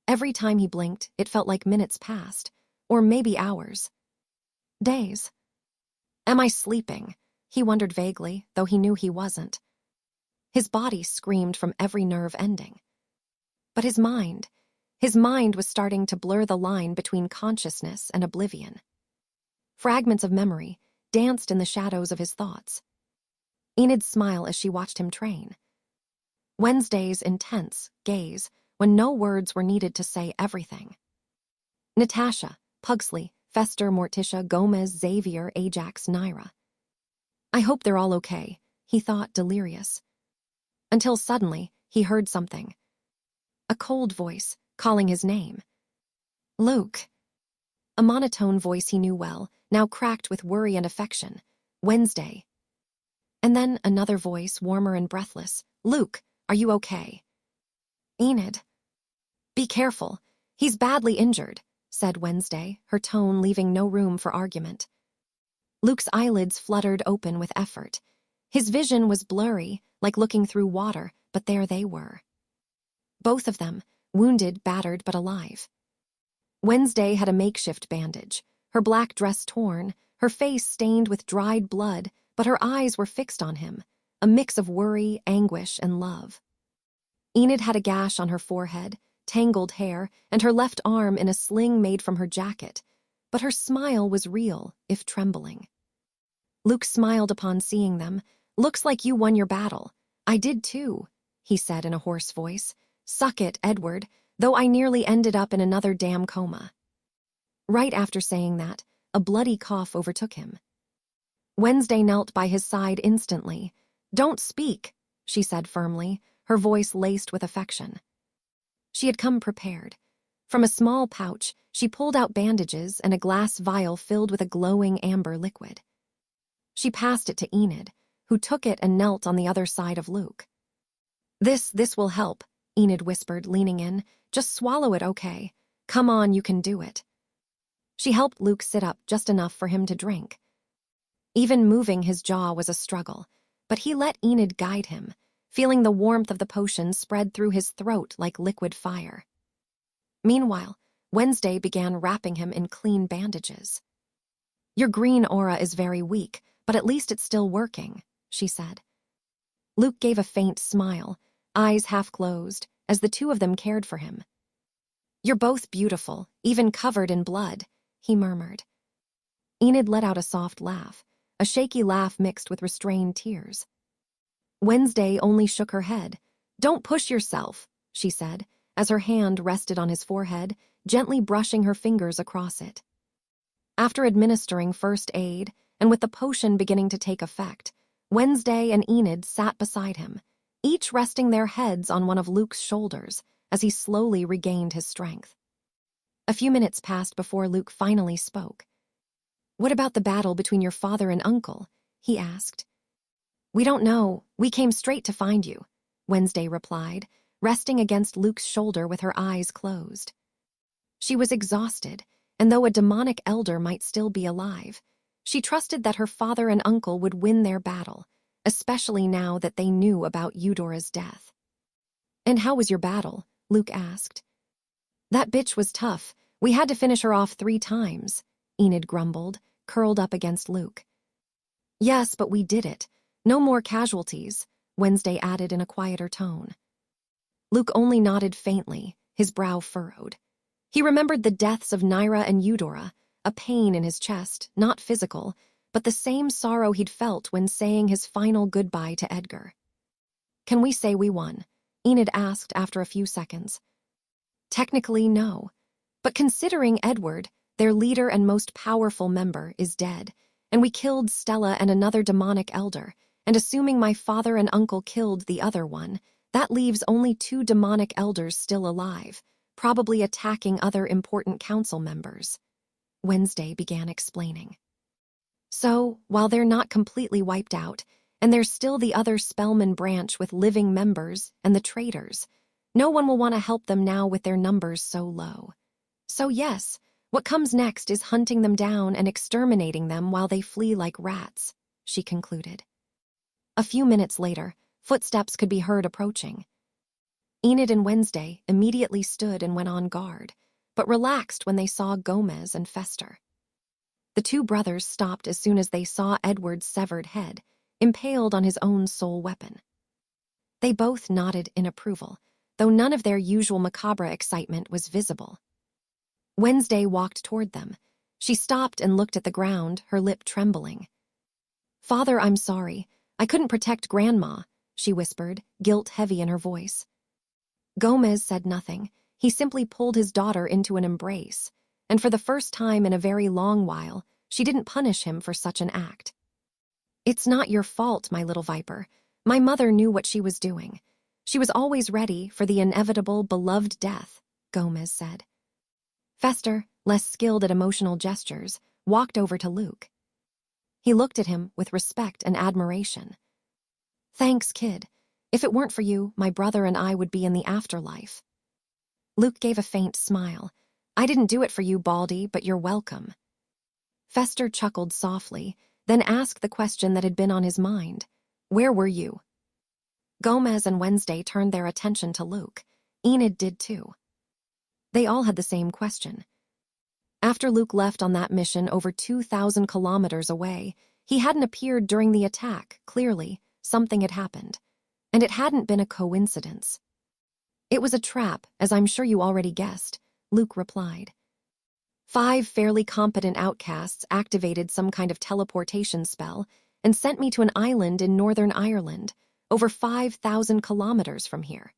Every time he blinked, it felt like minutes passed, or maybe hours. Days. "Am I sleeping?" he wondered vaguely, though he knew he wasn't. His body screamed from every nerve ending. But his mind was starting to blur the line between consciousness and oblivion. Fragments of memory danced in the shadows of his thoughts. Enid's smile as she watched him train. Wednesday's intense gaze when no words were needed to say everything. Natasha, Pugsley, Fester, Morticia, Gomez, Xavier, Ajax, Naira. "I hope they're all okay," he thought, delirious. Until suddenly, he heard something. A cold voice, calling his name. "Luke." A monotone voice he knew well, now cracked with worry and affection. "Wednesday." And then another voice, warmer and breathless. "Luke, are you okay?" "Enid." "Be careful. He's badly injured," said Wednesday, her tone leaving no room for argument. Luke's eyelids fluttered open with effort. His vision was blurry, like looking through water, but there they were. Both of them, wounded, battered, but alive. Wednesday had a makeshift bandage, her black dress torn, her face stained with dried blood, but her eyes were fixed on him, a mix of worry, anguish, and love. Enid had a gash on her forehead, tangled hair, and her left arm in a sling made from her jacket, but her smile was real, if trembling. Luke smiled upon seeing them. "Looks like you won your battle. I did too," he said in a hoarse voice. "Suck it, Edward, though I nearly ended up in another damn coma." Right after saying that, a bloody cough overtook him. Wednesday knelt by his side instantly. "Don't speak," she said firmly, her voice laced with affection. She had come prepared. From a small pouch, she pulled out bandages and a glass vial filled with a glowing amber liquid. She passed it to Enid, who took it and knelt on the other side of Luke. This will help, Enid whispered, leaning in. Just swallow it, okay? Come on, you can do it. She helped Luke sit up just enough for him to drink. Even moving his jaw was a struggle, but he let Enid guide him, feeling the warmth of the potion spread through his throat like liquid fire. Meanwhile, Wednesday began wrapping him in clean bandages. Your green aura is very weak, but at least it's still working, she said. Luke gave a faint smile, eyes half closed, as the two of them cared for him. You're both beautiful, even covered in blood, he murmured. Enid let out a soft laugh, a shaky laugh mixed with restrained tears. Wednesday only shook her head. Don't push yourself, she said, as her hand rested on his forehead, gently brushing her fingers across it. After administering first aid, and with the potion beginning to take effect, Wednesday and Enid sat beside him, each resting their heads on one of Luke's shoulders as he slowly regained his strength. A few minutes passed before Luke finally spoke. What about the battle between your father and uncle? He asked. We don't know. We came straight to find you, Wednesday replied, resting against Luke's shoulder with her eyes closed. She was exhausted, and though a demonic elder might still be alive, she trusted that her father and uncle would win their battle, especially now that they knew about Eudora's death. And how was your battle? Luke asked. That bitch was tough. We had to finish her off 3 times, Enid grumbled, curled up against Luke. Yes, but we did it. No more casualties, Wednesday added in a quieter tone. Luke only nodded faintly, his brow furrowed. He remembered the deaths of Naira and Eudora, a pain in his chest, not physical, but the same sorrow he'd felt when saying his final goodbye to Edgar. Can we say we won? Enid asked after a few seconds. Technically, no. But considering Edward, their leader and most powerful member, is dead, and we killed Stella and another demonic elder, and assuming my father and uncle killed the other one, that leaves only 2 demonic elders still alive, probably attacking other important council members. Wednesday began explaining. So, while they're not completely wiped out, and there's still the other Spellman branch with living members and the traitors, no one will want to help them now with their numbers so low. So yes, what comes next is hunting them down and exterminating them while they flee like rats, she concluded. A few minutes later, footsteps could be heard approaching. Enid and Wednesday immediately stood and went on guard, but relaxed when they saw Gomez and Fester. The 2 brothers stopped as soon as they saw Edward's severed head, impaled on his own sole weapon. They both nodded in approval, though none of their usual macabre excitement was visible. Wednesday walked toward them. She stopped and looked at the ground, her lip trembling. Father, I'm sorry. I couldn't protect Grandma, she whispered, guilt heavy in her voice. Gomez said nothing. He simply pulled his daughter into an embrace, and for the first time in a very long while, she didn't punish him for such an act. It's not your fault, my little viper. My mother knew what she was doing. She was always ready for the inevitable, beloved death, Gomez said. Fester, less skilled at emotional gestures, walked over to Luke. He looked at him with respect and admiration. Thanks, kid. If it weren't for you, my brother and I would be in the afterlife. Luke gave a faint smile. I didn't do it for you, Baldy, but you're welcome. Fester chuckled softly, then asked the question that had been on his mind. Where were you? Gomez and Wednesday turned their attention to Luke. Enid did too. They all had the same question. After Luke left on that mission over 2,000 kilometers away, he hadn't appeared during the attack. Clearly, something had happened. And it hadn't been a coincidence. It was a trap, as I'm sure you already guessed, Luke replied. 5 fairly competent outcasts activated some kind of teleportation spell and sent me to an island in Northern Ireland, over 5,000 kilometers from here.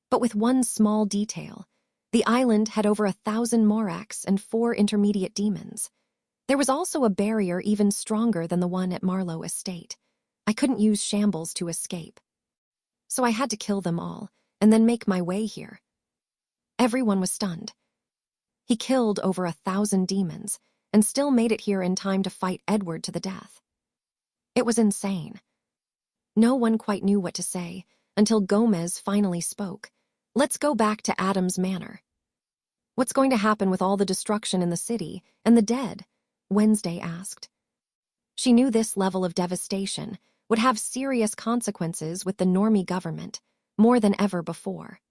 But with one small detail. The island had over 1,000 Moraks and 4 intermediate demons. There was also a barrier even stronger than the one at Marlowe Estate. I couldn't use shambles to escape. So I had to kill them all, and then make my way here. Everyone was stunned. He killed over 1,000 demons and still made it here in time to fight Edward to the death. It was insane. No one quite knew what to say until Gomez finally spoke. "Let's go back to Adam's Manor." "What's going to happen with all the destruction in the city and the dead?" Wednesday asked. She knew this level of devastation would have serious consequences with the normie government, more than ever before.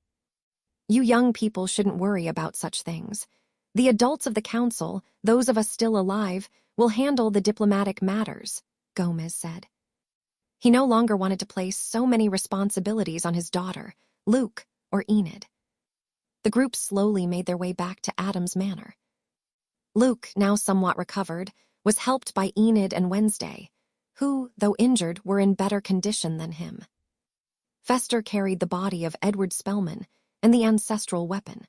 "You young people shouldn't worry about such things. The adults of the council, those of us still alive, will handle the diplomatic matters," Gomez said. He no longer wanted to place so many responsibilities on his daughter, Luke, or Enid. The group slowly made their way back to Adam's Manor. Luke, now somewhat recovered, was helped by Enid and Wednesday, who, though injured, were in better condition than him. Fester carried the body of Edward Spellman and the ancestral weapon.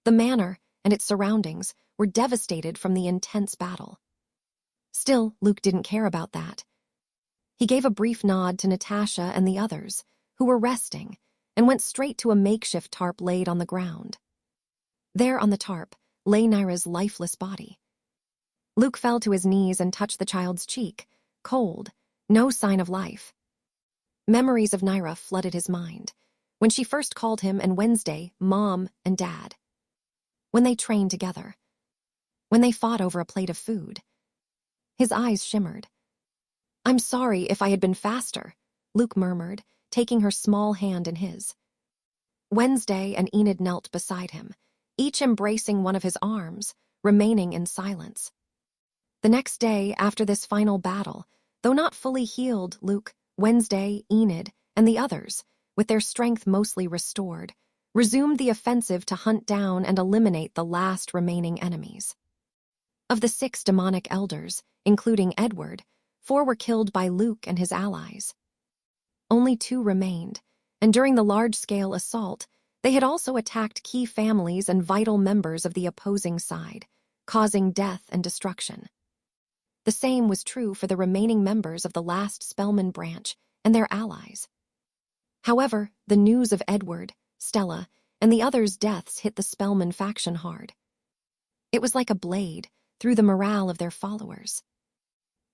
The manor and its surroundings were devastated from the intense battle. Still, Luke didn't care about that. He gave a brief nod to Natasha and the others, who were resting, and went straight to a makeshift tarp laid on the ground. There on the tarp lay Naira's lifeless body. Luke fell to his knees and touched the child's cheek, cold, no sign of life. Memories of Naira flooded his mind, when she first called him and Wednesday Mom and Dad. When they trained together. When they fought over a plate of food. His eyes shimmered. "I'm sorry if I had been faster," Luke murmured, taking her small hand in his. Wednesday and Enid knelt beside him, each embracing one of his arms, remaining in silence. The next day, after this final battle, though not fully healed, Luke, Wednesday, Enid, and the others, with their strength mostly restored, resumed the offensive to hunt down and eliminate the last remaining enemies. Of the 6 demonic elders, including Edward, 4 were killed by Luke and his allies. Only 2 remained, and during the large-scale assault, they had also attacked key families and vital members of the opposing side, causing death and destruction. The same was true for the remaining members of the last Spellman branch and their allies. However, the news of Edward, Stella, and the others' deaths hit the Spellman faction hard. It was like a blade through the morale of their followers.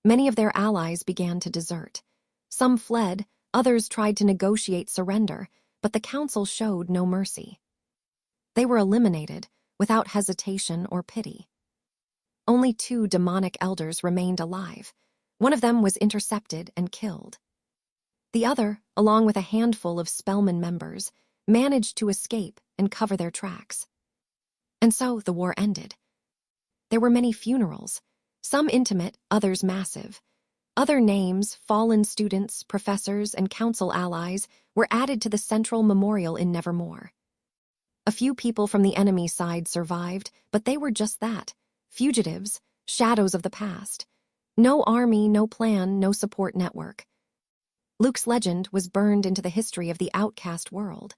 Many of their allies began to desert. Some fled, others tried to negotiate surrender, but the council showed no mercy. They were eliminated without hesitation or pity. Only 2 demonic elders remained alive. One of them was intercepted and killed. The other, along with a handful of Spellman members, managed to escape and cover their tracks. And so the war ended. There were many funerals, some intimate, others massive. Other names, fallen students, professors, and council allies were added to the central memorial in Nevermore. A few people from the enemy side survived, but they were just that, fugitives, shadows of the past. No army, no plan, no support network. Luke's legend was burned into the history of the outcast world,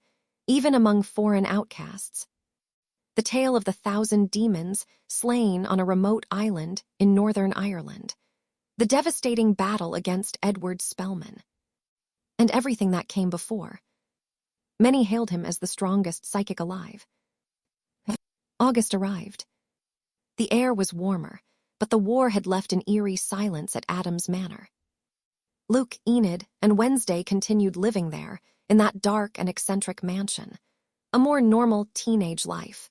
even among foreign outcasts. The tale of the 1,000 demons slain on a remote island in Northern Ireland. The devastating battle against Edward Spellman. And everything that came before. Many hailed him as the strongest psychic alive. August arrived. The air was warmer, but the war had left an eerie silence at Adam's Manor. Luke, Enid, and Wednesday continued living there, in that dark and eccentric mansion. A more normal teenage life.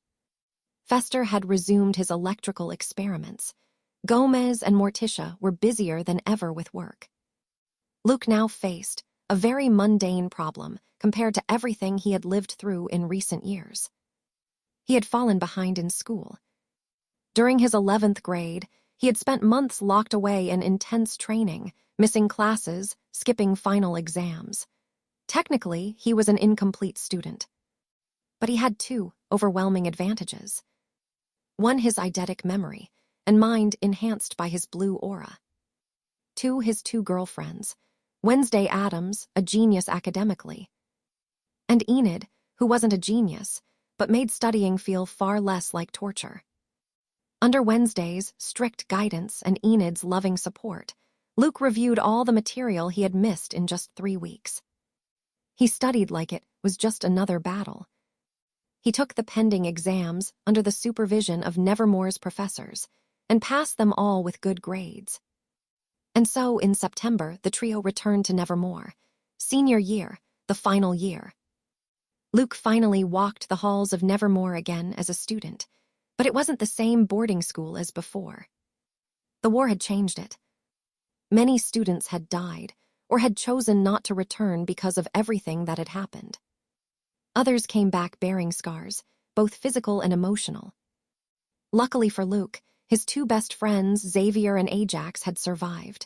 Fester had resumed his electrical experiments. Gomez and Morticia were busier than ever with work. Luke now faced a very mundane problem compared to everything he had lived through in recent years. He had fallen behind in school. During his 11th grade, he had spent months locked away in intense training, missing classes, skipping final exams. Technically, he was an incomplete student. But he had 2 overwhelming advantages. One, his eidetic memory, and mind enhanced by his blue aura. 2, his 2 girlfriends, Wednesday Adams, a genius academically, and Enid, who wasn't a genius, but made studying feel far less like torture. Under Wednesday's strict guidance and Enid's loving support, Luke reviewed all the material he had missed in just 3 weeks. He studied like it was just another battle. He took the pending exams under the supervision of Nevermore's professors and passed them all with good grades. And so, in September, the trio returned to Nevermore. Senior year, the final year. Luke finally walked the halls of Nevermore again as a student, but it wasn't the same boarding school as before. The war had changed it. Many students had died or had chosen not to return because of everything that had happened. Others came back bearing scars, both physical and emotional. Luckily for Luke, his two best friends, Xavier and Ajax, had survived.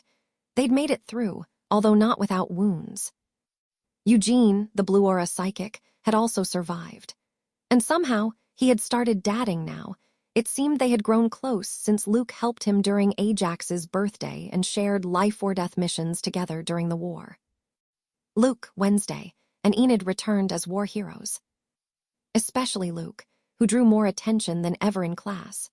They'd made it through, although not without wounds. Eugene, the Blue Aura psychic, had also survived. And somehow, he had started dating now. It seemed they had grown close since Luke helped him during Ajax's birthday and shared life-or-death missions together during the war. Luke, Wednesday, and Enid returned as war heroes. Especially Luke, who drew more attention than ever in class.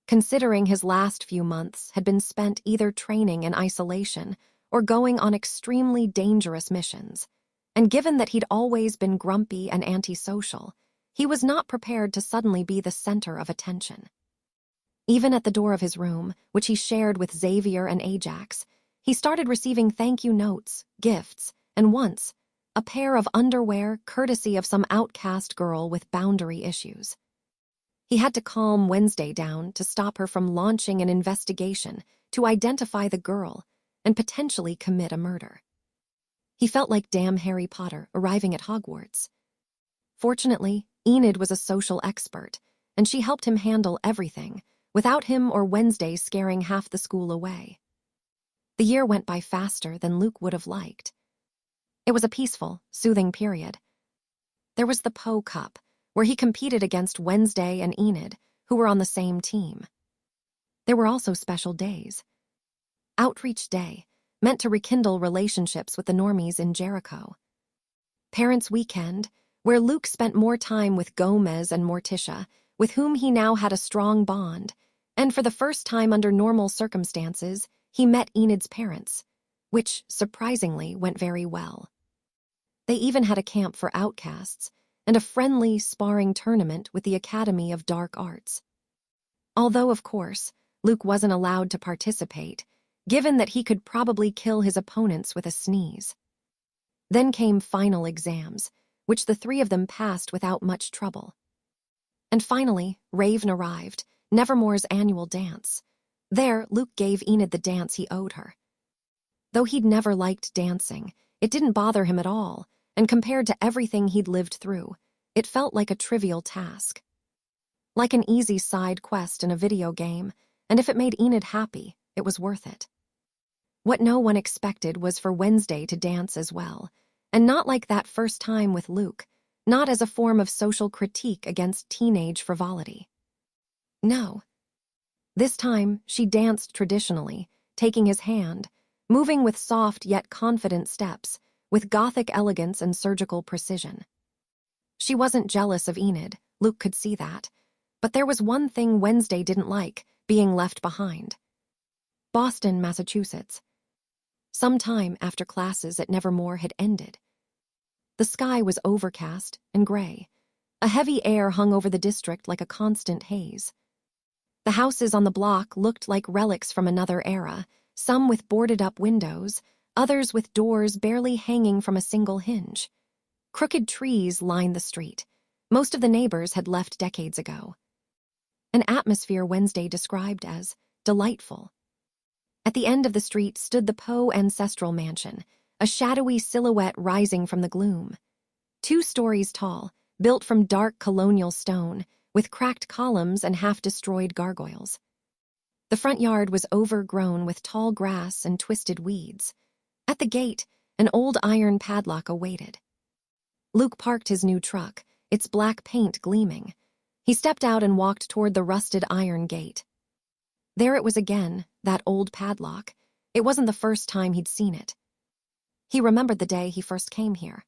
Considering his last few months had been spent either training in isolation or going on extremely dangerous missions, and given that he'd always been grumpy and antisocial, he was not prepared to suddenly be the center of attention. Even at the door of his room, which he shared with Xavier and Ajax, he started receiving thank you notes, gifts, and once, a pair of underwear courtesy of some outcast girl with boundary issues. He had to calm Wednesday down to stop her from launching an investigation to identify the girl and potentially commit a murder. He felt like damn Harry Potter arriving at Hogwarts. Fortunately, Enid was a social expert, and she helped him handle everything, without him or Wednesday scaring half the school away. The year went by faster than Luke would have liked. It was a peaceful, soothing period. There was the Poe Cup, where he competed against Wednesday and Enid, who were on the same team. There were also special days. Outreach Day, meant to rekindle relationships with the normies in Jericho. Parents' Weekend, where Luke spent more time with Gomez and Morticia, with whom he now had a strong bond, and for the first time under normal circumstances, he met Enid's parents, which, surprisingly, went very well. They even had a camp for outcasts and a friendly sparring tournament with the Academy of Dark Arts. Although, of course, Luke wasn't allowed to participate, given that he could probably kill his opponents with a sneeze. Then came final exams, which the three of them passed without much trouble. And finally, Raven arrived, Nevermore's annual dance. There, Luke gave Enid the dance he owed her. Though he'd never liked dancing, it didn't bother him at all, and compared to everything he'd lived through, it felt like a trivial task. Like an easy side quest in a video game, and if it made Enid happy, it was worth it. What no one expected was for Wednesday to dance as well, and not like that first time with Luke, not as a form of social critique against teenage frivolity. No. This time, she danced traditionally, taking his hand, moving with soft yet confident steps, with Gothic elegance and surgical precision. She wasn't jealous of Enid, Luke could see that, but there was one thing Wednesday didn't like, being left behind. Boston, Massachusetts. Some time after classes at Nevermore had ended. The sky was overcast and gray. A heavy air hung over the district like a constant haze. The houses on the block looked like relics from another era, some with boarded-up windows, others with doors barely hanging from a single hinge. Crooked trees lined the street. Most of the neighbors had left decades ago. An atmosphere Wednesday described as delightful. At the end of the street stood the Poe ancestral mansion, a shadowy silhouette rising from the gloom. 2 stories tall, built from dark colonial stone, with cracked columns and half-destroyed gargoyles. The front yard was overgrown with tall grass and twisted weeds. At the gate, an old iron padlock awaited. Luke parked his new truck, its black paint gleaming. He stepped out and walked toward the rusted iron gate. There it was again, that old padlock. It wasn't the first time he'd seen it. He remembered the day he first came here.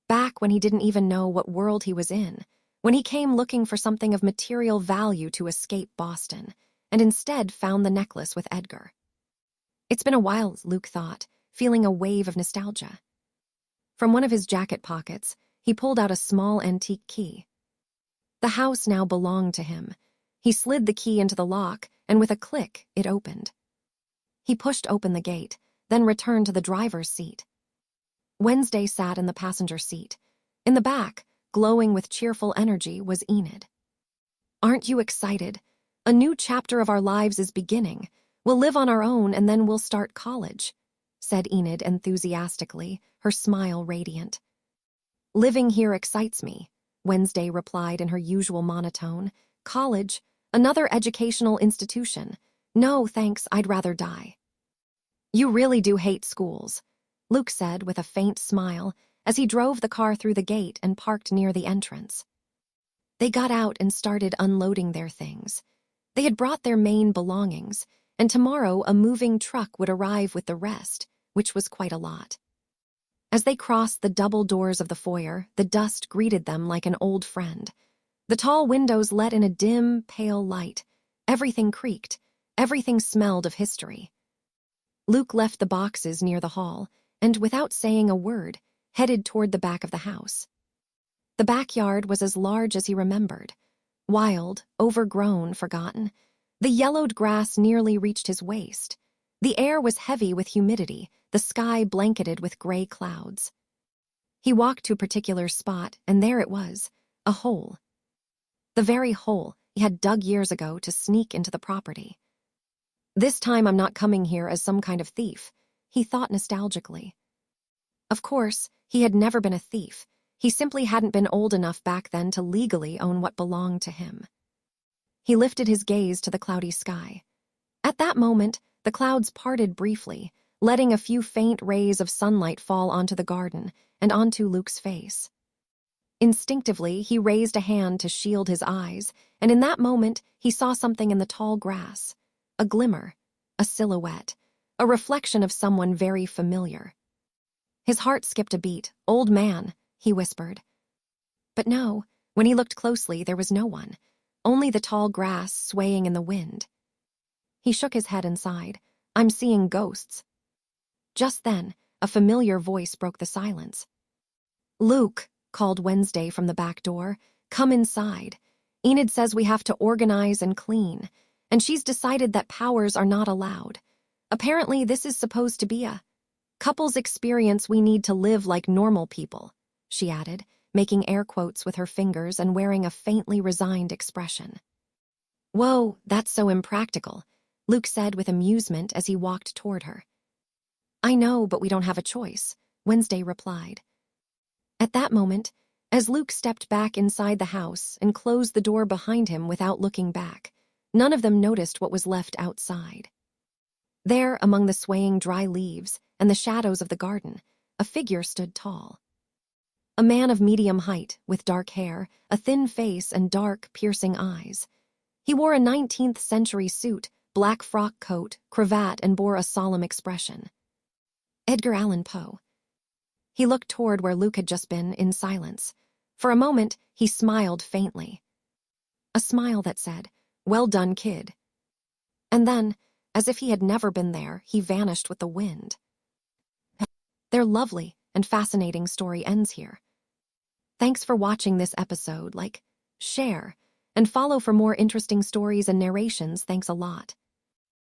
Back when he didn't even know what world he was in, when he came looking for something of material value to escape Boston, and instead found the necklace with Edgar. It's been a while, Luke thought, feeling a wave of nostalgia. From one of his jacket pockets, he pulled out a small antique key. The house now belonged to him. He slid the key into the lock, and with a click, it opened. He pushed open the gate, then returned to the driver's seat. Wednesday sat in the passenger seat. In the back, glowing with cheerful energy, was Enid. "Aren't you excited? A new chapter of our lives is beginning. We'll live on our own and then we'll start college," said Enid enthusiastically, her smile radiant. "Living here excites me," Wednesday replied in her usual monotone. "College? Another educational institution? No, thanks, I'd rather die." "You really do hate schools," Luke said with a faint smile as he drove the car through the gate and parked near the entrance. They got out and started unloading their things. They had brought their main belongings, and tomorrow a moving truck would arrive with the rest, which was quite a lot. As they crossed the double doors of the foyer, the dust greeted them like an old friend. The tall windows let in a dim, pale light. Everything creaked. Everything smelled of history. Luke left the boxes near the hall, and without saying a word, headed toward the back of the house. The backyard was as large as he remembered. Wild, overgrown, forgotten. The yellowed grass nearly reached his waist. The air was heavy with humidity, the sky blanketed with gray clouds. He walked to a particular spot, and there it was, a hole. The very hole he had dug years ago to sneak into the property. "This time I'm not coming here as some kind of thief," he thought nostalgically. Of course, he had never been a thief. He simply hadn't been old enough back then to legally own what belonged to him. He lifted his gaze to the cloudy sky. At that moment, the clouds parted briefly, letting a few faint rays of sunlight fall onto the garden and onto Luke's face. Instinctively, he raised a hand to shield his eyes, and in that moment, he saw something in the tall grass. A glimmer, a silhouette, a reflection of someone very familiar. His heart skipped a beat. "Old man," he whispered. But no, when he looked closely, there was no one, only the tall grass swaying in the wind. He shook his head and sighed. "I'm seeing ghosts." Just then, a familiar voice broke the silence. "Luke," called Wednesday from the back door, "come inside. Enid says we have to organize and clean, and she's decided that powers are not allowed. Apparently, this is supposed to be a couple's experience we need to live like normal people," she added, making air quotes with her fingers and wearing a faintly resigned expression. "Whoa, that's so impractical," Luke said with amusement as he walked toward her. "I know, but we don't have a choice," Wednesday replied. At that moment, as Luke stepped back inside the house and closed the door behind him without looking back, none of them noticed what was left outside. There, among the swaying dry leaves and the shadows of the garden, a figure stood tall. A man of medium height, with dark hair, a thin face, and dark, piercing eyes. He wore a 19th century suit, black frock coat, cravat, and bore a solemn expression. Edgar Allan Poe. He looked toward where Luke had just been, in silence. For a moment, he smiled faintly. A smile that said, "Well done, kid." And then, as if he had never been there, he vanished with the wind. Their lovely and fascinating story ends here. Thanks for watching this episode. Like, share, and follow for more interesting stories and narrations. Thanks a lot.